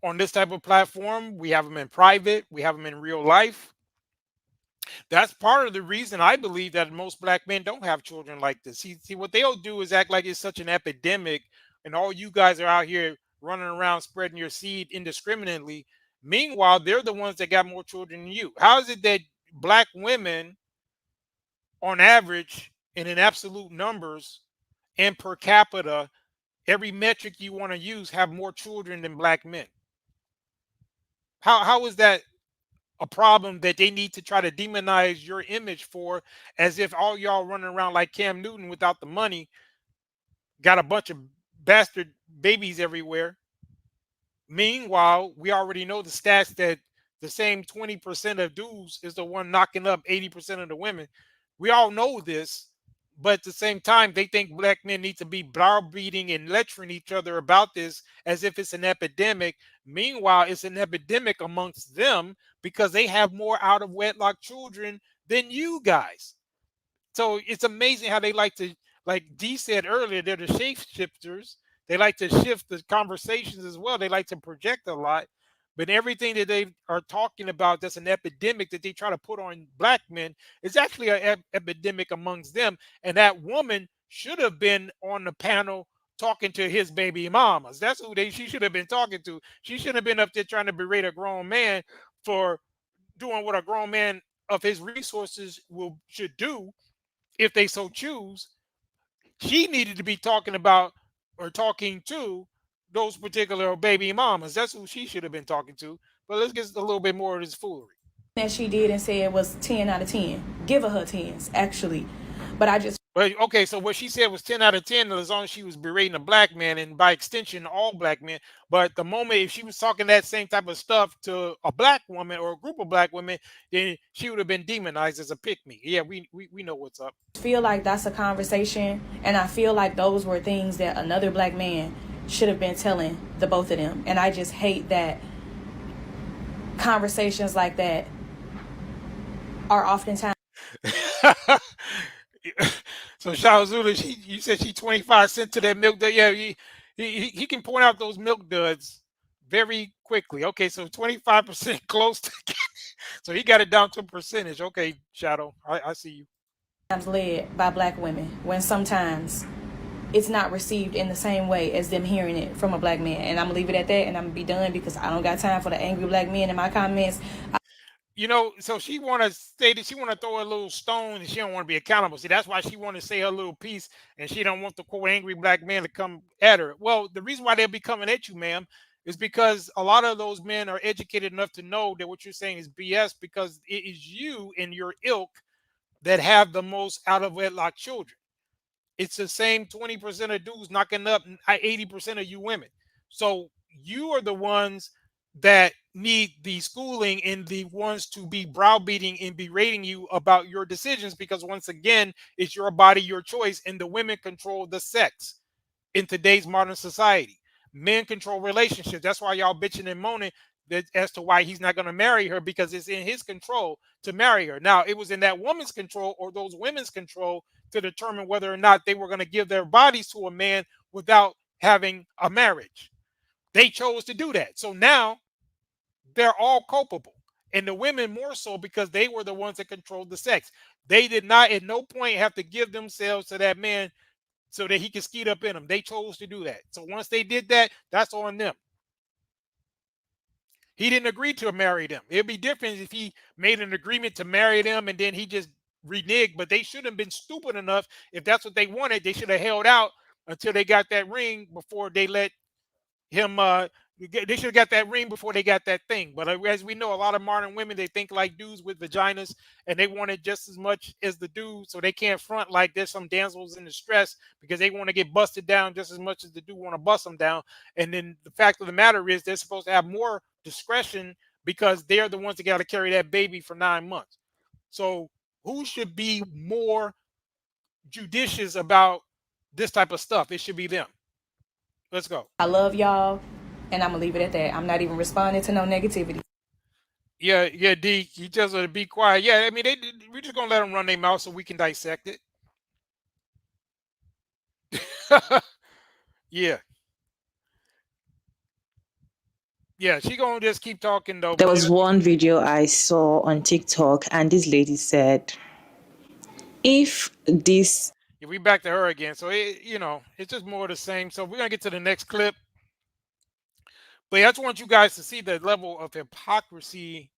D: on this type of platform. We have them in private. We have them in real life. That's part of the reason I believe that most black men don't have children like this. See, what they'll do is act like it's such an epidemic, and all you guys are out here running around spreading your seed indiscriminately. Meanwhile, they're the ones that got more children than you. How is it that black women, on average, and in absolute numbers and per capita, every metric you want to use, have more children than black men? How is that a problem that they need to try to demonize your image for, as if all y'all running around like Cam Newton without the money, got a bunch of bastard babies everywhere? Meanwhile, we already know the stats that the same 20% of dudes is the one knocking up 80% of the women. We all know this, but at the same time, they think black men need to be browbeating and lecturing each other about this as if it's an epidemic. Meanwhile, it's an epidemic amongst them because they have more out of wedlock children than you guys. So it's amazing how they like to, like Dee said earlier, they're the shapeshifters. They like to shift the conversations as well. They like to project a lot. But everything that they are talking about that's an epidemic that they try to put on black men is actually an epidemic amongst them. And that woman should have been on the panel talking to his baby mamas. That's who she should have been talking to. She shouldn't have been up there trying to berate a grown man for doing what a grown man of his resources should do, if they so choose. She needed to be talking about or talking to those particular baby mamas. That's who she should have been talking to. But let's get a little bit more of this foolery.
H: That she did and said was 10 out of 10. Give her 10s, actually. But I just.
D: But okay, so what she said was 10 out of 10 as long as she was berating a black man and by extension all black men. But the moment if she was talking that same type of stuff to a black woman or a group of black women, then she would have been demonized as a pick-me. Yeah, we know what's up.
H: Feel like that's a conversation, and I feel like those were things that another black man should have been telling the both of them. And I just hate that conversations like that are oftentimes.
D: So Shazula, you said she 25 cents to that milk dud. Yeah, he can point out those milk duds very quickly. Okay, so 25% close to, so he got it down to a percentage. Okay, Shadow, I see you.
H: Led by black women, when sometimes it's not received in the same way as them hearing it from a black man. And I'm gonna leave it at that, and I'm gonna be done because I don't got time for the angry black men in my comments.
D: You know, so she want to say that she want to throw a little stone and she don't want to be accountable. See, that's why she want to say her little piece and she don't want the quote angry black man to come at her. Well, the reason why they'll be coming at you, ma'am, is because a lot of those men are educated enough to know that what you're saying is BS because it is you and your ilk that have the most out of wedlock children. It's the same 20% of dudes knocking up 80% of you women. So you are the ones that need the schooling and the ones to be browbeating and berating you about your decisions because once again, it's your body, your choice, and the women control the sex in today's modern society. Men control relationships. That's why y'all bitching and moaning that as to why he's not going to marry her because it's in his control to marry her. Now, it was in that woman's control or those women's control to determine whether or not they were going to give their bodies to a man without having a marriage. They chose to do that. So now they're all culpable. And the women more so because they were the ones that controlled the sex. They did not at no point have to give themselves to that man so that he could skeet up in them. They chose to do that. So once they did that, that's on them. He didn't agree to marry them. It'd be different if he made an agreement to marry them and then he just reneged, but they shouldn't have been stupid enough. If that's what they wanted, they should have held out until they got that ring before they let him they should have got that ring before they got that thing. But as we know, a lot of modern women, they think like dudes with vaginas and they want it just as much as the dude, so they can't front like there's some damsels in distress because they want to get busted down just as much as the dude want to bust them down. And then the fact of the matter is they're supposed to have more discretion because they're the ones that got to carry that baby for 9 months. So who should be more judicious about this type of stuff? It should be them. Let's go.
H: I love y'all, and I'm gonna leave it at that. I'm not even responding to no negativity.
D: Yeah, D, you just to be quiet. Yeah, I mean, we're just gonna let them run their mouth so we can dissect it. Yeah. Yeah, she gonna just keep talking though.
I: There was one video I saw on TikTok, and this lady said, if this...
D: Yeah, we back to her again. So, it's just more of the same. So we're going to get to the next clip. But I just want you guys to see the level of hypocrisy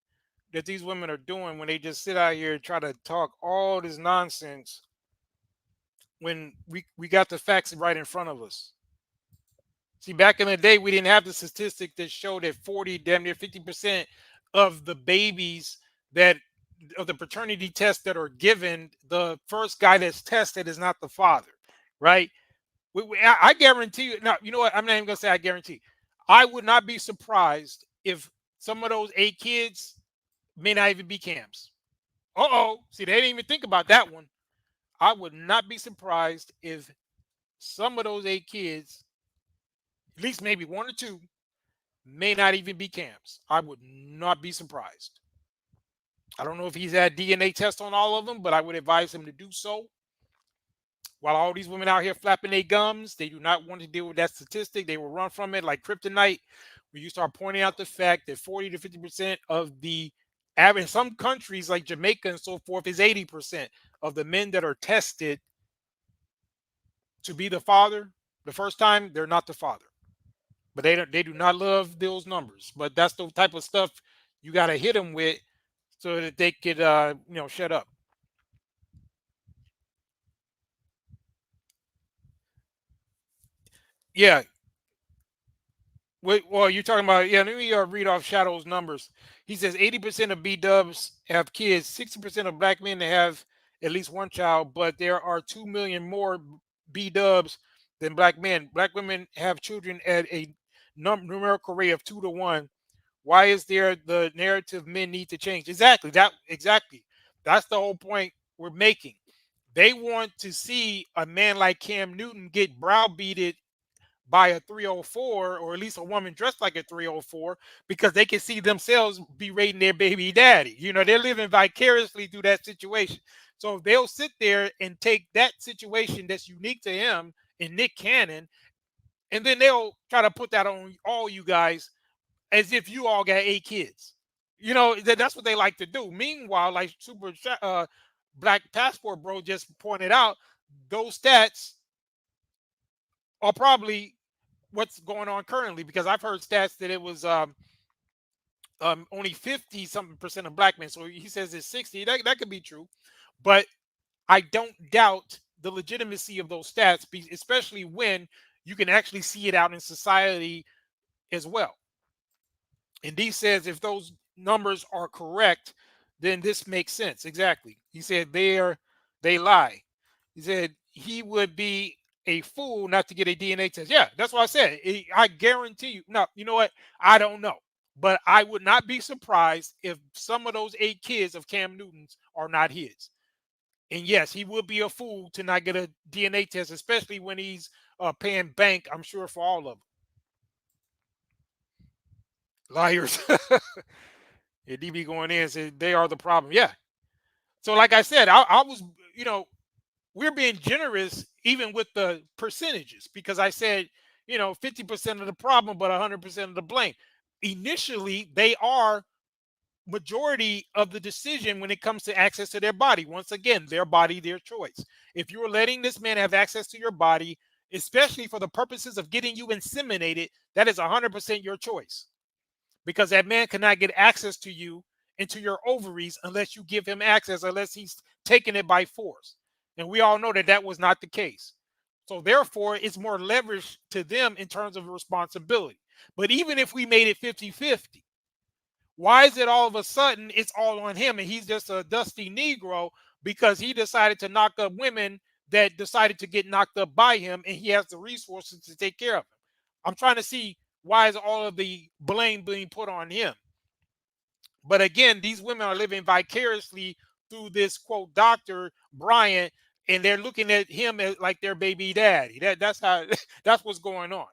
D: that these women are doing when they just sit out here and try to talk all this nonsense when we got the facts right in front of us. See, back in the day, we didn't have the statistic that showed that 40, damn near 50% of the babies of the paternity tests that are given, the first guy that's tested is not the father, right? I guarantee you. Now, you know what? I'm not even going to say I guarantee. I would not be surprised if some of those 8 kids may not even be Cam's. See, they didn't even think about that one. I would not be surprised if some of those 8 kids, at least maybe 1 or 2, may not even be Cam's. I would not be surprised. I don't know if he's had DNA tests on all of them, but I would advise him to do so. While all these women out here flapping their gums, they do not want to deal with that statistic. They will run from it like kryptonite. When you start pointing out the fact that 40 to 50% of the average, in some countries like Jamaica and so forth, is 80% of the men that are tested to be the father the first time, they're not the father. But they do not love those numbers. But that's the type of stuff you got to hit them with so that they could, shut up. Yeah. Wait, well, you're talking about, yeah, let me read off Shadow's numbers. He says 80% of B-dubs have kids, 60% of black men that have at least one child, but there are 2 million more B-dubs than black men. Black women have children at a numerical rate of 2 to 1. Why is there the narrative men need to change? Exactly. That's the whole point we're making. They want to see a man like Cam Newton get browbeated by a 304, or at least a woman dressed like a 304, because they can see themselves berating their baby daddy. You know, they're living vicariously through that situation. So they'll sit there and take that situation that's unique to him and Nick Cannon, and then they'll try to put that on all you guys as if you all got 8 kids. You know, that's what they like to do. Meanwhile, like Black Passport Bro just pointed out, those stats are probably what's going on currently, because I've heard stats that it was only 50 something percent of black men. So he says it's 60. That could be true, but I don't doubt the legitimacy of those stats, especially when you can actually see it out in society as well. And D says if those numbers are correct, then this makes sense. Exactly. He said they lie. He said he would be a fool not to get a DNA test. Yeah, that's what I said. I guarantee you. No, you know what? I don't know. But I would not be surprised if some of those 8 kids of Cam Newton's are not his. And yes, he would be a fool to not get a DNA test, especially when he's paying bank, I'm sure, for all of them. Liars. Yeah, DB going in and said they are the problem. Yeah. So like I said, I was, we're being generous even with the percentages, because I said, 50% of the problem, but 100% of the blame. Initially, they are majority of the decision when it comes to access to their body. Once again, their body, their choice. If you're letting this man have access to your body, especially for the purposes of getting you inseminated, that is 100% your choice, because that man cannot get access to you into your ovaries unless you give him access, unless he's taking it by force. And we all know that that was not the case. So therefore, it's more leverage to them in terms of responsibility. But even if we made it 50-50, why is it all of a sudden it's all on him and he's just a dusty Negro because he decided to knock up women that decided to get knocked up by him, and he has the resources to take care of them? I'm trying to see, why is all of the blame being put on him? But again, these women are living vicariously through this, quote, Dr. Bryant, and they're looking at him as like their baby daddy. That's how that's what's going on.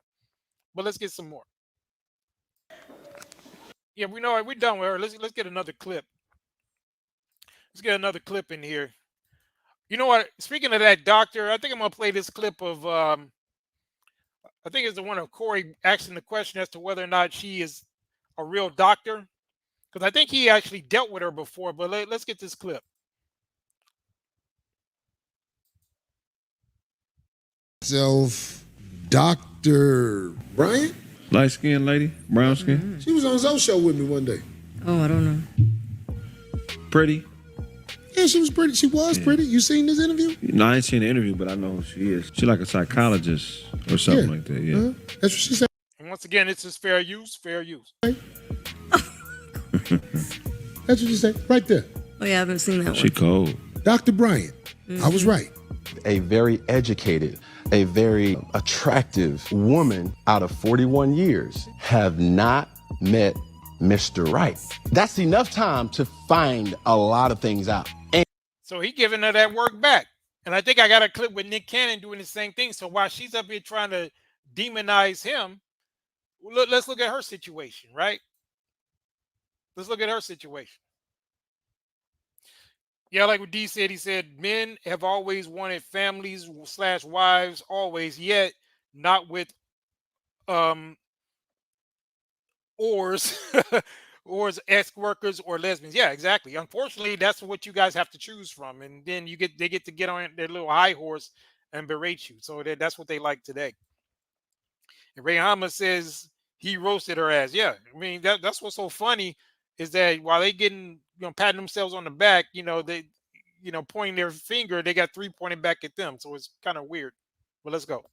D: But let's get some more. Yeah, we know it. We're done with her. Let's get another clip. Let's get another clip in here. You know what? Speaking of that doctor, I think I'm gonna play this clip of I think it's the one of Corey asking the question as to whether or not she is a real doctor, because I think he actually dealt with her before. But let's get this clip.
O: Dr. Bryant?
P: Light skinned lady, brown skin.
O: She was on Zoe's show with me one day.
Q: Oh, I don't know.
P: Pretty.
O: Yeah, she was pretty. She was pretty. You seen this interview?
P: No, I ain't seen the interview, but I know who she is. She like a psychologist or something like that. Yeah.
O: That's what she said.
D: And once again, it's just fair use, fair use.
O: That's what you said right there.
Q: Oh yeah, I haven't seen that one.
P: She cold.
O: Dr. Bryant. I was right.
E: A very educated, a very attractive woman out of 41 years have not met Mr. Right. That's enough time to find a lot of things out. And
D: so he giving her that work back. And I think I got a clip with Nick Cannon doing the same thing. So while she's up here trying to demonize him, let's look at her situation, right? Let's look at her situation. Yeah, like what D said, he said, men have always wanted families / wives, always, yet not with ors, ors, ex-workers or lesbians. Yeah, exactly. Unfortunately, that's what you guys have to choose from. And then they get to get on their little high horse and berate you. So that's what they like today. And Rayhama says he roasted her ass. Yeah, I mean, that's what's so funny is that while they getting, patting themselves on the back, they, pointing their finger, they got 3 pointing back at them. So it's kind of weird. But let's go.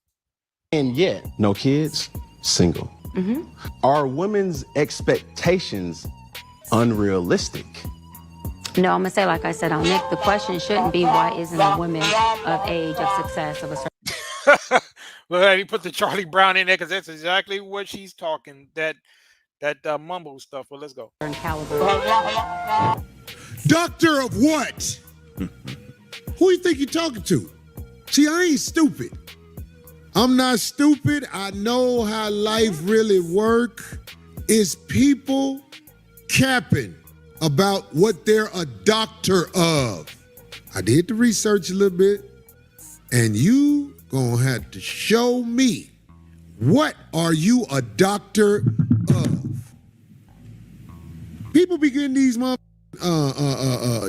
E: And yet, no kids, single. Are women's expectations unrealistic?
F: No, I'm gonna say, like I said on Nick, the question shouldn't be why isn't a woman of age, of success, of a certain
D: Well, he put the Charlie Brown in there because that's exactly what she's talking. That mumble stuff. Well, let's go.
F: caliber.
O: Doctor of what? Who you think you're talking to? See, I ain't stupid. I'm not stupid. I know how life really work. It's people capping about what they're a doctor of. I did the research a little bit, and you gonna have to show me, what are you a doctor of? People be getting these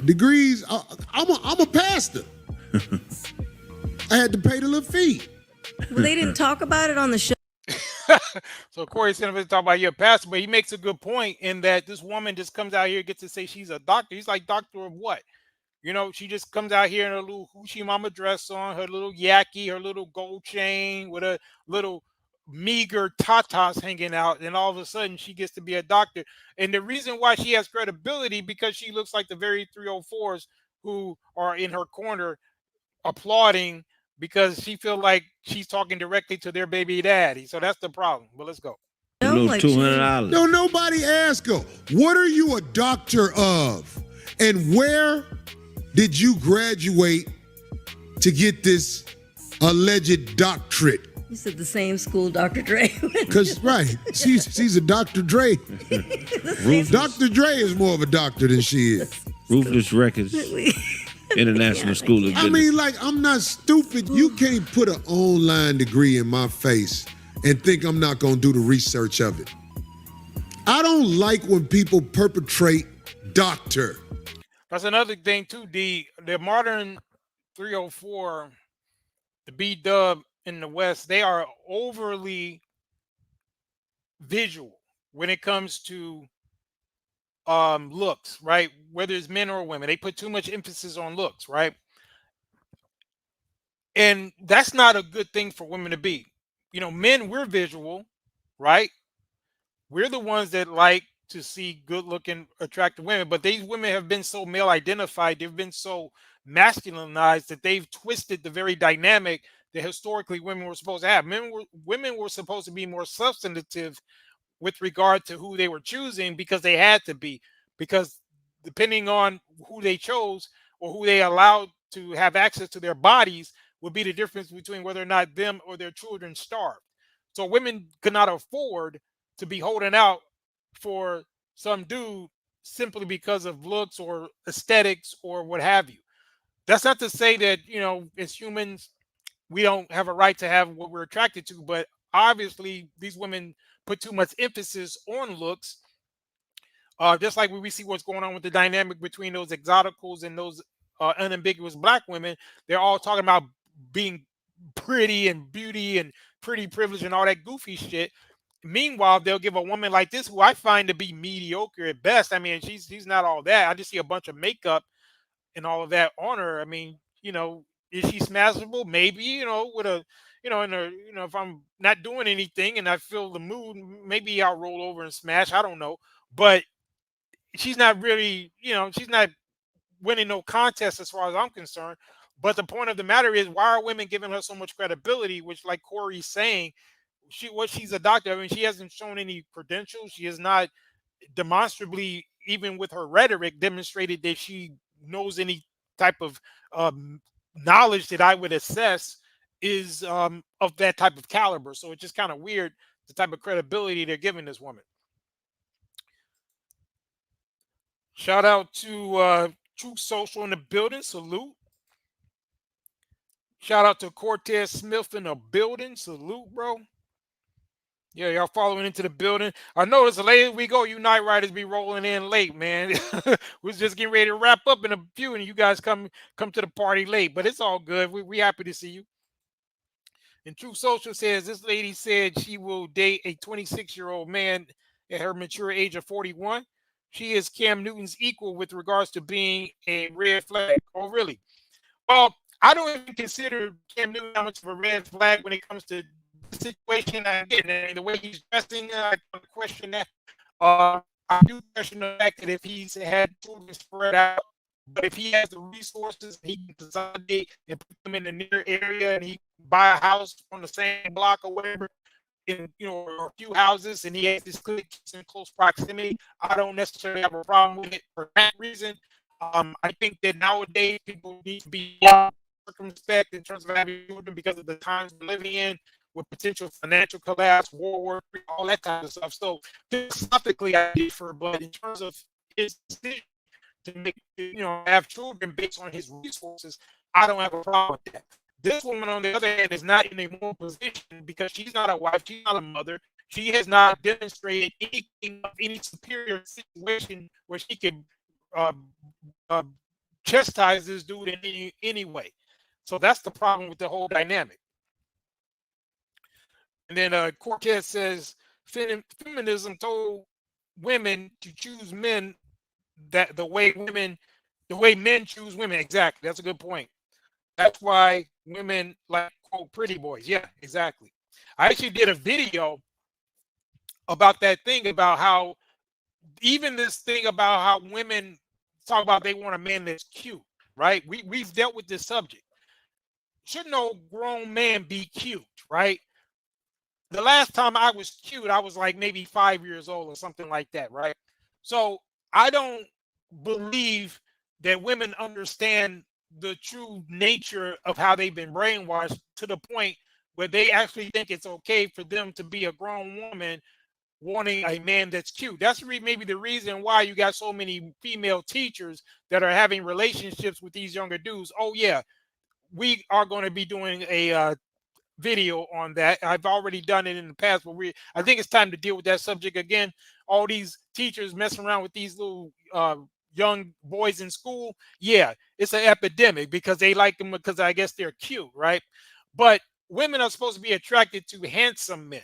O: degrees. I'm a pastor. I had to pay the little fee.
Q: Well, they didn't talk about it on the show.
D: So Corey's going to talk about your pastor, but he makes a good point in that this woman just comes out here and gets to say she's a doctor. He's like, doctor of what? You know, she just comes out here in her little hoochie mama dress on, her little yaki, her little gold chain with a little meager tatas hanging out, and all of a sudden she gets to be a doctor. And the reason why she has credibility, because she looks like the very 304s who are in her corner applauding, because she feel like she's talking directly to their baby daddy. So that's the problem. But let's go.
P: A little $200.
O: No, nobody asked her, what are you a doctor of? And where did you graduate to get this alleged doctorate?
Q: You said the same school Dr. Dre went to.
O: Because, right, she's a Dr. Dre. Dr. Dre is more of a doctor than she is.
P: Ruthless Records. International School of Business.
O: I mean, like, I'm not stupid. You can't put an online degree in my face and think I'm not going to do the research of it. I don't like when people perpetrate doctor.
D: That's another thing too. The modern 304, the B-dub in the West, they are overly visual when it comes to looks, right? Whether it's men or women, they put too much emphasis on looks, right? And that's not a good thing for women to be. You know, men, we're visual, right? We're the ones that like to see good-looking, attractive women, but these women have been so male-identified, they've been so masculinized that they've twisted the very dynamic that historically women were supposed to have. Women were supposed to be more substantive with regard to who they were choosing, because they had to be, because depending on who they chose or who they allowed to have access to their bodies would be the difference between whether or not them or their children starved. So women could not afford to be holding out for some dude simply because of looks or aesthetics or what have you. That's not to say that, you know, as humans, we don't have a right to have what we're attracted to, but obviously these women put too much emphasis on looks. Just like when we see what's going on with the dynamic between those exoticals and those unambiguous black women, they're all talking about being pretty and beauty and pretty privilege and all that goofy shit. Meanwhile, they'll give a woman like this, who I find to be mediocre at best. I mean, she's not all that. I just see a bunch of makeup and all of that on her. I mean, you know, is she smashable? Maybe, you know, with a, you know, in a, you know, if I'm not doing anything and I feel the mood, maybe I'll roll over and smash. I don't know. But she's not really, you know, she's not winning no contest as far as I'm concerned. But the point of the matter is, why are women giving her so much credibility? Which, like Corey's saying, she's a doctor. I mean, she hasn't shown any credentials. She has not demonstrably, even with her rhetoric, demonstrated that she knows any type of knowledge that I would assess is of that type of caliber. So it's just kind of weird, the type of credibility they're giving this woman. Shout out to True Social in the building. Salute. Shout out to Cortez Smith in the building. Salute, bro. Yeah, y'all following into the building. I noticed the later we go, you night riders be rolling in late, man. We're just getting ready to wrap up in a few, and you guys come to the party late. But it's all good. We happy to see you. And True Social says this lady said she will date a 26-year-old man at her mature age of 41. She is Cam Newton's equal with regards to being a red flag. Oh, really? Well, I don't even consider Cam Newton that much of a red flag when it comes to the situation I get, and the way he's dressing, I don't question that. I do question the fact that if he's had children spread out, but if he has the resources, he can consolidate and put them in the near area, and he can buy a house on the same block or whatever, in or a few houses, and he has this clique in close proximity. I don't necessarily have a problem with it for that reason. I think that nowadays people need to be circumspect in terms of having children because of the times we're living in, with potential financial collapse, World War III, all that kind of stuff. So philosophically, I differ, but in terms of his decision to make, have children based on his resources, I don't have a problem with that. This woman, on the other hand, is not in a moral position because she's not a wife, she's not a mother. She has not demonstrated anything of any superior situation where she can chastise this dude in any way. So that's the problem with the whole dynamic. And then Cortez says feminism told women to choose men that the way men choose women. Exactly. That's a good point. That's why women like, quote, pretty boys. Yeah, exactly. I actually did a video about that thing, about how even this thing about how women talk about they want a man that's cute, right? We've dealt with this subject. Should no grown man be cute, right? The last time I was cute, I was like maybe 5 years old or something like that, right? So I don't believe that women understand the true nature of how they've been brainwashed to the point where they actually think it's okay for them to be a grown woman wanting a man that's cute. That's maybe the reason why you got so many female teachers that are having relationships with these younger dudes. Oh yeah, we are going to be doing a video on that. I've already done it in the past, but I think it's time to deal with that subject again. All these teachers messing around with these little young boys in school. Yeah, it's an epidemic because they like them because I guess they're cute, right? But women are supposed to be attracted to handsome men,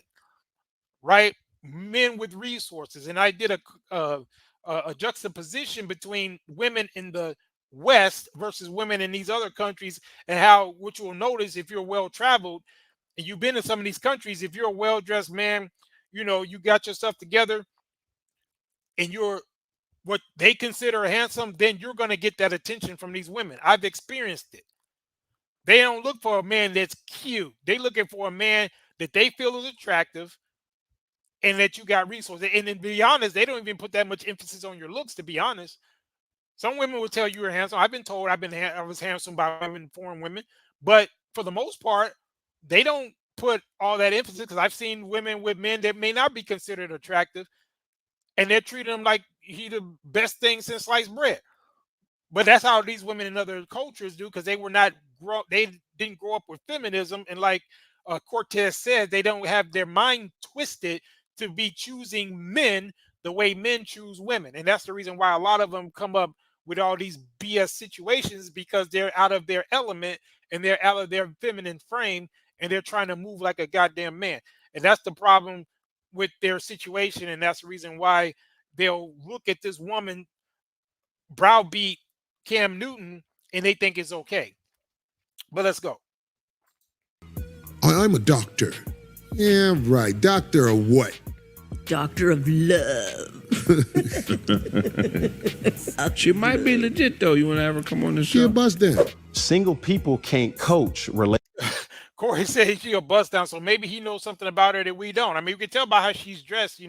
D: right? Men with resources. And I did a juxtaposition between women in the West versus women in these other countries, and how, which you'll notice if you're well traveled and you've been in some of these countries, if you're a well-dressed man, you got yourself together and you're what they consider handsome, then you're going to get that attention from these women. I've experienced it. They don't look for a man that's cute. They're looking for a man that they feel is attractive and that you got resources. And to be honest, they don't even put that much emphasis on your looks, to be honest. Some women will tell you you're handsome. I've been told I was handsome by women, foreign women. But for the most part, they don't put all that emphasis, because I've seen women with men that may not be considered attractive, and they're treating him like he the best thing since sliced bread. But that's how these women in other cultures do, because they didn't grow up with feminism, and like Cortez said, they don't have their mind twisted to be choosing men the way men choose women. And that's the reason why a lot of them come up with all these BS situations, because they're out of their element and they're out of their feminine frame, and they're trying to move like a goddamn man. And that's the problem with their situation. And that's the reason why they'll look at this woman browbeat Cam Newton and they think it's okay. But let's go.
O: I'm a doctor. Yeah, right. Doctor of what?
Q: Doctor of love.
P: She might be legit though. You want to have her come on the show?
O: She a bust down.
E: Single people can't coach
D: Corey said she a bust down, so maybe he knows something about her that we don't. I mean, we can tell by how she's dressed,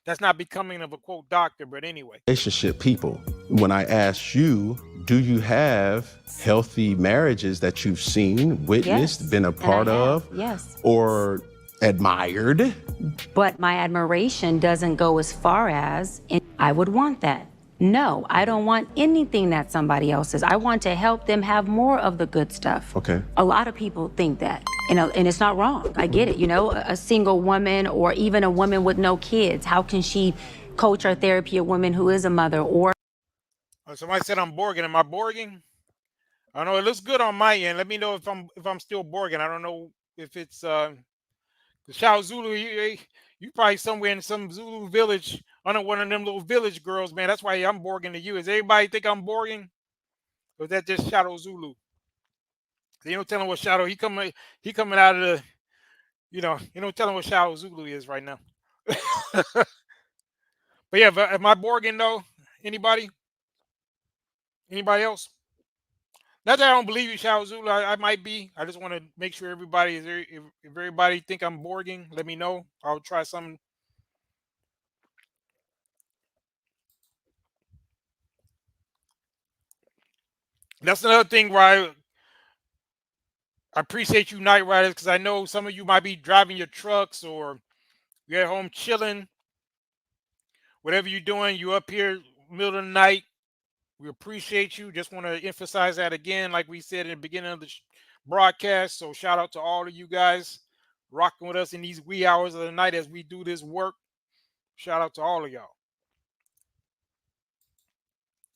D: that's not becoming of a quote doctor, but anyway.
E: relationship people. When I asked you, do you have healthy marriages that you've seen, witnessed,
F: Yes,
E: been a
F: and
E: part
F: I have,
E: of,
F: yes.
E: or admired?
F: But my admiration doesn't go as far as, I would want that. No, I don't want anything that somebody else is. I want to help them have more of the good stuff.
E: Okay.
F: A lot of people think that, and it's not wrong. I get it. A single woman or even a woman with no kids, how can she coach or therapy a woman who is a mother? Or
D: Somebody said I'm Borging. Am I Borging? I don't know. It looks good on my end. Let me know if I'm still Borging. I don't know if it's the Shao Zulu. You probably somewhere in some Zulu village, under one of them little village girls, man. That's why I'm Borging to you. Does everybody think I'm Borging? Or is that just Shadow Zulu? They don't tell him what Shadow. He coming out of telling what Shao Zulu is right now. But yeah, am I Borgin though? Anybody? Anybody else? Not that I don't believe you, Shao Zulu. I might be. I just want to make sure everybody is there. If everybody think I'm Borging, let me know. I'll try something. That's another thing where I appreciate you, Night Riders, because I know some of you might be driving your trucks or you're at home chilling. Whatever you're doing, you up here middle of the night. We appreciate you. Just want to emphasize that again, like we said in the beginning of the broadcast. So shout out to all of you guys rocking with us in these wee hours of the night as we do this work. Shout out to all of y'all.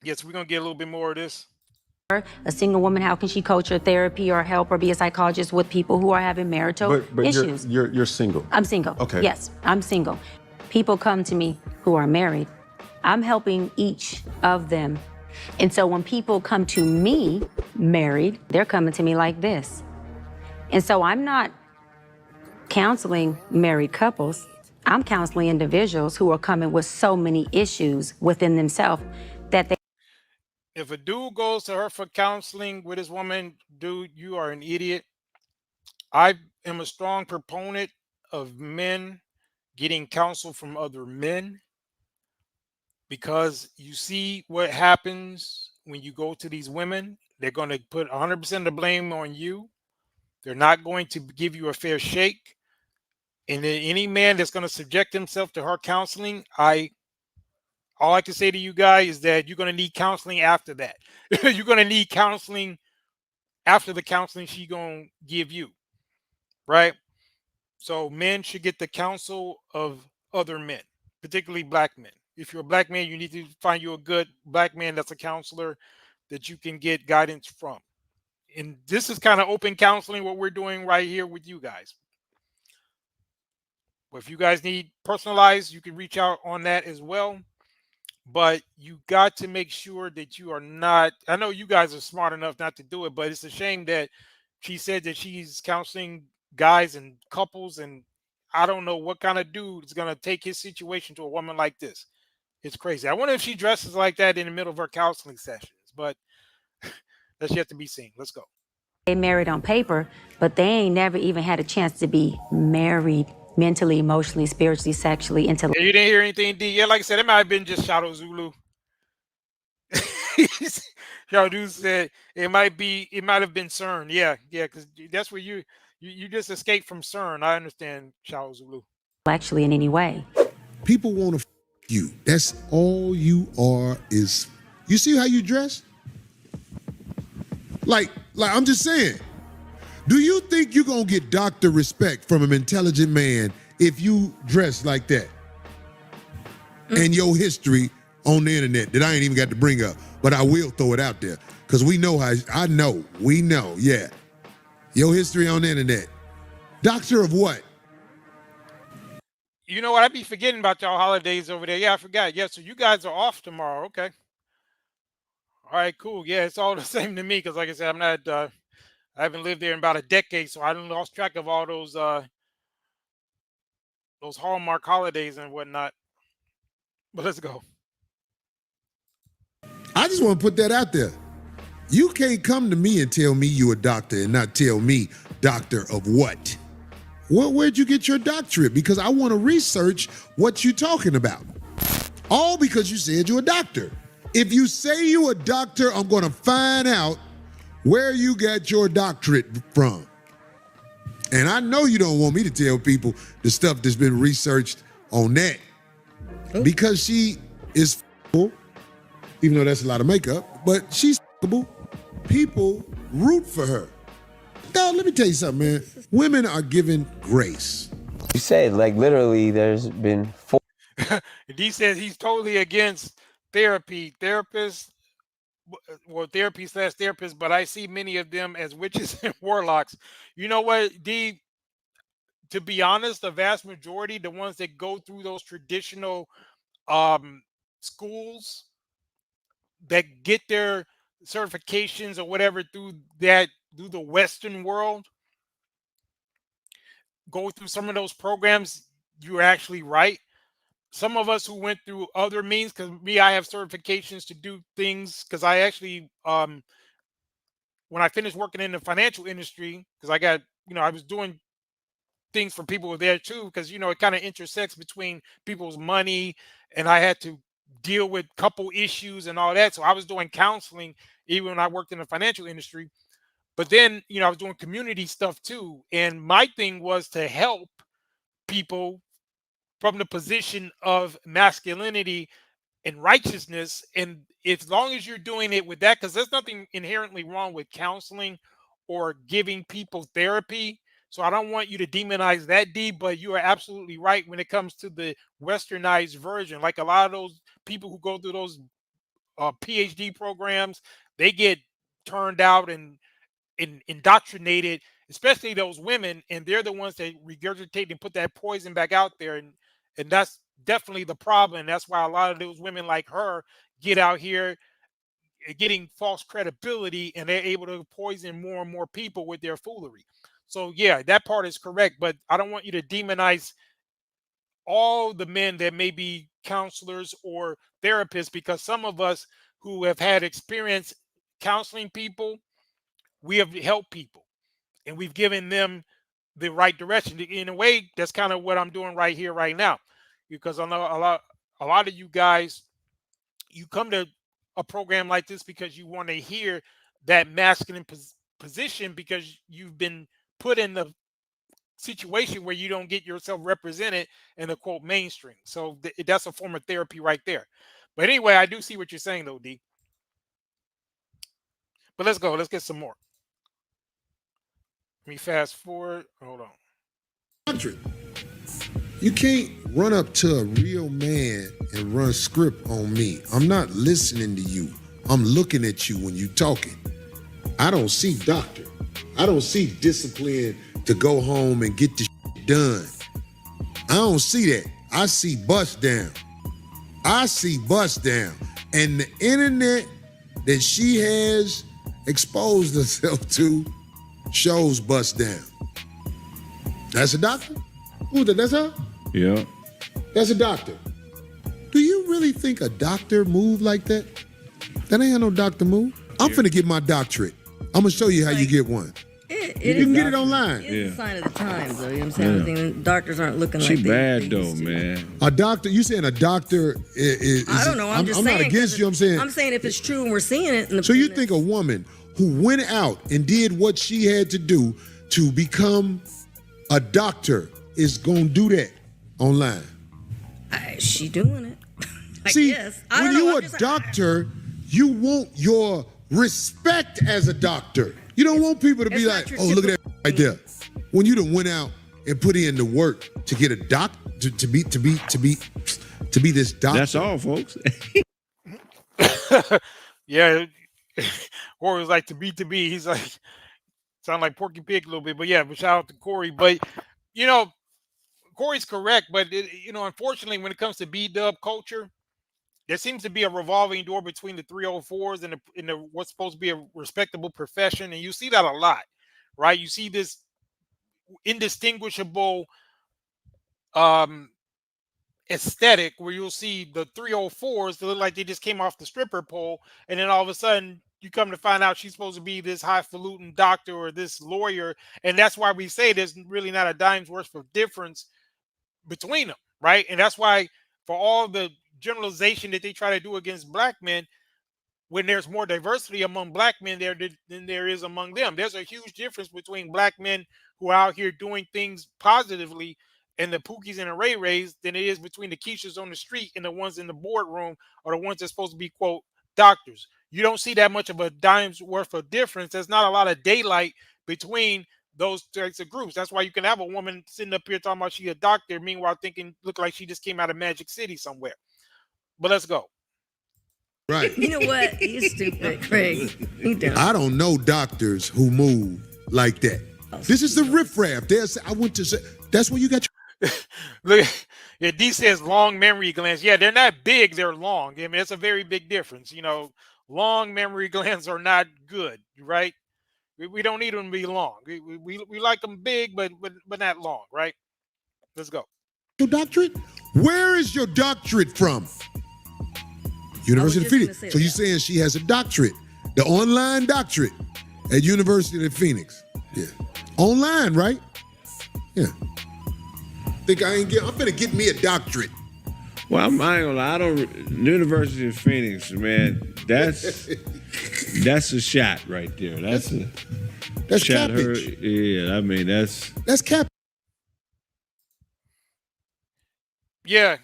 D: Yes, we're going to get a little bit more of this.
F: A single woman, how can she coach her therapy or help or be a psychologist with people who are having marital
E: But
F: issues?
E: you're single.
F: I'm single.
E: Okay.
F: Yes, I'm single. People come to me who are married. I'm helping each of them. And so when people come to me married, they're coming to me like this. And so I'm not counseling married couples. I'm counseling individuals who are coming with so many issues within themselves that they.
D: If a dude goes to her for counseling with his woman, dude, you are an idiot. I am a strong proponent of men getting counsel from other men, because you see what happens when you go to these women. They're going to put 100% of the blame on you. They're not going to give you a fair shake. And then any man that's going to subject himself to her counseling, all I can say to you guys is that you're going to need counseling after that. You're going to need counseling after the counseling she's going to give you, right? So men should get the counsel of other men, particularly black men. If you're a black man, you need to find you a good black man that's a counselor that you can get guidance from. And this is kind of open counseling, what we're doing right here with you guys. But if you guys need personalized, you can reach out on that as well. But you got to make sure that you are not, I know you guys are smart enough not to do it, but it's a shame that she said that she's counseling guys and couples, and I don't know what kind of dude is going to take his situation to a woman like this. It's crazy. I wonder if she dresses like that in the middle of her counseling sessions, but that's yet to be seen. Let's go.
F: They married on paper, but they ain't never even had a chance to be married mentally, emotionally, spiritually, sexually, intellectually.
D: Yeah, you didn't hear anything, D? Yeah, like I said, it might have been just Shadow Zulu. Shadow Zulu said it might have been CERN. Yeah, because that's where you just escaped from CERN. I understand, Shadow Zulu.
F: Actually, in any way.
O: People want to you. That's all you are is. You see how you dress? Like I'm just saying. Do you think you're going to get doctor respect from an intelligent man if you dress like that? And your history on the internet that I ain't even got to bring up, but I will throw it out there because we know we know, yeah. Your history on the internet. Doctor of what?
D: You know what? I'd be forgetting about y'all holidays over there. Yeah, I forgot. Yeah, so you guys are off tomorrow. Okay. All right, cool. Yeah, it's all the same to me because, like I said, I'm not. I haven't lived there in about a decade, so I lost track of all those Hallmark holidays and whatnot. But let's go.
O: I just want to put that out there. You can't come to me and tell me you a doctor and not tell me doctor of what. Where'd you get your doctorate? Because I want to research what you're talking about. All because you said you're a doctor. If you say you a doctor, I'm going to find out where you got your doctorate from. And I know you don't want me to tell people the stuff that's been researched on that. Because she is f***able, even though that's a lot of makeup, but she's f***able. People root for her. Now, let me tell you something, man. Women are given grace.
R: You said, like, literally, there's been 4.
D: D says he's totally against therapy. Therapists, well, therapy/therapists, but I see many of them as witches and warlocks. You know what, D? To be honest, the vast majority, the ones that go through those traditional schools that get their certifications or whatever through the Western world, go through some of those programs, you're actually right. Some of us who went through other means, because me, I have certifications to do things, because I actually, when I finished working in the financial industry, because I got, I was doing things for people there too, because, it kind of intersects between people's money, and I had to deal with couple issues and all that. So I was doing counseling even when I worked in the financial industry. But then, I was doing community stuff too. And my thing was to help people from the position of masculinity and righteousness. And as long as you're doing it with that, because there's nothing inherently wrong with counseling or giving people therapy. So I don't want you to demonize that, D, but you are absolutely right when it comes to the westernized version. Like a lot of those people who go through those PhD programs, they get turned out and indoctrinated, especially those women, and they're the ones that regurgitate and put that poison back out there, and that's definitely the problem. And that's why a lot of those women like her get out here getting false credibility, and they're able to poison more and more people with their foolery. So yeah, that part is correct, but I don't want you to demonize all the men that may be counselors or therapists, because some of us who have had experience counseling people, we have helped people and we've given them the right direction. In a way, that's kind of what I'm doing right here, right now, because I know a lot of you guys, you come to a program like this because you want to hear that masculine position, because you've been put in the situation where you don't get yourself represented in the quote mainstream. So that's a form of therapy right there. But anyway, I do see what you're saying though, D. But let's go. Let's get some more. Let me fast forward. Hold on.
O: You can't run up to a real man and run script on me. I'm not listening to you. I'm looking at you when you talking. I don't see doctor. I don't see discipline to go home and get the done. I don't see that. I see bust down. I see bust down. And the internet that she has exposed herself to shows bust down. That's a doctor? Who's that? That's her?
P: Yeah.
O: That's a doctor. Do you really think a doctor move like that? That ain't how no doctor move. I'm finna get my doctorate. I'm gonna show you how you get one. You can get it online.
Q: It's a sign of the times, though. You know what I'm saying?
P: Yeah.
Q: Doctors aren't looking
P: She
Q: like
P: bad though, man.
O: A doctor, you saying a doctor is
Q: I don't know. I'm just
O: I'm
Q: saying.
O: not against you. I'm saying
Q: if it's true and we're seeing it.
O: So you think a woman who went out and did what she had to do to become a doctor is gonna do that online?
Q: She doing it. I
O: See,
Q: guess.
O: when you're a doctor, you want your respect as a doctor. You don't want people to be like, oh, look at that right there. When you done went out and put in the work to get a to be this doctor.
P: That's all, folks.
D: Yeah. Corey was like, to be. He's like, sound like Porky Pig a little bit, but yeah, but shout out to Corey. But, Corey's correct, but, unfortunately, when it comes to B-dub culture, there seems to be a revolving door between the 304s and the what's supposed to be a respectable profession. And you see that a lot, right? You see this indistinguishable aesthetic where you'll see the 304s that look like they just came off the stripper pole. And then all of a sudden you come to find out she's supposed to be this highfalutin doctor or this lawyer. And that's why we say there's really not a dime's worth of difference between them, right? And that's why for all the generalization that they try to do against black men, when there's more diversity among black men there than there is among them, there's a huge difference between black men who are out here doing things positively and the Pookies and the Ray Rays than it is between the Keishas on the street and the ones in the boardroom or the ones that's supposed to be, quote, doctors. You don't see that much of a dime's worth of difference. There's not a lot of daylight between those types of groups. That's why you can have a woman sitting up here talking about she a doctor, meanwhile look like she just came out of Magic City somewhere. But let's go.
O: Right.
Q: You know what? You're stupid, Craig.
O: I don't know doctors who move like that. This is the riffraff. I went to say, that's where you got your...
D: Look, yeah, D says long memory glands. Yeah, they're not big, they're long. I mean, it's a very big difference. Long memory glands are not good, right? We don't need them to be long. We like them big, but not long, right? Let's go.
O: Your doctorate? Where is your doctorate from? University of Phoenix. So you're saying she has a doctorate, the online doctorate at University of Phoenix. Yeah. Online, right? Yeah. Think I ain't I'm gonna get me a doctorate.
P: Well, I'm not gonna lie. University of Phoenix, man, that's a shot right there. That's shot her.
O: cappage.
P: Yeah, I mean, that's
O: cap.
D: Yeah.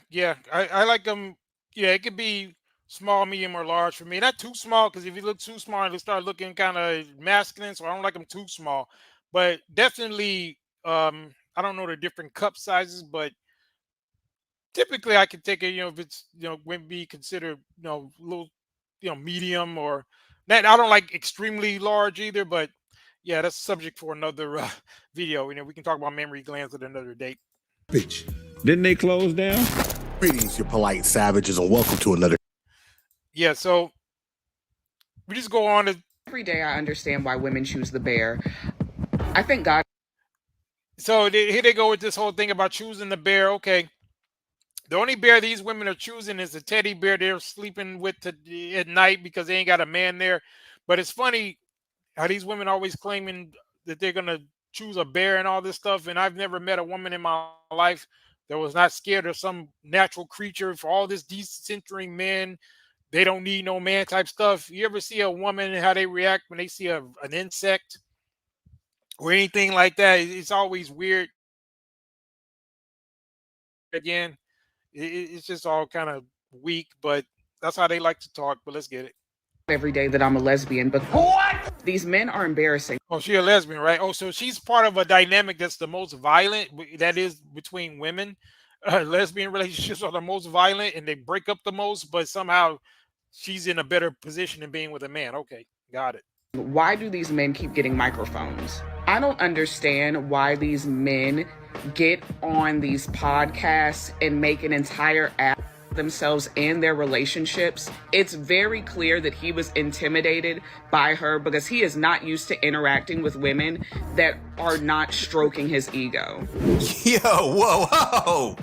D: I like them. Yeah, it could be small, medium, or large for me. Not too small, because if you look too small, it'll start looking kind of masculine. So I don't like them too small. But definitely, I don't know the different cup sizes, but typically I could take it, if it's, would be considered, little, medium or that. I don't like extremely large either, but yeah, that's a subject for another video. We can talk about memory glands at another date.
P: Didn't they close down?
S: Greetings, you polite savages, and welcome to another.
D: Yeah, so we just go on to.
K: Every day I understand why women choose the bear. I think God.
D: So here they go with this whole thing about choosing the bear. Okay. The only bear these women are choosing is the teddy bear they're sleeping with at night because they ain't got a man there. But it's funny how these women always claiming that they're going to choose a bear and all this stuff. And I've never met a woman in my life that was not scared of some natural creature. For all this decentering men, they don't need no man type stuff. You ever see a woman and how they react when they see an insect or anything like that? It's always weird. Again, it's just all kind of weak, but that's how they like to talk. But let's get it.
K: Every day that I'm a lesbian, but what? These men are embarrassing.
D: Oh, she's a lesbian, right? Oh, so she's part of a dynamic that's the most violent. That is between women. Lesbian relationships are the most violent, and they break up the most. But somehow, she's in a better position than being with a man. Okay, got it.
K: Why do these men keep getting microphones? I don't understand why these men get on these podcasts and make an entire app themselves and their relationships. It's very clear that he was intimidated by her because he is not used to interacting with women that are not stroking his ego.
T: Yo, whoa.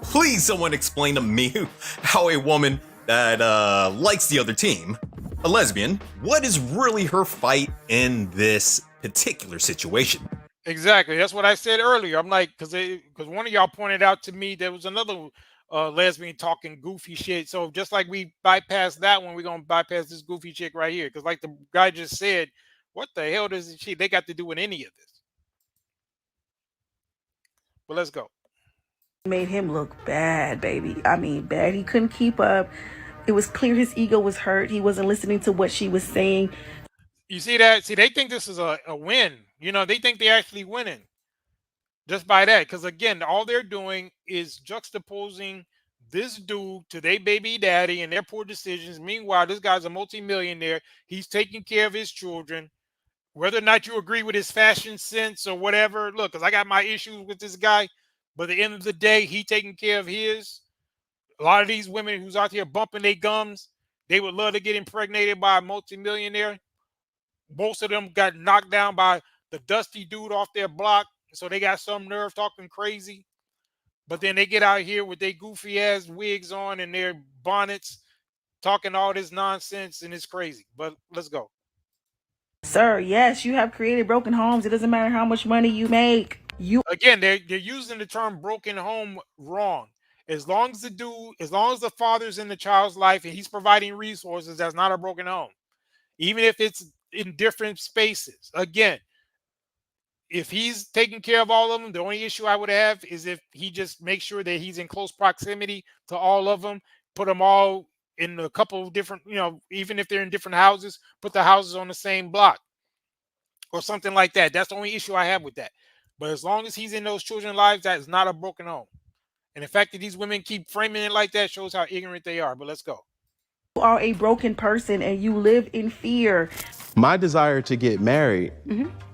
T: Please someone explain to me how a woman that likes the other team, a lesbian, what is really her fight in this particular situation?
D: Exactly. That's what I said earlier. I'm like, because one of y'all pointed out to me there was another lesbian talking goofy shit. So just like we bypassed that one, we're gonna bypass this goofy chick right here. Because like the guy just said, what the hell does they got to do with any of this? But let's go.
U: Made him look bad, baby. I mean, bad. He couldn't keep up. It was clear his ego was hurt. He wasn't listening to what she was saying.
D: You see that? See, they think this is a win. They think they're actually winning just by that. Because again, all they're doing is juxtaposing this dude to their baby daddy and their poor decisions. Meanwhile, this guy's a multimillionaire. He's taking care of his children. Whether or not you agree with his fashion sense or whatever, look, because I got my issues with this guy. But at the end of the day, he taking care of his. A lot of these women who's out here bumping their gums, they would love to get impregnated by a multimillionaire. Most of them got knocked down by the dusty dude off their block. So they got some nerve talking crazy. But then they get out here with their goofy ass wigs on and their bonnets talking all this nonsense, and it's crazy. But let's go.
U: Sir, yes, you have created broken homes. It doesn't matter how much money you make.
D: Again, they're using the term broken home wrong. As long as the father's in the child's life and he's providing resources, that's not a broken home. Even if it's in different spaces. Again, if he's taking care of all of them, the only issue I would have is if he just makes sure that he's in close proximity to all of them, put them all in a couple of different, even if they're in different houses, put the houses on the same block or something like that. That's the only issue I have with that. But as long as he's in those children's lives, that is not a broken home. And the fact that these women keep framing it like that shows how ignorant they are. But let's go.
U: You are a broken person and you live in fear.
E: My desire to get married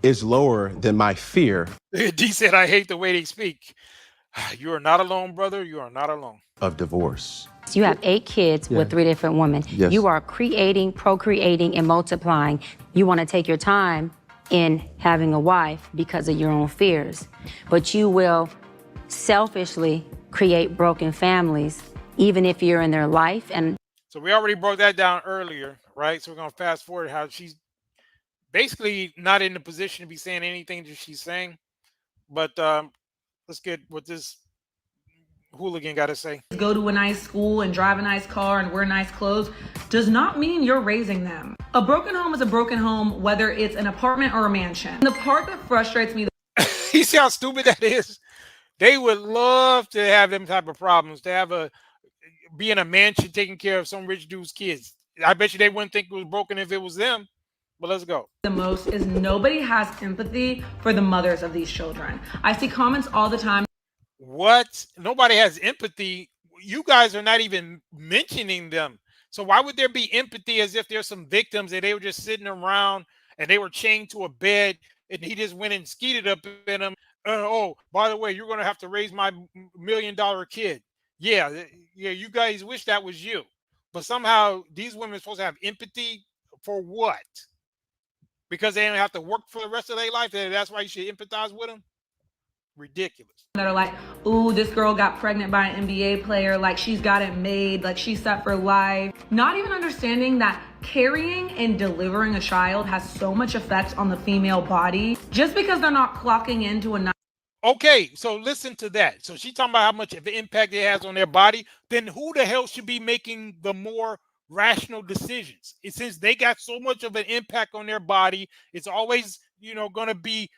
E: is lower than my fear.
D: D said, I hate the way they speak. You are not alone, brother. You are not alone.
E: Of divorce.
F: You have 8 kids with 3 different women.
E: Yes.
F: You are creating, procreating, and multiplying. You want to take your time in having a wife because of your own fears, but you will selfishly create broken families, even if you're in their life. And
D: so we already broke that down earlier, right? So we're going to fast forward how she's basically not in the position to be saying anything that she's saying. But let's get what this hooligan got to say.
A: Go to a nice school and drive a nice car and wear nice clothes does not mean you're raising them. A broken home is a broken home, whether it's an apartment or a mansion. The part that frustrates me.
D: You see how stupid that is? They would love to have them type of problems, to have be in a mansion taking care of some rich dude's kids. I bet you they wouldn't think it was broken if it was them. But let's go.
A: The most is nobody has empathy for the mothers of these children. I see comments all the time.
D: What? Nobody has empathy. You guys are not even mentioning them. So why would there be empathy as if there's some victims and they were just sitting around and they were chained to a bed and he just went and skeeted up in them? Oh, by the way, you're going to have to raise my $1 million kid. Yeah, you guys wish that was you. But somehow these women are supposed to have empathy for what? Because they don't have to work for the rest of their life. That's why you should empathize with them? Ridiculous.
A: That are like, ooh, this girl got pregnant by an NBA player, like she's got it made, like she's set for life. Not even understanding that carrying and delivering a child has so much effect on the female body just because they're not clocking into a
D: Okay, so listen to that. So she's talking about how much of an impact it has on their body. Then who the hell should be making the more rational decisions? Since they got so much of an impact on their body, it's always, going to be,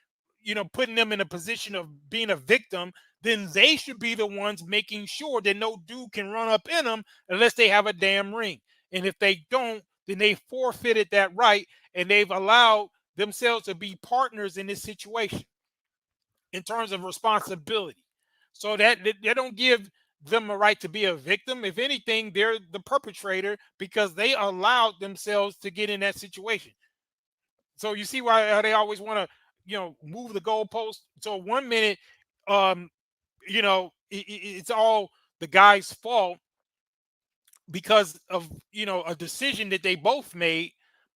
D: putting them in a position of being a victim. Then they should be the ones making sure that no dude can run up in them unless they have a damn ring. And if they don't, then they forfeited that right, and they've allowed themselves to be partners in this situation in terms of responsibility. So that they don't give them a right to be a victim. If anything, they're the perpetrator because they allowed themselves to get in that situation. So you see why they always want to, move the goalpost. So 1 minute, it's all the guy's fault because of, a decision that they both made.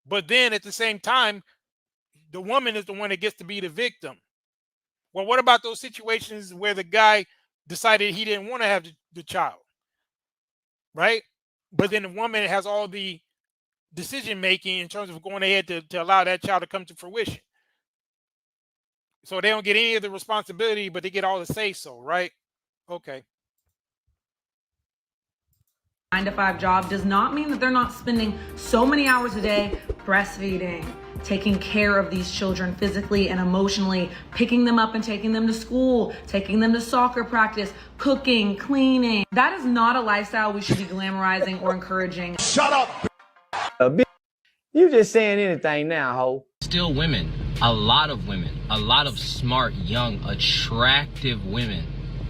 D: But then at the same time, the woman is the one that gets to be the victim. Well, what about those situations where the guy decided he didn't want to have the child, right? But then the woman has all the decision making in terms of going ahead to allow that child to come to fruition. So they don't get any of the responsibility, but they get all the say so, right? Okay.
A: 9-to-5 job does not mean that they're not spending so many hours a day breastfeeding, taking care of these children physically and emotionally, picking them up and taking them to school, taking them to soccer practice, cooking, cleaning. That is not a lifestyle we should be glamorizing or encouraging.
V: Shut up! You just saying anything now, ho.
W: Still women, a lot of smart, young, attractive women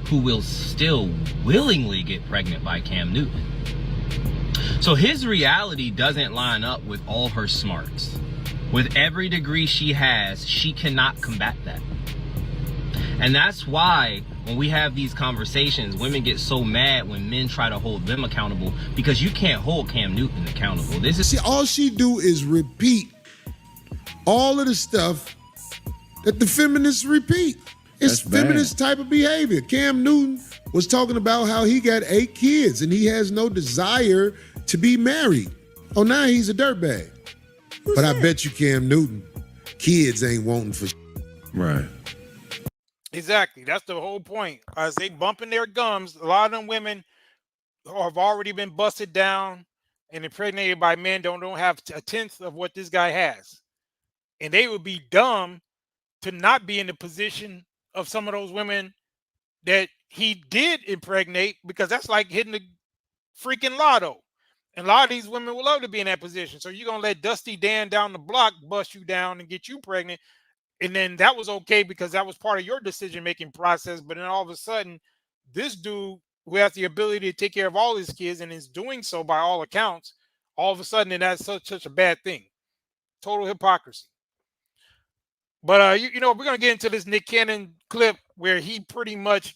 W: who will still willingly get pregnant by Cam Newton. So his reality doesn't line up with all her smarts. With every degree she has, she cannot combat that. And that's why when we have these conversations, women get so mad when men try to hold them accountable, because you can't hold Cam Newton accountable.
O: See, all she do is repeat all of the stuff that the feminists repeat. It's feminist type of behavior. Cam Newton was talking about how he got 8 kids and he has no desire to be married. Oh, now he's a dirtbag. But I bet you Cam Newton, kids ain't wanting for
P: right.
D: Exactly. That's the whole point. As they bumping their gums, a lot of them women have already been busted down and impregnated by men don't have a tenth of what this guy has. And they would be dumb to not be in the position of some of those women that he did impregnate, because that's like hitting the freaking lotto. And a lot of these women would love to be in that position. So you're going to let Dusty Dan down the block bust you down and get you pregnant. And then that was okay because that was part of your decision-making process. But then all of a sudden, this dude who has the ability to take care of all his kids and is doing so by all accounts, all of a sudden, and that's such a bad thing. Total hypocrisy. But, we're going to get into this Nick Cannon clip where he pretty much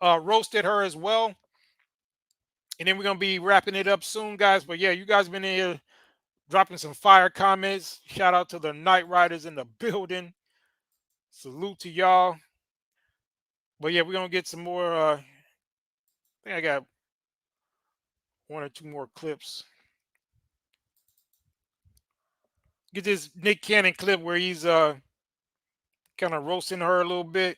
D: roasted her as well. And then we're going to be wrapping it up soon, guys. But, yeah, you guys have been in here dropping some fire comments. Shout out to the Night Riders in the building. Salute to y'all. But yeah, we're gonna get some more. I think I got 1 or 2 more clips. Get this Nick Cannon clip where he's kind of roasting her a little bit.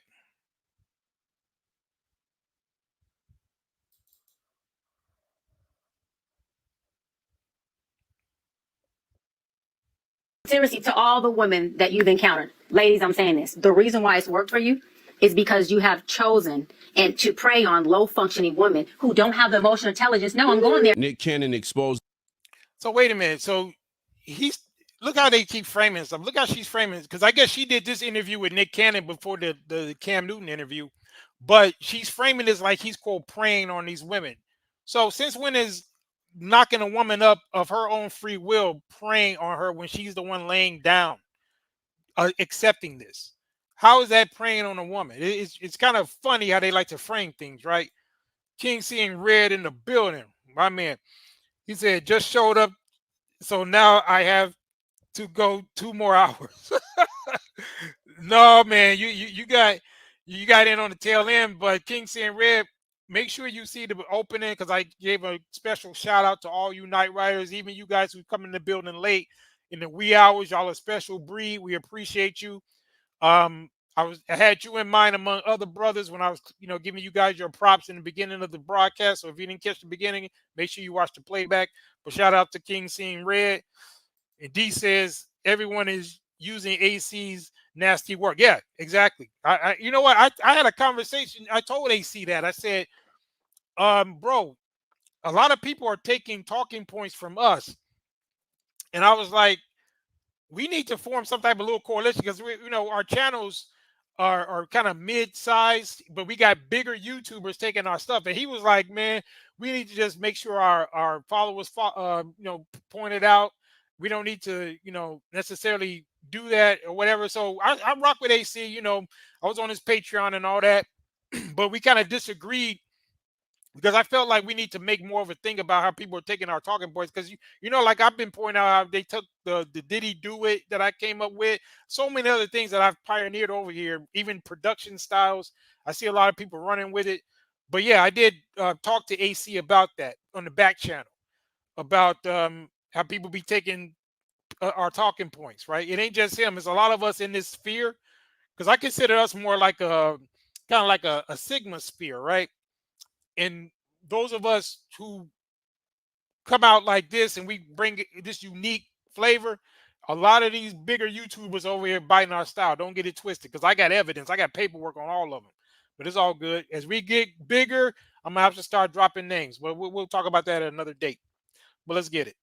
F: Seriously, to all the women that you've encountered, ladies, I'm saying this. The reason why it's worked for you is because you have chosen and to prey on low functioning women who don't have the emotional intelligence. No, I'm going there.
B: Nick Cannon exposed.
D: So wait a minute. So look how they keep framing stuff. Look how she's framing, because I guess she did this interview with Nick Cannon before the Cam Newton interview, but she's framing this like he's quote preying on these women. So since when is knocking a woman up of her own free will preying on her when she's the one laying down, accepting this? How is that preying on a woman? It's kind of funny how they like to frame things, right? King seeing red in the building, my man. He said, just showed up, so now I have to go 2 more hours. No, man, you got in on the tail end, but King seeing red, make sure you see the opening, because I gave a special shout out to all you Night Riders, even you guys who come in the building late in the wee hours. Y'all a special breed. We appreciate you. I had you in mind among other brothers when I was, giving you guys your props in the beginning of the broadcast. So if you didn't catch the beginning, make sure you watch the playback. But shout out to King Seeing Red. And D says everyone is using AC's nasty work. Yeah, exactly. You know what? I had a conversation. I told AC that. I said, bro, a lot of people are taking talking points from us. And I was like, we need to form some type of little coalition, because our channels are kind of mid-sized, but we got bigger YouTubers taking our stuff. And he was like, man, we need to just make sure our followers point it out. We don't need to necessarily do that or whatever. So I rock with AC. I was on his Patreon and all that, but we kind of disagreed, because I felt like we need to make more of a thing about how people are taking our talking points. Because like I've been pointing out how they took the Did He Do It that I came up with, so many other things that I've pioneered over here, even production styles. I see a lot of people running with it. But yeah, I did talk to AC about that on the back channel, about how people be taking our talking points, right? It ain't just him. It's a lot of us in this sphere, because I consider us more like a kind of like a Sigma sphere, right? And those of us who come out like this and we bring this unique flavor, a lot of these bigger YouTubers over here biting our style. Don't get it twisted, because I got evidence. I got paperwork on all of them. But it's all good. As we get bigger, I'm going to have to start dropping names. But we'll talk about that at another date. But let's get it.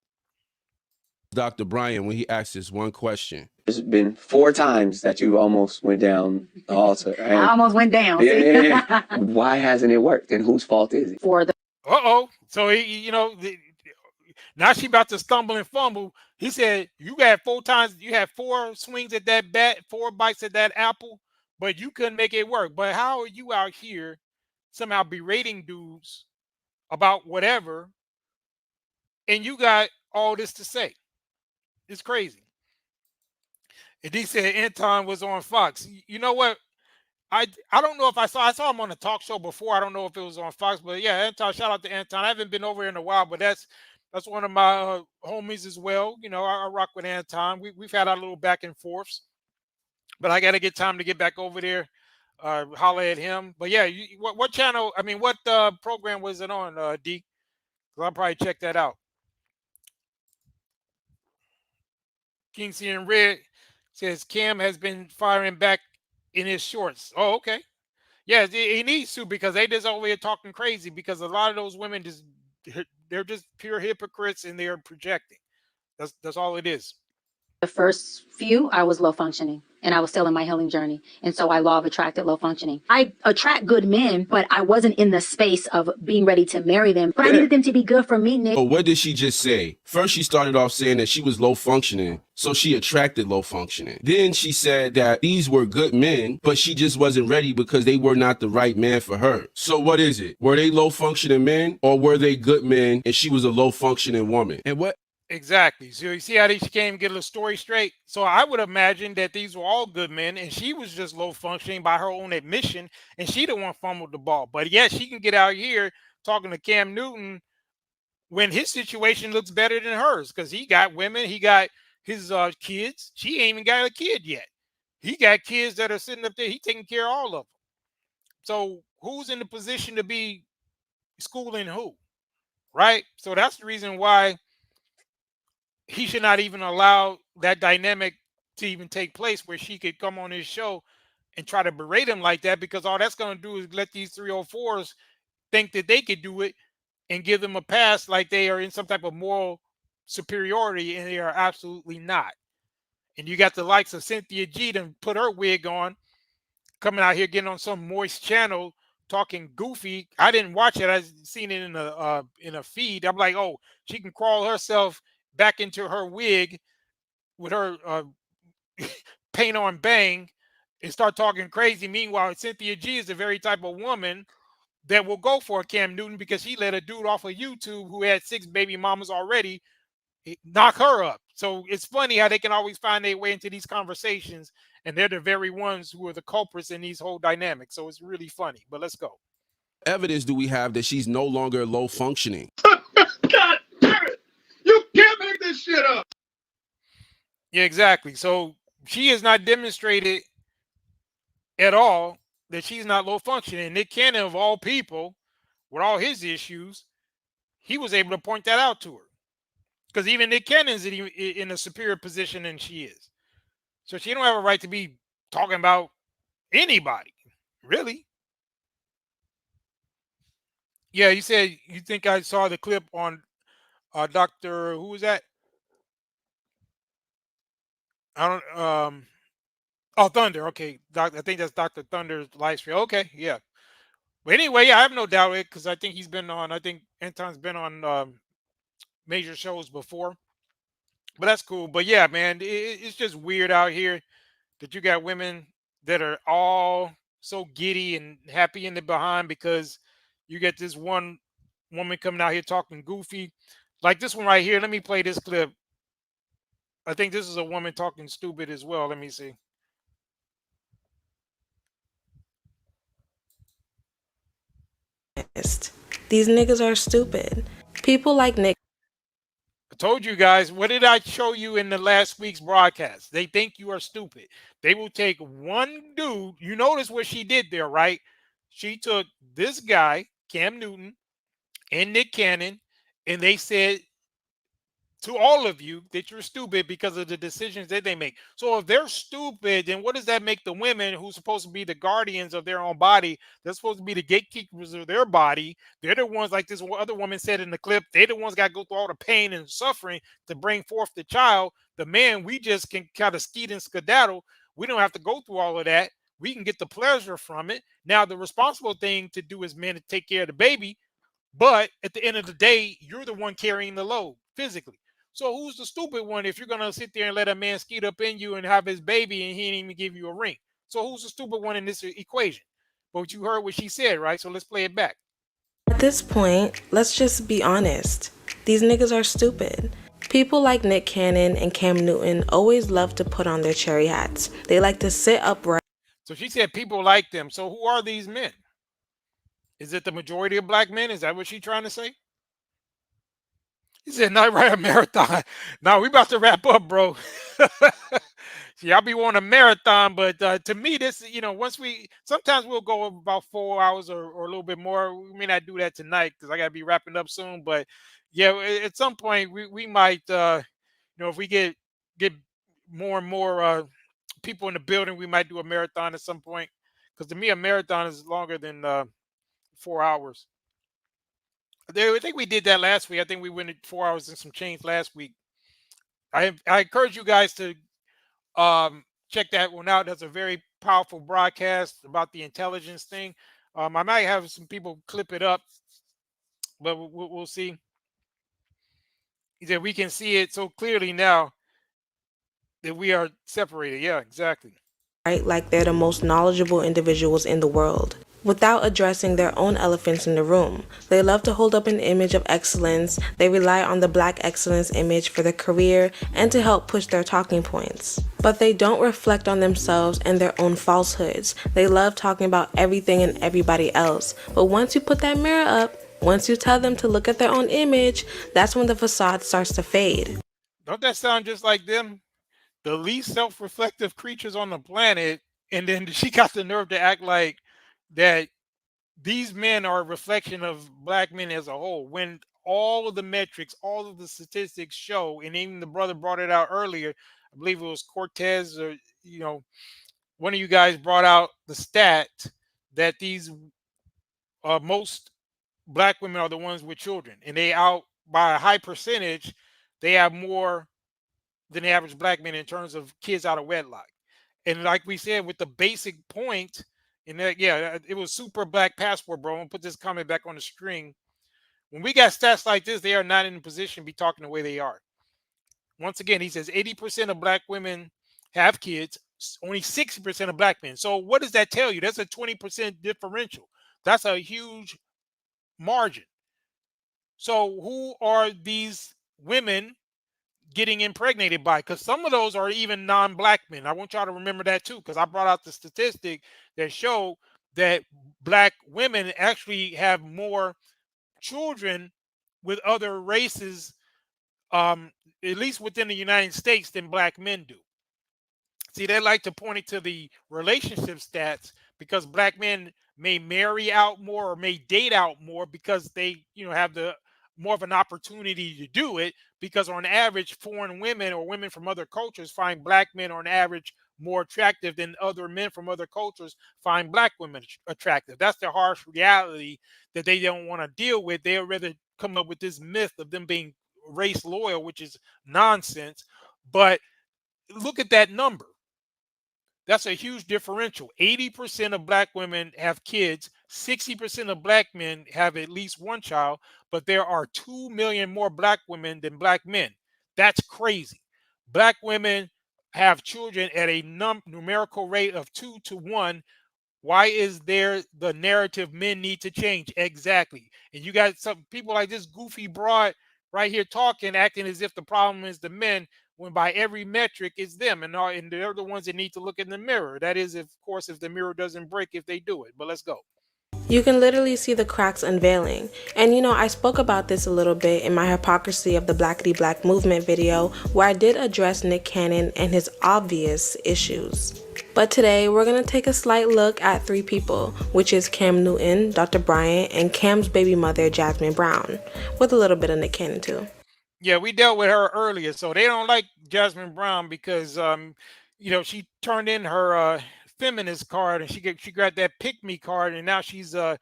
B: Dr. Bryant, when he asked this one question.
R: There's been 4 times that you almost went down the altar. Right?
F: I almost went down.
R: Yeah. Why hasn't it worked? And whose fault is it?
F: For the
D: So now she about to stumble and fumble. He said, you got 4 times, you had 4 swings at that bat, 4 bites at that apple, but you couldn't make it work. But how are you out here somehow berating dudes about whatever, and you got all this to say? It's crazy. And he said Anton was on Fox. You know what? I don't know if I saw him on a talk show before. I don't know if it was on Fox, but yeah, Anton, shout out to Anton. I haven't been over here in a while, but that's one of my homies as well. I rock with Anton. We've had our little back and forths, but I got to get time to get back over there, holler at him. But yeah, what channel? I mean, what program was it on, D? Because I'll probably check that out. King seeing red says Cam has been firing back in his shorts. Oh, okay. Yeah, he needs to, because they just over here talking crazy, because a lot of those women they're just pure hypocrites and they're projecting. That's all it is.
F: The first few, I was low functioning and I was still in my healing journey. And so I law of attracted low functioning. I attract good men, but I wasn't in the space of being ready to marry them. But I needed them to be good for me, Nick.
B: Oh, what did she just say? First, she started off saying that she was low functioning, so she attracted low functioning. Then she said that these were good men, but she just wasn't ready because they were not the right man for her. So what is it? Were they low functioning men, or were they good men and she was a low functioning woman? And what?
D: Exactly. So you see how she came get the story straight. So I would imagine that these were all good men, and she was just low functioning by her own admission, and she the one fumbled the ball. But yet she can get out here talking to Cam Newton when his situation looks better than hers, because he got women, he got his kids. She ain't even got a kid yet. He got kids that are sitting up there. He taking care of all of them. So who's in the position to be schooling who, right? So that's the reason why he should not even allow that dynamic to even take place, where she could come on his show and try to berate him like that, because all that's going to do is let these 304s think that they could do it and give them a pass like they are in some type of moral superiority, and they are absolutely not. And you got the likes of Cynthia G to put her wig on, coming out here getting on some moist channel talking goofy. I didn't watch it. I seen it in a feed. I'm like, oh, she can crawl herself back into her wig with her paint on bang and start talking crazy. Meanwhile, Cynthia G is the very type of woman that will go for Cam Newton, because he let a dude off of YouTube who had 6 baby mamas already knock her up. So it's funny how they can always find their way into these conversations, and they're the very ones who are the culprits in these whole dynamics. So it's really funny. But let's go.
B: Evidence do we have that she's no longer low functioning?
O: God damn it! You can't make this shit up.
D: Yeah, exactly. So she has not demonstrated at all that she's not low functioning. Nick Cannon, of all people, with all his issues, he was able to point that out to her. Because even Nick Cannon's in a superior position than she is. So she don't have a right to be talking about anybody, really. Yeah, you said you think I saw the clip on Dr. Who was that? I don't oh, Thunder. Okay. I think that's Dr. Thunder's live stream. Okay, yeah. But anyway, yeah, I have no doubt it, because I think he's been on, I think Anton's been on major shows before. But that's cool. But yeah, man, it's just weird out here that you got women that are all so giddy and happy in the behind, because you get this one woman coming out here talking goofy. Like this one right here. Let me play this clip. I think this is a woman talking stupid as well. Let me see.
C: These niggas are stupid. People like Nick.
D: I told you guys, what did I show you in the last week's broadcast? They think you are stupid. They will take one dude. You notice what she did there, right? She took this guy, Cam Newton, and Nick Cannon, and they said to all of you that you're stupid because of the decisions that they make. So if they're stupid, then what does that make the women who's supposed to be the guardians of their own body? They're supposed to be the gatekeepers of their body. They're the ones, like this other woman said in the clip, they're the ones got to go through all the pain and suffering to bring forth the child. The man, we just can kind of skeet and skedaddle. We don't have to go through all of that. We can get the pleasure from it. Now, the responsible thing to do as men to take care of the baby. But at the end of the day, you're the one carrying the load physically. So who's the stupid one if you're going to sit there and let a man skeet up in you and have his baby and he didn't even give you a ring? So who's the stupid one in this equation? But you heard what she said, right? So let's play it back.
C: At this point, let's just be honest. These niggas are stupid. People like Nick Cannon and Cam Newton always love to put on their cherry hats. They like to sit upright.
D: So she said people like them. So who are these men? Is it the majority of black men? Is that what she's trying to say? He said, "Not right a marathon." Now we about to wrap up, bro. See, I'll be wanting a marathon, but to me, this, sometimes we'll go about 4 hours or a little bit more. We may not do that tonight because I got to be wrapping up soon. But yeah, at some point we might, if we get more and more people in the building, we might do a marathon at some point. Because to me, a marathon is longer than 4 hours. I think we did that last week. I think we went at 4 hours and some change last week. I encourage you guys to check that one out. That's a very powerful broadcast about the intelligence thing. I might have some people clip it up, but we'll see. He said we can see it so clearly now that we are separated. Yeah, exactly.
C: Right, like they're the most knowledgeable individuals in the world. without addressing their own elephants in the room. They love to hold up an image of excellence. They rely on the black excellence image for their career and to help push their talking points. But they don't reflect on themselves and their own falsehoods. They love talking about everything and everybody else. But once you put that mirror up, once you tell them to look at their own image, that's when the facade starts to fade.
D: Don't that sound just like them? The least self-reflective creatures on the planet, and then she got the nerve to act like that these men are a reflection of black men as a whole, when all of the metrics, all of the statistics show, and even the brother brought it out earlier, I believe it was Cortez, or one of you guys brought out the stat that these most black women are the ones with children, and they out by a high percentage, they have more than the average black man in terms of kids out of wedlock. And like we said, with the basic point, and that, yeah, it was super black passport, bro. I'm gonna put this comment back on the screen. When we got stats like this, they are not in a position to be talking the way they are. Once again, he says 80% of black women have kids, only 60% of black men. So what does that tell you? That's a 20% differential. That's a huge margin. So who are these women getting impregnated by? Because some of those are even non-black men. I want y'all to remember that too, because I brought out the statistic that show that black women actually have more children with other races, at least within the United States, than black men do. See, they like to point it to the relationship stats because black men may marry out more or may date out more because they, have the more of an opportunity to do it, because on average, foreign women or women from other cultures find black men on average more attractive than other men from other cultures find black women attractive. That's the harsh reality that they don't want to deal with. They'd rather come up with this myth of them being race loyal, which is nonsense. But look at that number. That's a huge differential. 80% of black women have kids, 60% of black men have at least one child, but there are 2 million more black women than black men. That's crazy. Black women have children at a numerical rate of 2 to 1. Why is there the narrative men need to change? Exactly. And you got some people like this goofy broad right here talking, acting as if the problem is the men, when by every metric it's them, and they're the ones that need to look in the mirror. That is, of course, if the mirror doesn't break, if they do it. But let's go.
C: You can literally see the cracks unveiling. And I spoke about this a little bit in my Hypocrisy of the Blackity Black Movement video, where I did address Nick Cannon and his obvious issues. But today, we're going to take a slight look at 3 people, which is Cam Newton, Dr. Bryant, and Cam's baby mother, Jasmine Brown, with a little bit of Nick Cannon too.
D: Yeah, we dealt with her earlier, so they don't like Jasmine Brown because, she turned in her feminist card, and she got that pick me card, and now she's a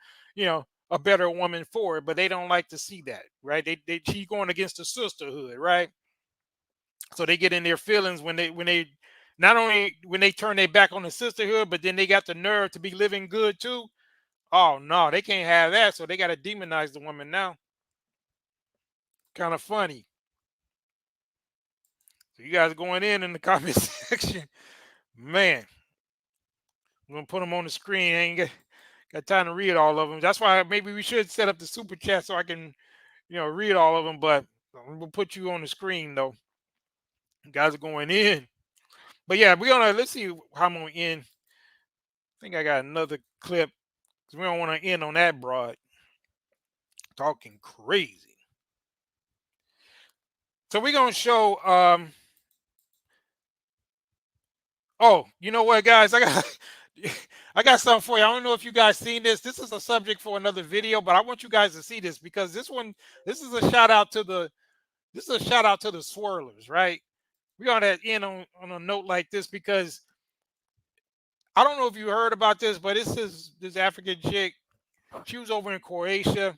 D: better woman for it. But they don't like to see that, right? She's going against the sisterhood, right? So they get in their feelings when they not only when they turn their back on the sisterhood, but then they got the nerve to be living good too. Oh no, they can't have that, so they got to demonize the woman now. Kind of funny. So you guys going in the comment section, man. I'm gonna put them on the screen. I ain't got time to read all of them. That's why maybe we should set up the super chat so I can, read all of them. But I'm gonna put you on the screen though. You guys are going in. But yeah, let's see how I'm gonna end. I think I got another clip because we don't want to end on that broad. Talking crazy. So we're gonna show oh, you know what, guys? I got something for you. I don't know if you guys seen this. This is a subject for another video, but I want you guys to see this because this is a shout out to the swirlers, right? We're gonna end on a note like this because I don't know if you heard about this, but this African chick. She was over in Croatia.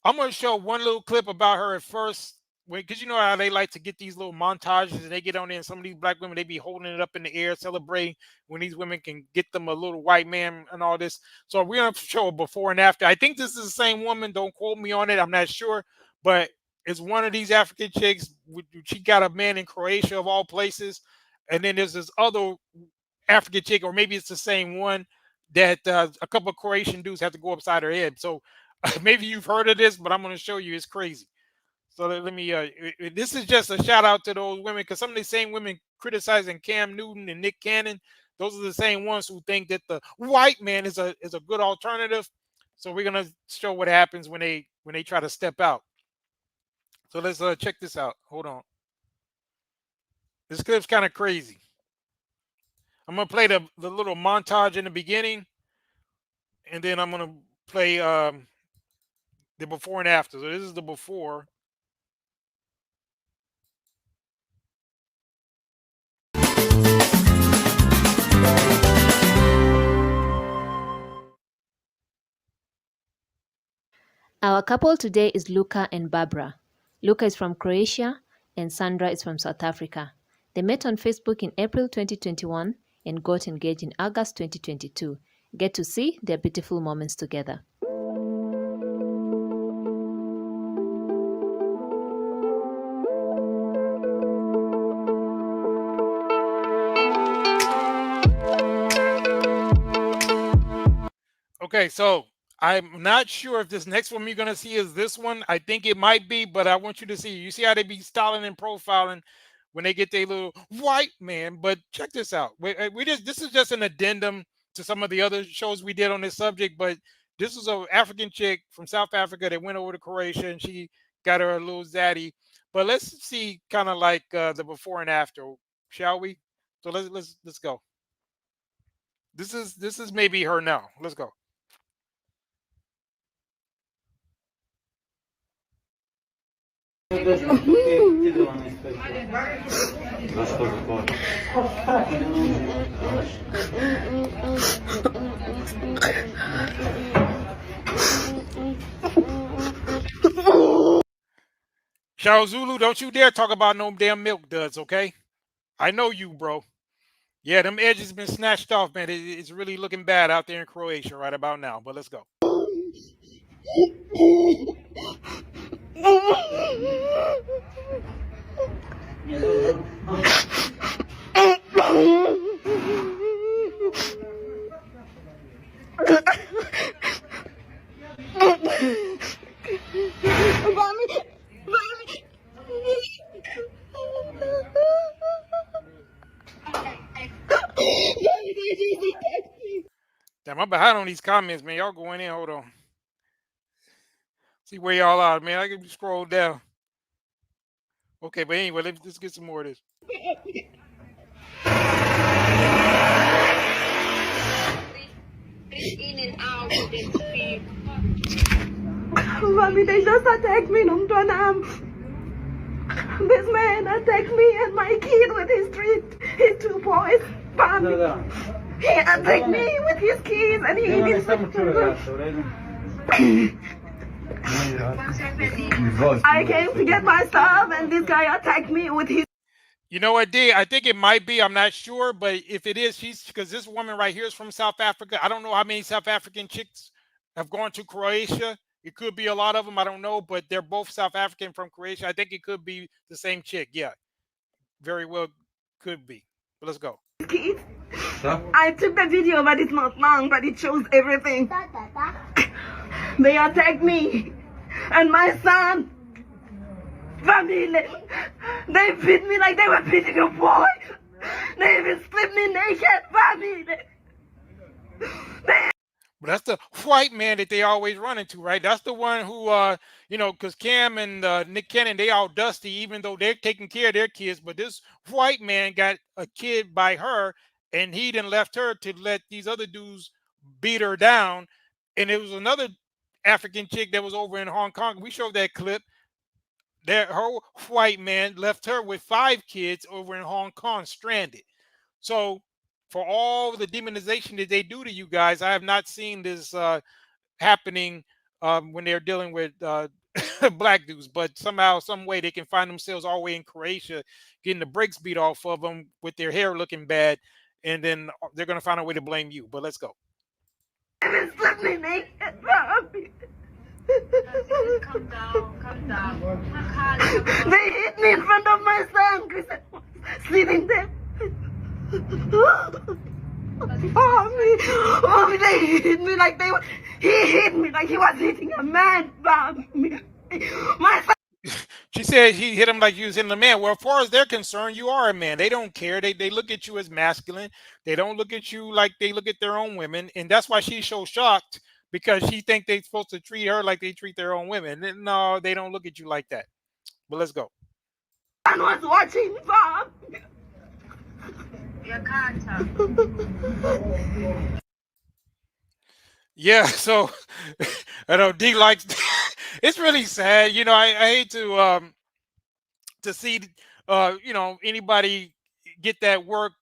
D: I'm gonna show one little clip about her at first. Because you know how they like to get these little montages and they get on there, and some of these black women, they be holding it up in the air, celebrating when these women can get them a little white man and all this. So we're going to show a before and after. I think this is the same woman. Don't quote me on it. I'm not sure. But it's one of these African chicks. She got a man in Croatia of all places. And then there's this other African chick, or maybe it's the same one, that a couple of Croatian dudes have to go upside her head. So maybe you've heard of this, but I'm going to show you. It's crazy. So let me, this is just a shout out to those women, because some of the same women criticizing Cam Newton and Nick Cannon, those are the same ones who think that the white man is a good alternative. So we're going to show what happens when they try to step out. So let's check this out. Hold on. This clip's kind of crazy. I'm going to play the little montage in the beginning, and then I'm going to play the before and after. So this is the before.
G: Our couple today is Luka and Barbara. Luka is from Croatia and Sandra is from South Africa. They met on Facebook in April 2021 and got engaged in August 2022. Get to see their beautiful moments together.
D: Okay, so I'm not sure if this next one you're going to see is this one. I think it might be, but I want you to see. You see how they be styling and profiling when they get their little white man. But check this out. This is just an addendum to some of the other shows we did on this subject. But this is an African chick from South Africa that went over to Croatia, and she got her a little zaddy. But let's see kind of like the before and after, shall we? So let's go. This is maybe her now. Let's go. Shao Zulu, don't you dare talk about no damn milk duds, okay? I know you, bro. Yeah, them edges been snatched off, man. It's really looking bad out there in Croatia right about now, but let's go. Damn, I'm behind on these comments, man. Y'all going in. Hold on. See where y'all are, man. I can scroll down. Okay, but anyway, let's get some more of this.
J: Mommy, they just attacked me, This man attacked me and my kid with his two boys. Mommy. He attacked me with his kids and he didn't. I came to get my stuff and this guy attacked me with his.
D: You know what, D? I think it might be. I'm not sure, but if it is, because this woman right here is from South Africa. I don't know how many South African chicks have gone to Croatia. It could be a lot of them. I don't know, but they're both South African from Croatia. I think it could be the same chick. Yeah, very well could be. But let's go.
J: I took the video, but it's not long, but it shows everything. They attacked me and my son. Family, they beat me like they were beating a boy. They even stripped me naked. Family.
D: But that's the white man that they always run into, right? That's the one who, you know, because Cam and Nick Cannon, they all dusty, even though they're taking care of their kids. But this white man got a kid by her, and he then left her to let these other dudes beat her down. And it was another African chick that was over in Hong Kong. We showed that clip. Her white man left her with 5 kids over in Hong Kong, stranded. So for all the demonization that they do to you guys, I have not seen this happening when they're dealing with black dudes. But somehow, some way, they can find themselves all the way in Croatia, getting the brakes beat off of them with their hair looking bad, and then they're going to find a way to blame you. But let's go.
J: Calm down. They hit me in front of my son, Chris. Sitting there. Mommy, they hit me like they were. He hit me like he was hitting a man, Mommy. My son.
D: She said he hit him like he was hitting a man. Well, as far as they're concerned, you are a man. They don't care. They look at you as masculine. They don't look at you like they look at their own women. And that's why she's so shocked, because she think they're supposed to treat her like they treat their own women. And no, they don't look at you like that. But let's go.
J: I was watching, Mom.
D: Yeah, so I know D likes it's really sad. You know, I hate to see anybody get that work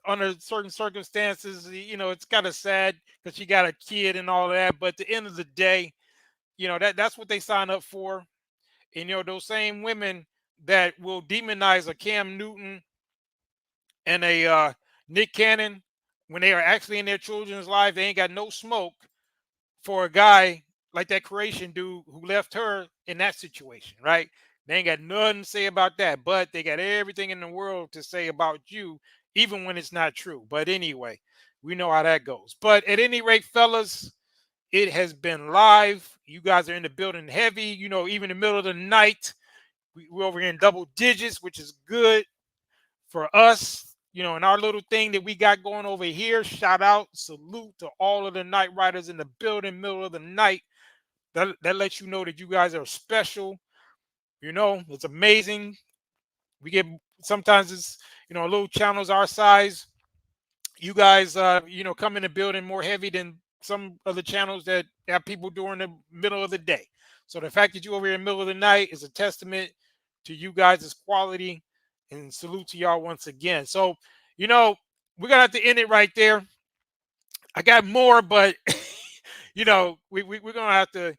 D: under certain circumstances. You know, it's kind of sad because she got a kid and all that. But at the end of the day, you know, that's what they sign up for. And you know, those same women that will demonize a Cam Newton and a Nick Cannon when they are actually in their children's life, they ain't got no smoke for a guy like that Croatian dude who left her in that situation, right? They ain't got nothing to say about that, but they got everything in the world to say about you, even when it's not true. But anyway, we know how that goes. But at any rate, fellas, it has been live. You guys are in the building heavy, you know, even in the middle of the night. We're over here in double digits, which is good for us. You know, and our little thing that we got going over here, shout out, salute to all of the night riders in the building, middle of the night. That lets you know that you guys are special. You know, it's amazing. We get, sometimes it's, you know, little channels our size. You guys, you know, come in the building more heavy than some of the channels that have people during the middle of the day. So the fact that you're over here in the middle of the night is a testament to you guys' quality. And salute to y'all once again. So, you know, we're going to have to end it right there. I got more, but, you know, we're going to have to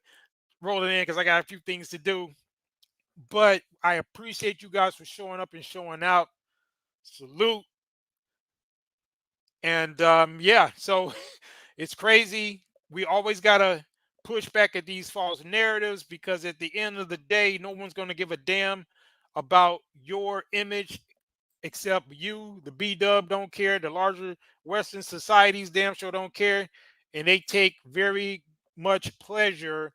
D: roll it in because I got a few things to do. But I appreciate you guys for showing up and showing out. Salute. And, yeah, so it's crazy. We always got to push back at these false narratives because at the end of the day, no one's going to give a damn about your image except you. The B-dub don't care. The larger Western societies damn sure don't care. And they take very much pleasure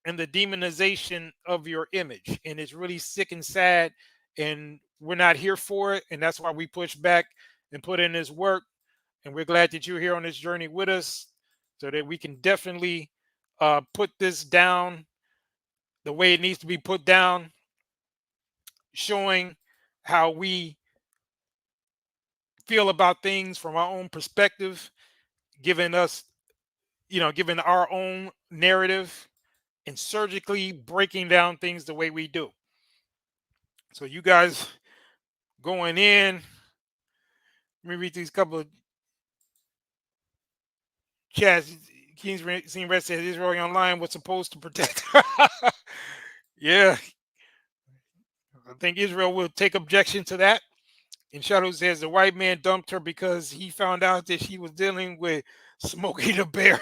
D: in the demonization of your image. And it's really sick and sad. And we're not here for it. And that's why we push back and put in this work. And we're glad that you're here on this journey with us so that we can definitely put this down the way it needs to be put down, showing how we feel about things from our own perspective, giving us, you know, giving our own narrative and surgically breaking down things the way we do. So you guys going in, let me read these couple of chats. King's Seen Red says Israel Online was supposed to protect her. Yeah. I think Israel will take objection to that. And Shadow says the white man dumped her because he found out that she was dealing with Smokey the Bear.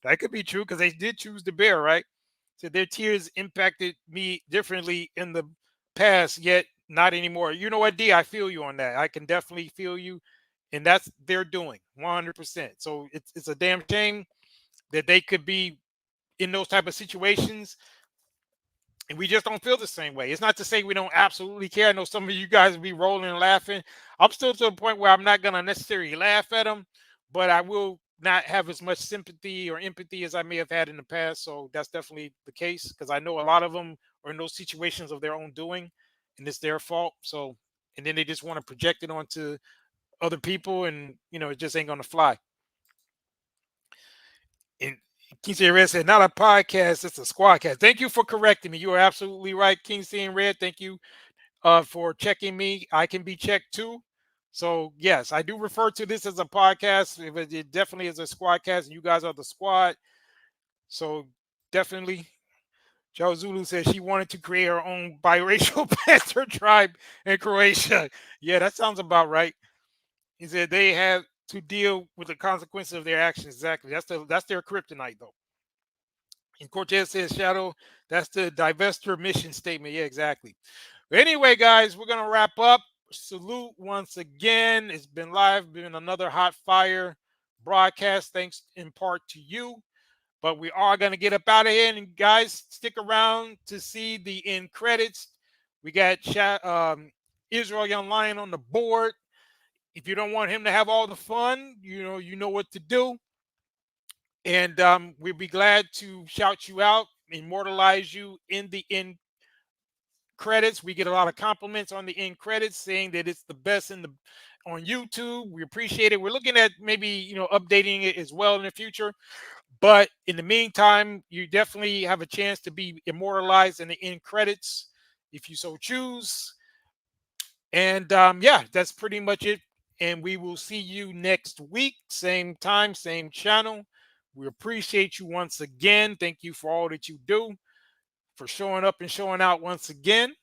D: That could be true because they did choose the bear, right? So their tears impacted me differently in the past, yet not anymore. You know what, D? I feel you on that. I can definitely feel you. And that's they're doing 100%. So it's a damn shame that they could be in those type of situations. And we just don't feel the same way. It's not to say we don't absolutely care. I know some of you guys will be rolling and laughing. I'm still to the point where I'm not going to necessarily laugh at them, but I will not have as much sympathy or empathy as I may have had in the past. So that's definitely the case because I know a lot of them are in those situations of their own doing and it's their fault. So, and then they just want to project it onto other people and, you know, it just ain't going to fly. And King Seeing Red said, not a podcast, it's a squadcast. Thank you for correcting me. You are absolutely right, King Seeing Red. Thank you for checking me. I can be checked too. So, yes, I do refer to this as a podcast. It definitely is a squadcast, and you guys are the squad. So, definitely. Joe Zulu says she wanted to create her own biracial Panther tribe in Croatia. Yeah, that sounds about right. He said they have to deal with the consequences of their actions. Exactly. That's their kryptonite, though. And Cortez says, Shadow, that's the divester mission statement. Yeah, exactly. But anyway, guys, we're going to wrap up. salute once again. It's been live, been another hot fire broadcast, thanks in part to you. But we are going to get up out of here. And guys, stick around to see the end credits. We got Israel Young Lion on the board. If you don't want him to have all the fun, you know what to do. And we'll be glad to shout you out, immortalize you in the end credits. We get a lot of compliments on the end credits saying that it's the best on YouTube. We appreciate it. We're looking at maybe updating it as well in the future. But in the meantime, you definitely have a chance to be immortalized in the end credits if you so choose. And yeah, that's pretty much it. And we will see you next week. Same time, same channel. We appreciate you once again. Thank you for all that you do, for showing up and showing out once again.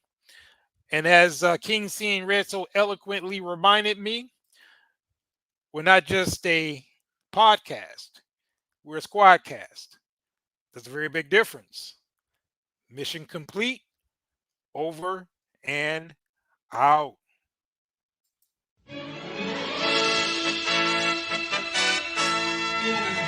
D: And as King Seeing Red so eloquently reminded me, we're not just a podcast. We're a squadcast. There's a very big difference. Mission complete. Over and out.
L: Yeah.